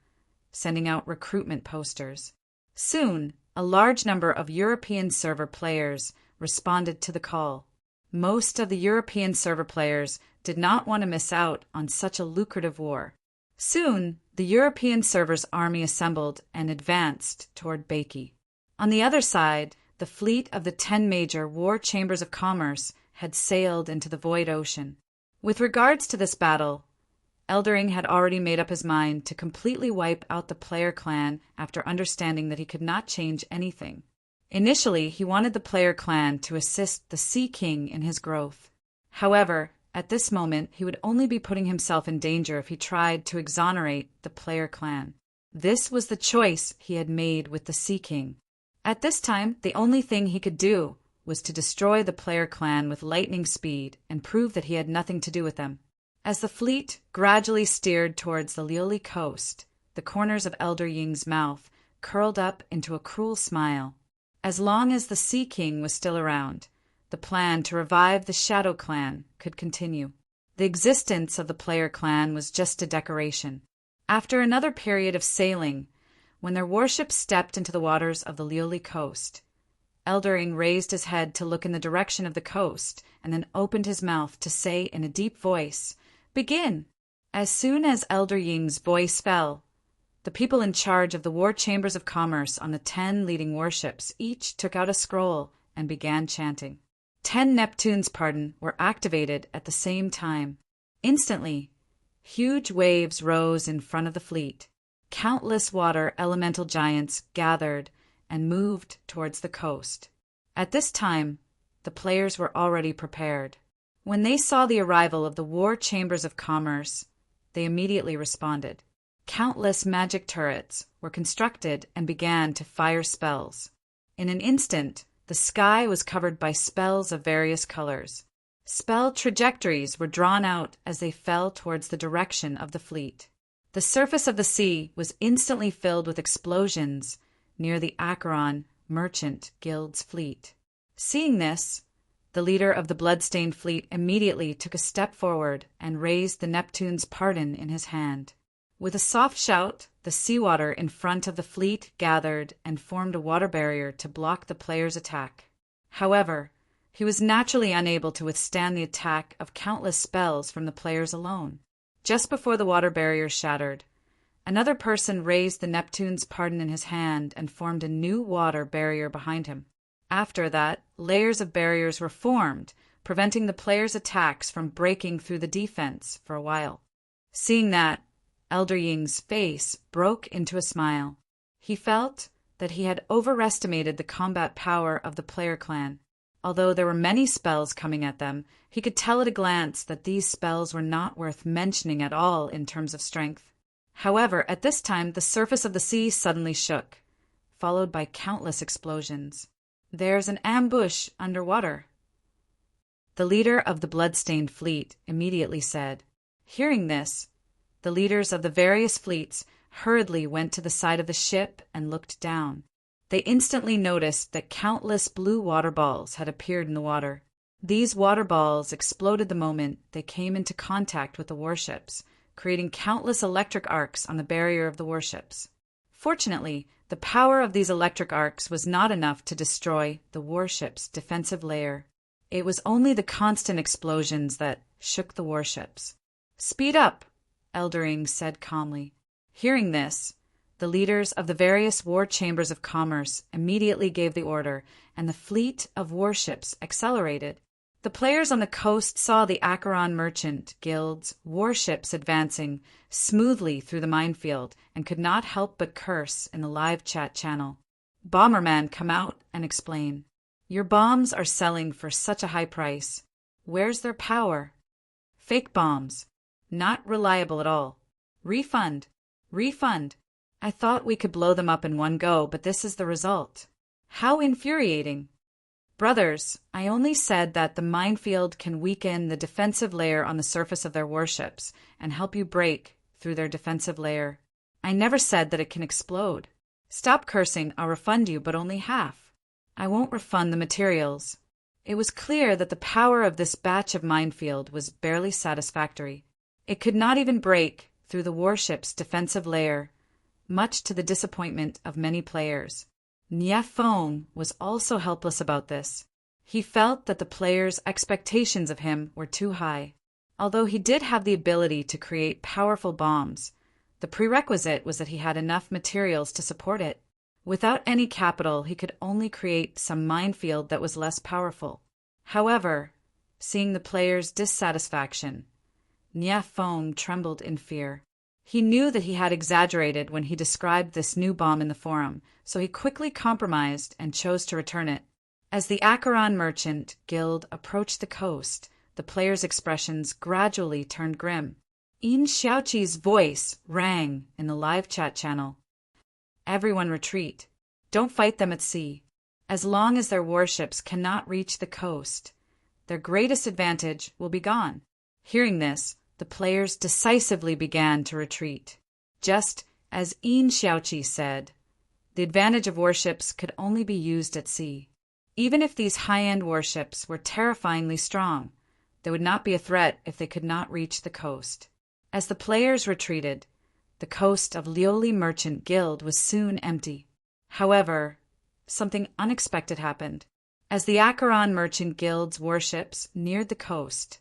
sending out recruitment posters. Soon, a large number of European server players responded to the call. Most of the European server players did not want to miss out on such a lucrative war. Soon, the European server's army assembled and advanced toward Baiki. On the other side, the fleet of the 10 major war chambers of commerce had sailed into the void ocean. With regards to this battle, Eldering had already made up his mind to completely wipe out the player clan after understanding that he could not change anything. Initially, he wanted the player clan to assist the Sea King in his growth. However, at this moment, he would only be putting himself in danger if he tried to exonerate the player clan. This was the choice he had made with the Sea King. At this time, the only thing he could do was to destroy the player clan with lightning speed and prove that he had nothing to do with them. As the fleet gradually steered towards the Lioli coast, the corners of Elder Ying's mouth curled up into a cruel smile. As long as the Sea King was still around, the plan to revive the Shadow Clan could continue. The existence of the player clan was just a decoration. After another period of sailing, when their warship stepped into the waters of the Lioli coast, Eldering raised his head to look in the direction of the coast and then opened his mouth to say in a deep voice, "Begin!" As soon as Elder Ying's voice fell, the people in charge of the war chambers of commerce on the 10 leading warships each took out a scroll and began chanting. 10 Neptune's pardon were activated at the same time. Instantly, huge waves rose in front of the fleet. Countless water elemental giants gathered and moved towards the coast. At this time, the players were already prepared. When they saw the arrival of the war chambers of commerce, they immediately responded. Countless magic turrets were constructed and began to fire spells. In an instant, the sky was covered by spells of various colors. Spell trajectories were drawn out as they fell towards the direction of the fleet. The surface of the sea was instantly filled with explosions near the Acheron Merchant Guild's fleet. Seeing this, the leader of the bloodstained fleet immediately took a step forward and raised the Neptune's pardon in his hand. With a soft shout, the seawater in front of the fleet gathered and formed a water barrier to block the player's attack. However, he was naturally unable to withstand the attack of countless spells from the players alone. Just before the water barrier shattered, another person raised the Neptune's pardon in his hand and formed a new water barrier behind him. After that, layers of barriers were formed, preventing the players' attacks from breaking through the defense for a while. Seeing that, Elder Ying's face broke into a smile. He felt that he had overestimated the combat power of the player clan. Although there were many spells coming at them, he could tell at a glance that these spells were not worth mentioning at all in terms of strength. However, at this time, the surface of the sea suddenly shook, followed by countless explosions. "There's an ambush underwater," the leader of the bloodstained fleet immediately said. Hearing this, the leaders of the various fleets hurriedly went to the side of the ship and looked down. They instantly noticed that countless blue water balls had appeared in the water. These water balls exploded the moment they came into contact with the warships, creating countless electric arcs on the barrier of the warships. Fortunately, the power of these electric arcs was not enough to destroy the warship's defensive layer. It was only the constant explosions that shook the warships. "Speed up," Eldering said calmly. Hearing this, the leaders of the various war chambers of commerce immediately gave the order, and the fleet of warships accelerated. The players on the coast saw the Acheron Merchant Guild's warships advancing smoothly through the minefield and could not help but curse in the live chat channel. Bomberman come out and explain. "Your bombs are selling for such a high price. Where's their power? Fake bombs. Not reliable at all. Refund. Refund. I thought we could blow them up in one go, but this is the result. How infuriating. Brothers, I only said that the minefield can weaken the defensive layer on the surface of their warships and help you break through their defensive layer. I never said that it can explode. Stop cursing, I'll refund you, but only half. I won't refund the materials." It was clear that the power of this batch of minefield was barely satisfactory. It could not even break through the warship's defensive layer, much to the disappointment of many players. Niafong was also helpless about this. He felt that the players' expectations of him were too high. Although he did have the ability to create powerful bombs, the prerequisite was that he had enough materials to support it. Without any capital, he could only create some minefield that was less powerful. However, seeing the players' dissatisfaction, Niafong trembled in fear. He knew that he had exaggerated when he described this new bomb in the forum, so he quickly compromised and chose to return it. As the Acheron Merchant Guild approached the coast, the players' expressions gradually turned grim. Yin Xiaoqi's voice rang in the live chat channel. Everyone retreat. Don't fight them at sea. As long as their warships cannot reach the coast, their greatest advantage will be gone. Hearing this, the players decisively began to retreat. Just as Yin Xiaoqi said, the advantage of warships could only be used at sea. Even if these high-end warships were terrifyingly strong, they would not be a threat if they could not reach the coast. As the players retreated, the coast of Lioli Merchant Guild was soon empty. However, something unexpected happened. As the Acheron Merchant Guild's warships neared the coast,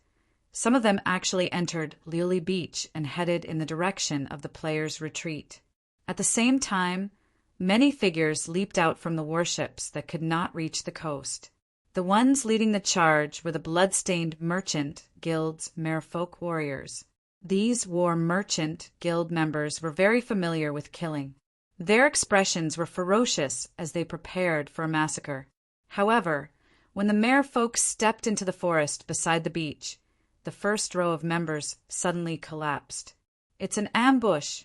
some of them actually entered Lioli Beach and headed in the direction of the players' retreat. At the same time, many figures leaped out from the warships that could not reach the coast. The ones leading the charge were the blood-stained Merchant Guild's merfolk warriors. These war Merchant Guild members were very familiar with killing. Their expressions were ferocious as they prepared for a massacre. However, when the merfolk stepped into the forest beside the beach, the first row of members suddenly collapsed. "It's an ambush!"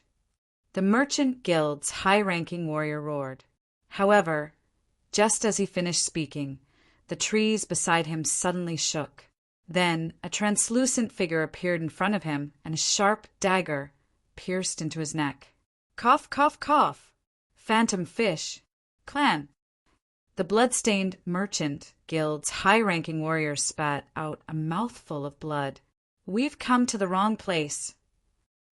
The Merchant Guild's high-ranking warrior roared. However, just as he finished speaking, the trees beside him suddenly shook. Then a translucent figure appeared in front of him, and a sharp dagger pierced into his neck. "Cough, cough, cough! Phantom Fish Clan!" The blood-stained Merchant Guild's high-ranking warrior spat out a mouthful of blood. "We've come to the wrong place."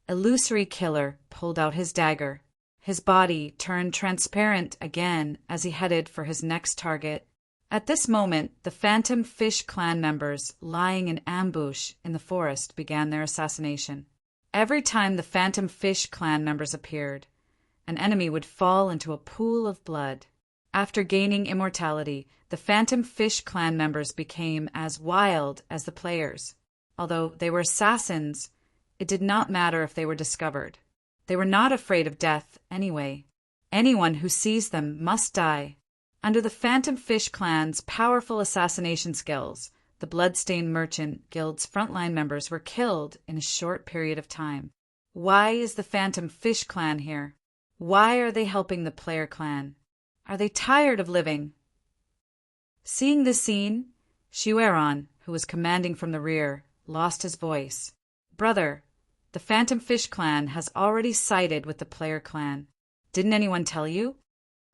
Illusory Killer pulled out his dagger. His body turned transparent again as he headed for his next target. At this moment, the Phantom Fish Clan members lying in ambush in the forest began their assassination. Every time the Phantom Fish Clan members appeared, an enemy would fall into a pool of blood. After gaining immortality, the Phantom Fish Clan members became as wild as the players. Although they were assassins, it did not matter if they were discovered. They were not afraid of death anyway. Anyone who sees them must die. Under the Phantom Fish Clan's powerful assassination skills, the Bloodstained Merchant Guild's frontline members were killed in a short period of time. Why is the Phantom Fish Clan here? Why are they helping the player clan? Are they tired of living? Seeing this scene, Xueran, who was commanding from the rear, lost his voice. "Brother, the Phantom Fish Clan has already sided with the player clan. Didn't anyone tell you?"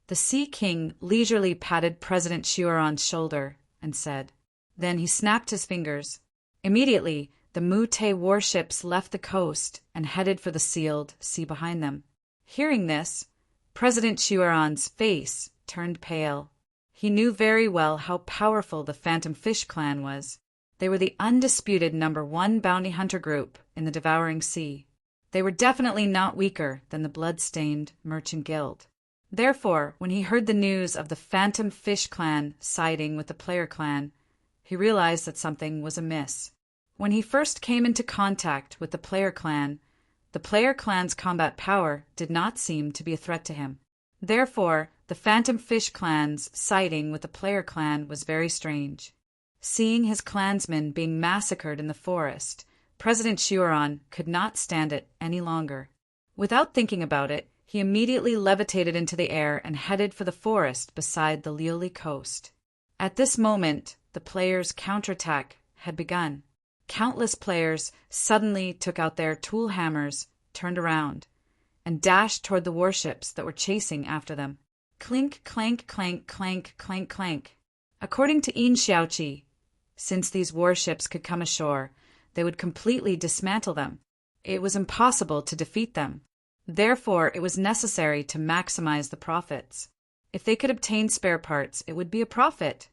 The Sea King leisurely patted President Xueran's shoulder and said. Then he snapped his fingers. Immediately, the Mute warships left the coast and headed for the sealed sea behind them. Hearing this, President Xueran's face turned pale. He knew very well how powerful the Phantom Fish Clan was. They were the undisputed #1 bounty hunter group in the Devouring Sea. They were definitely not weaker than the Blood-Stained Merchant Guild. Therefore, when he heard the news of the Phantom Fish Clan siding with the player clan, he realized that something was amiss. When he first came into contact with the player clan's combat power did not seem to be a threat to him. Therefore, the Phantom Fish Clan's siding with the player clan was very strange. Seeing his clansmen being massacred in the forest, President Xueran could not stand it any longer. Without thinking about it, he immediately levitated into the air and headed for the forest beside the Lioli coast. At this moment, the players' counterattack had begun. Countless players suddenly took out their tool hammers, turned around, and dashed toward the warships that were chasing after them. Clink, clank, clank, clank, clank, clank. According to Yin Xiaoqi, since these warships could come ashore, they would completely dismantle them. It was impossible to defeat them. Therefore, it was necessary to maximize the profits. If they could obtain spare parts, it would be a profit.